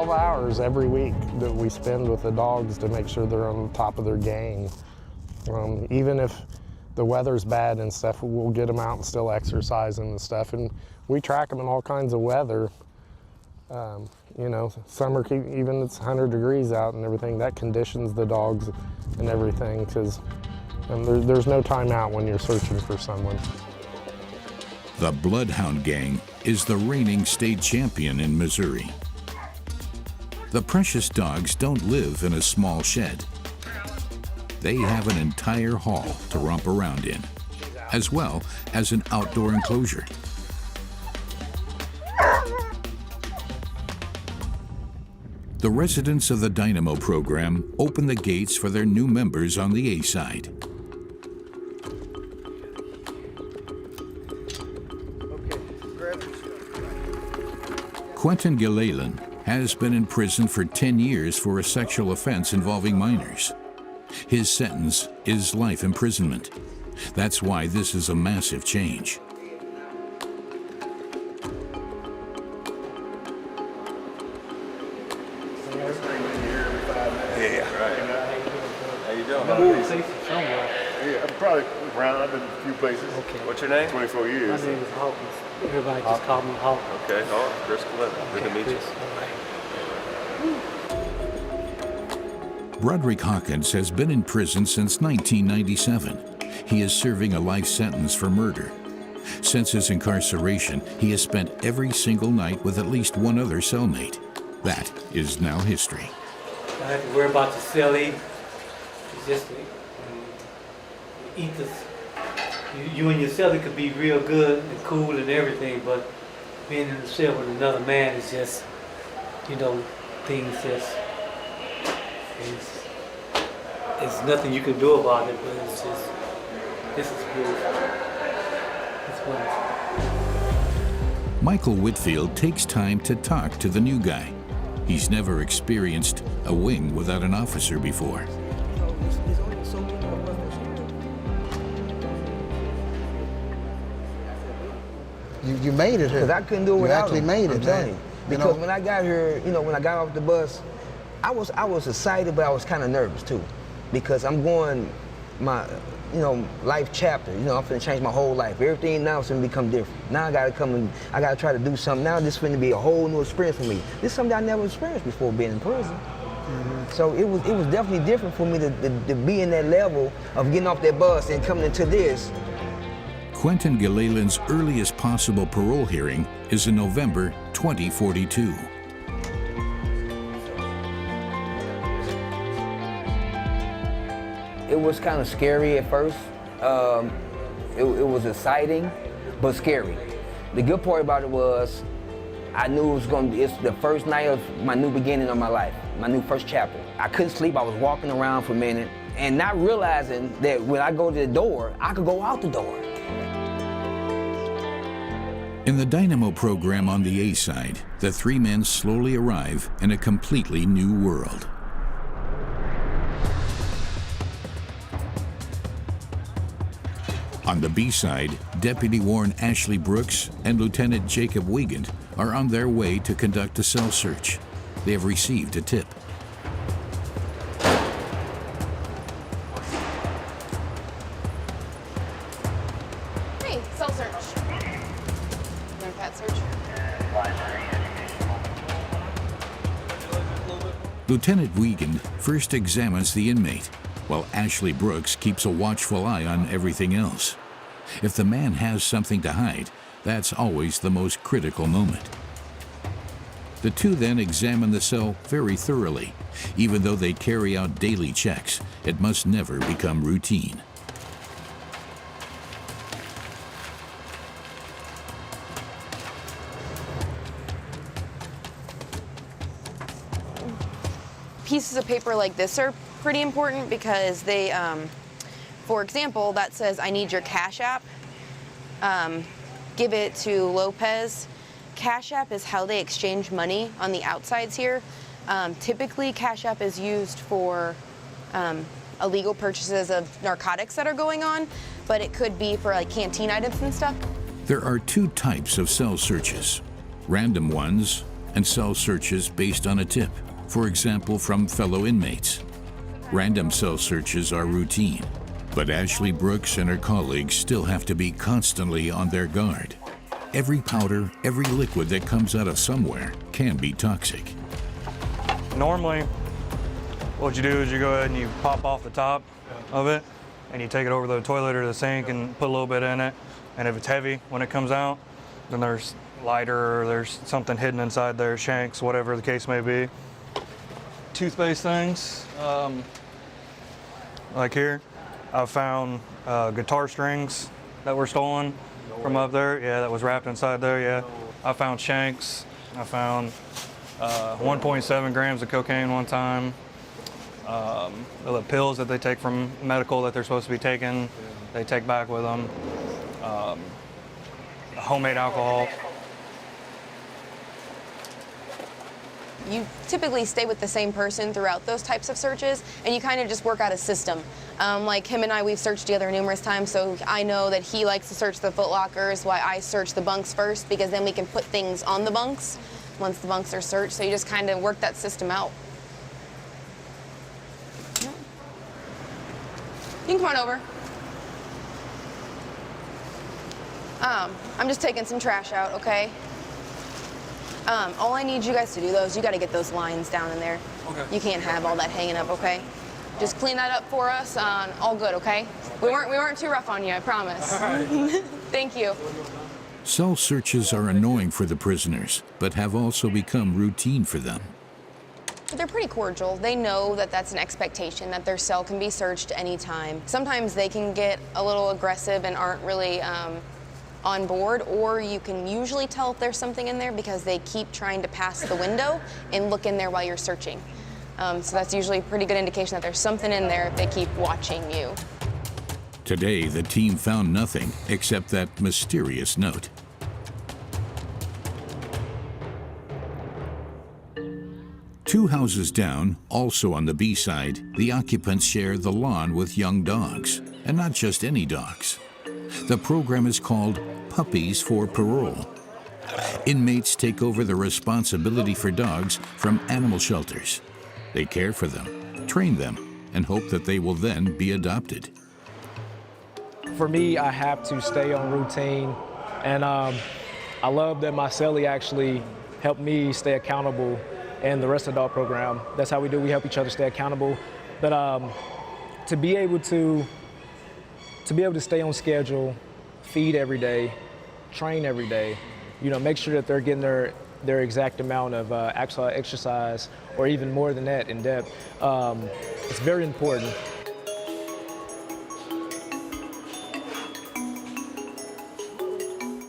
Hours every week that we spend with the dogs to make sure they're on top of their game. Even if the weather's bad and stuff, we'll get them out and still exercising and stuff. And we track them in all kinds of weather. Summer, even it's 100 degrees out and everything, that conditions the dogs and everything, because there's no time out when you're searching for someone. The Bloodhound Gang is the reigning state champion in Missouri. The precious dogs don't live in a small shed. They have an entire hall to romp around in, as well as an outdoor enclosure. The residents of the Dynamo program open the gates for their new members on the A side. Quentin Gilalen has been in prison for 10 years for a sexual offense involving minors. His sentence is life imprisonment. That's why this is a massive change. Yeah, I'm probably around. I've been a few places. Okay. What's your name? 24 years. My name is Hawkins. Everybody just call me Hawk. Okay, Hawk. Chris Clinton. Good to meet you. Broderick Hawkins has been in prison since 1997. He is serving a life sentence for murder. Since his incarceration, he has spent every single night with at least one other cellmate. That is now history. I have to worry about the cellie. It's just eat this. You and your cellie could be real good and cool and everything, but being in the cell with another man is just, you know, things just, it's nothing you can do about it, but it's just, this is good. It's wonderful. Michael Whitfield takes time to talk to the new guy. He's never experienced a wing without an officer before. You made it here. Because I couldn't do it without You actually made it, I'm telling man. you. Because when I got here, you know, when I got off the bus, I was excited, but I was kind of nervous too. Because I'm going my, you know, life chapter. You know, I'm finna change my whole life. Everything now is gonna become different. Now I gotta come and I gotta try to do something. Now this is finna be a whole new experience for me. This is something I never experienced before being in prison. So it was definitely different for me to be in that level of getting off that bus and coming into this. Quentin Gilleland's earliest possible parole hearing is in November 2042. It was kind of scary at first. It was exciting, but scary. The good part about it was I knew it was going to be, it's the first night of my new beginning of my life, my new first chapter. I couldn't sleep, I was walking around for a minute and not realizing that when I go to the door, I could go out the door. In the Dynamo program on the A side, the three men slowly arrive in a completely new world. On the B side, Deputy Warden Ashley Brooks and Lieutenant Jacob Wiegand are on their way to conduct a cell search. They have received a tip. Hey, cell search. Want a pat search? Lieutenant Wiegand first examines the inmate, while Ashley Brooks keeps a watchful eye on everything else. If the man has something to hide, that's always the most critical moment. The two then examine the cell very thoroughly. Even though they carry out daily checks, it must never become routine. Pieces of paper like this are pretty important because they, for example, that says, I need your Cash App. Give it to Lopez. Cash App is how they exchange money on the outsides here. Typically, Cash App is used for illegal purchases of narcotics that are going on, but it could be for like canteen items and stuff. There are two types of cell searches: random ones and cell searches based on a tip, for example, from fellow inmates. Random cell searches are routine, but Ashley Brooks and her colleagues still have to be constantly on their guard. Every powder, every liquid that comes out of somewhere can be toxic. Normally, what you do is you go ahead and you pop off the top of it, and you take it over the toilet or the sink and put a little bit in it. And if it's heavy when it comes out, then there's lighter or there's something hidden inside there, shanks, whatever the case may be. Toothpaste things, like here, I've found guitar strings that were stolen from up there. Yeah, that was wrapped inside there, yeah. I found shanks. I found 1.7 grams of cocaine one time. The pills that they take from medical that they're supposed to be taking, they take back with them. Homemade alcohol. You typically stay with the same person throughout those types of searches, and you kind of just work out a system. Like him and I, we've searched together numerous times, so I know that he likes to search the foot lockers while I search the bunks first, because then we can put things on the bunks once the bunks are searched. So you just kind of work that system out. Yeah. You can come on over. I'm just taking some trash out, okay? All I need you guys to do, though, is you got to get those lines down in there. Okay. You can't have all that hanging up, okay? Just clean that up for us. All good, okay? We weren't too rough on you, I promise. All right. Thank you. Cell searches are annoying for the prisoners, but have also become routine for them. They're pretty cordial. They know that that's an expectation, that their cell can be searched anytime. Sometimes they can get a little aggressive and aren't really on board, or you can usually tell if there's something in there because they keep trying to pass the window and look in there while you're searching. So that's usually a pretty good indication that there's something in there if they keep watching you. Today, the team found nothing except that mysterious note. Two houses down, also on the B side, the occupants share the lawn with young dogs, and not just any dogs. The program is called Puppies for Parole. Inmates take over the responsibility for dogs from animal shelters. They care for them, train them, and hope that they will then be adopted. For me, I have to stay on routine, and I love that my cellie actually helped me stay accountable and the rest of the dog program. That's how we do. We help each other stay accountable. But to be able to stay on schedule, feed every day, train every day, make sure that they're getting their exact amount of actual exercise, or even more than that in depth, it's very important.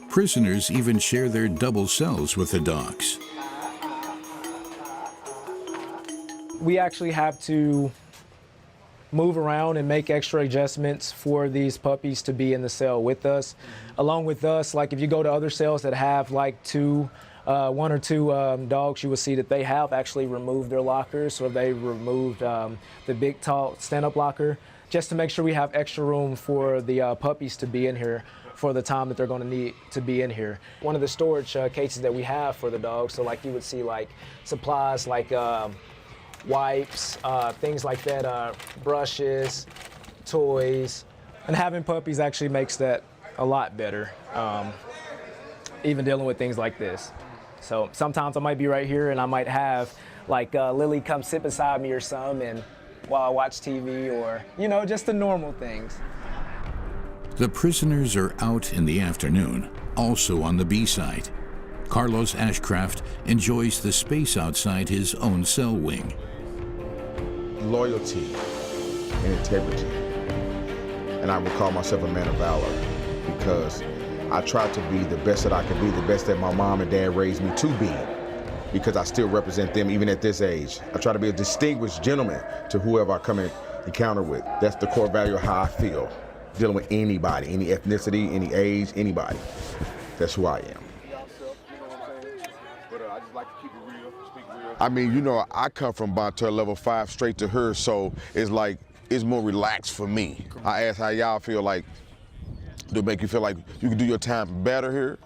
Prisoners even share their double cells with the dogs. We actually have to move around and make extra adjustments for these puppies to be in the cell with us. Along with us, like if you go to other cells that have like one or two dogs, you will see that they have actually removed their lockers, or they removed the big, tall stand-up locker, just to make sure we have extra room for the puppies to be in here for the time that they're going to need to be in here. One of the storage cases that we have for the dogs, so like you would see like supplies like wipes, things like that, brushes, toys, and having puppies actually makes that a lot better, even dealing with things like this. So sometimes I might be right here and I might have like Lily come sit beside me or something, and while I watch TV, or just the normal things. The prisoners are out in the afternoon, also on the B side. Carlos Ashcraft enjoys the space outside his own cell wing. Loyalty and integrity. And I would call myself a man of valor, because I try to be the best that I can be, the best that my mom and dad raised me to be, because I still represent them even at this age. I try to be a distinguished gentleman to whoever I come in encounter with. That's the core value of how I feel, dealing with anybody, any ethnicity, any age, anybody. That's who I am. I mean, I come from Bonter level 5 straight to her, so it's like, it's more relaxed for me. I ask how y'all feel like, do it make you feel like you can do your time better here?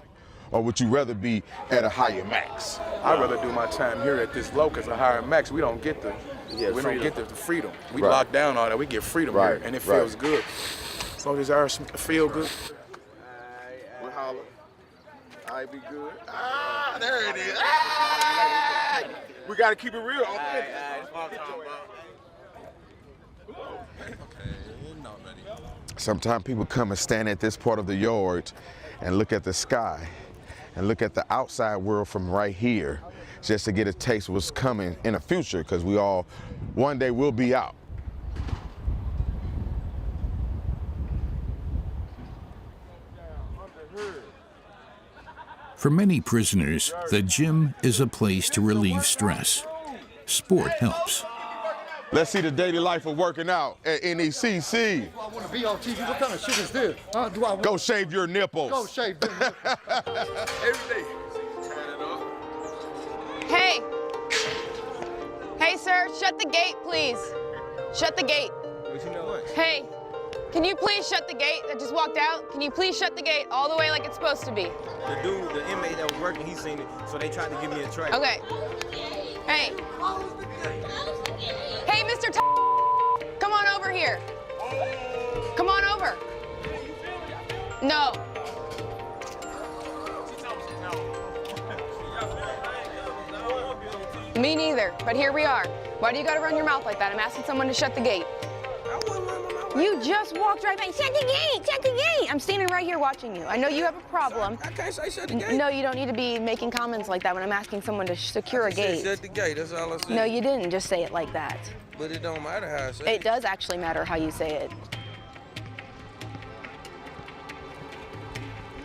Or would you rather be at a higher max? I'd rather do my time here at this low, because a higher max, we don't get the freedom. We lock down all that, we get freedom here, and it feels good. So these hours feel good. We'll holler. I be good. Ah, there it is. Ah! We gotta keep it real. Sometimes people come and stand at this part of the yard and look at the sky and look at the outside world from right here, just to get a taste of what's coming in the future, because we all, one day we'll be out. For many prisoners, the gym is a place to relieve stress. Sport helps. Let's see the daily life of working out at NECC. I want to be on TV. What kind of shit is this? Go shave your nipples. Go shave them nipples. Every day. Hey! Hey, sir, shut the gate, please. Shut the gate. But you know what? Hey, can you please shut the gate that just walked out? Can you please shut the gate all the way like it's supposed to be? The dude, the inmate that was working, he seen it, so they tried to give me a tray. Okay. Hey. Hey, Mr. Come on over here. Come on over. No. Me neither, but here we are. Why do you gotta run your mouth like that? I'm asking someone to shut the gate. You just walked right by. Shut the gate! Shut the gate! I'm standing right here watching you. I know you have a problem. I can't say shut the gate. No, you don't need to be making comments like that when I'm asking someone to secure a gate. Shut the gate, that's all I said. No, you didn't just say it like that. But it don't matter how I say it. It does actually matter how you say it.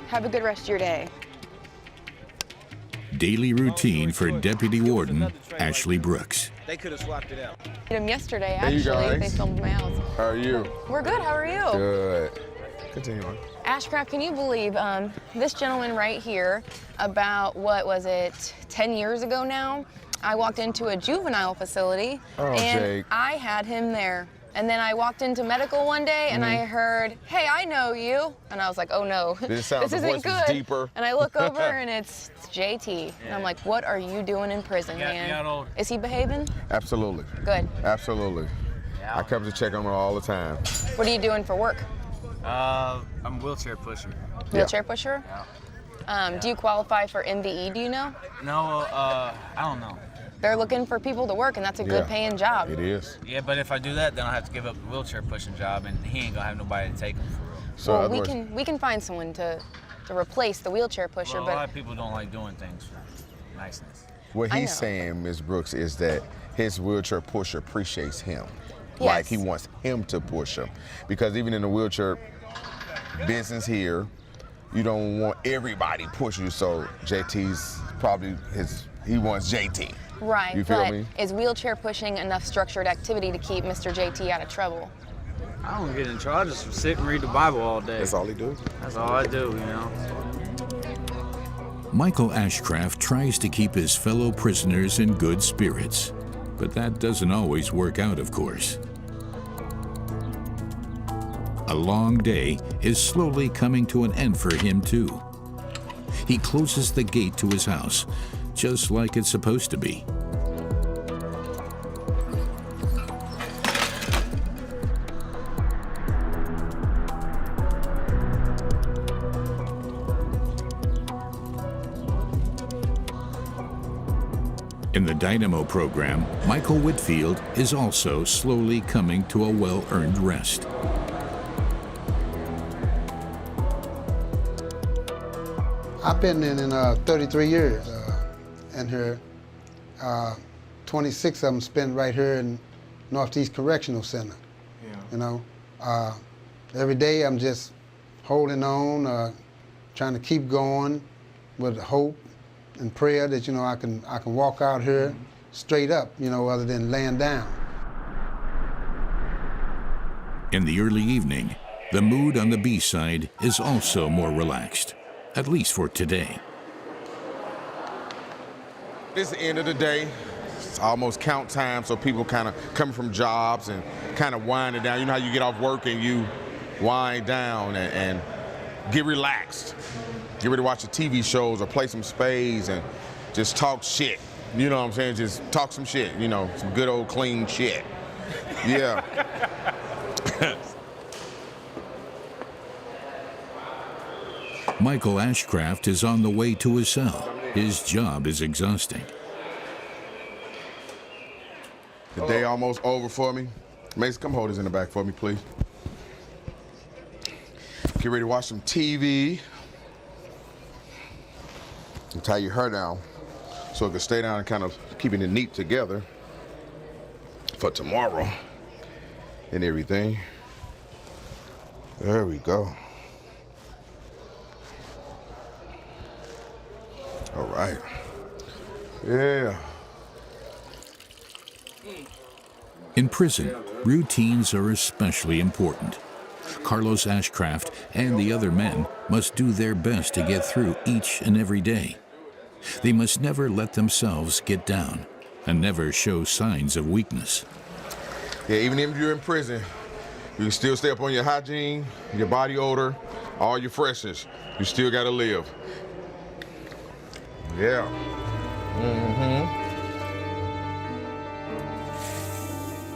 Have a good rest of your day. Daily routine for Deputy Warden Ashley Brooks. They could have swapped it out. Met him yesterday, Hey, you actually. guys. They filmed my house. How are you? We're good. How are you? Good. Continue on. Ashcraft, can you believe this gentleman right here, about, what was it, 10 years ago now, I walked into a juvenile facility and Jake. I had him there. And then I walked into medical one day and I heard, hey, I know you. And I was like, oh no, This sounds the isn't voice was good. deeper. And I look over and it's JT. And I'm like, what are you doing in prison, man? Is he behaving? Absolutely. Good. Absolutely. I come to check on him all the time. What are you doing for work? I'm a wheelchair pusher. Wheelchair pusher? Do you qualify for MVE, do you know? No, I don't know. They're looking for people to work, and that's a good paying job. It is. Yeah, but if I do that, then I'll have to give up the wheelchair pushing job, and he ain't gonna have nobody to take him for real. So well, we can find someone to replace the wheelchair pusher, Well, a but lot of people don't like doing things for niceness. What I he's know. saying, Ms. Brooks, is that his wheelchair pusher appreciates him. Yes. Like he wants him to push him. Because even in the wheelchair business you don't want everybody pushing you. So JT's probably he wants JT. right. You feel but me? is wheelchair pushing enough structured activity to keep Mr. JT out of trouble? I don't get in trouble. I just sit and read the Bible all day. That's all he do. That's all I do, you know. Michael Ashcraft tries to keep his fellow prisoners in good spirits, but that doesn't always work out, of course. A long day is slowly coming to an end for him, too. He closes the gate to his house, just like it's supposed to be. In the Dynamo program, Michael Whitfield is also slowly coming to a well-earned rest. I've been in 33 years in here. 26 of them spent right here in Northeast Correctional Center. Yeah. You know, every day I'm just holding on, trying to keep going with hope and prayer that, you know, I can walk out here straight up, you know, other than laying down. In the early evening, the mood on the B-side is also more relaxed, at least for today. It's the end of the day. It's almost count time, so people kind of coming from jobs and kind of winding down. You know how you get off work and you wind down and get relaxed. Get ready to watch the TV shows or play some spades and just talk shit. You know what I'm saying? Just talk some shit, you know, some good old clean shit. Yeah. Michael Ashcraft is on the way to his cell. His job is exhausting. The day almost over for me. Mason, come hold this in the back for me, please. Get ready to watch some TV. And tie your hair down so it can stay down and kind of keeping it neat together for tomorrow and everything. There we go. All right. Yeah. In prison, routines are especially important. Carlos Ashcraft and the other men must do their best to get through each and every day. They must never let themselves get down and never show signs of weakness. Yeah, even if you're in prison, You can still stay up on your hygiene, your body odor, all your freshness. You still gotta live. Yeah.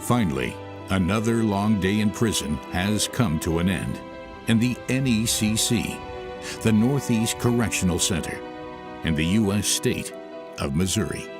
Finally, another long day in prison has come to an end, and the NECC, the Northeast Correctional Center, in the U.S. state of Missouri.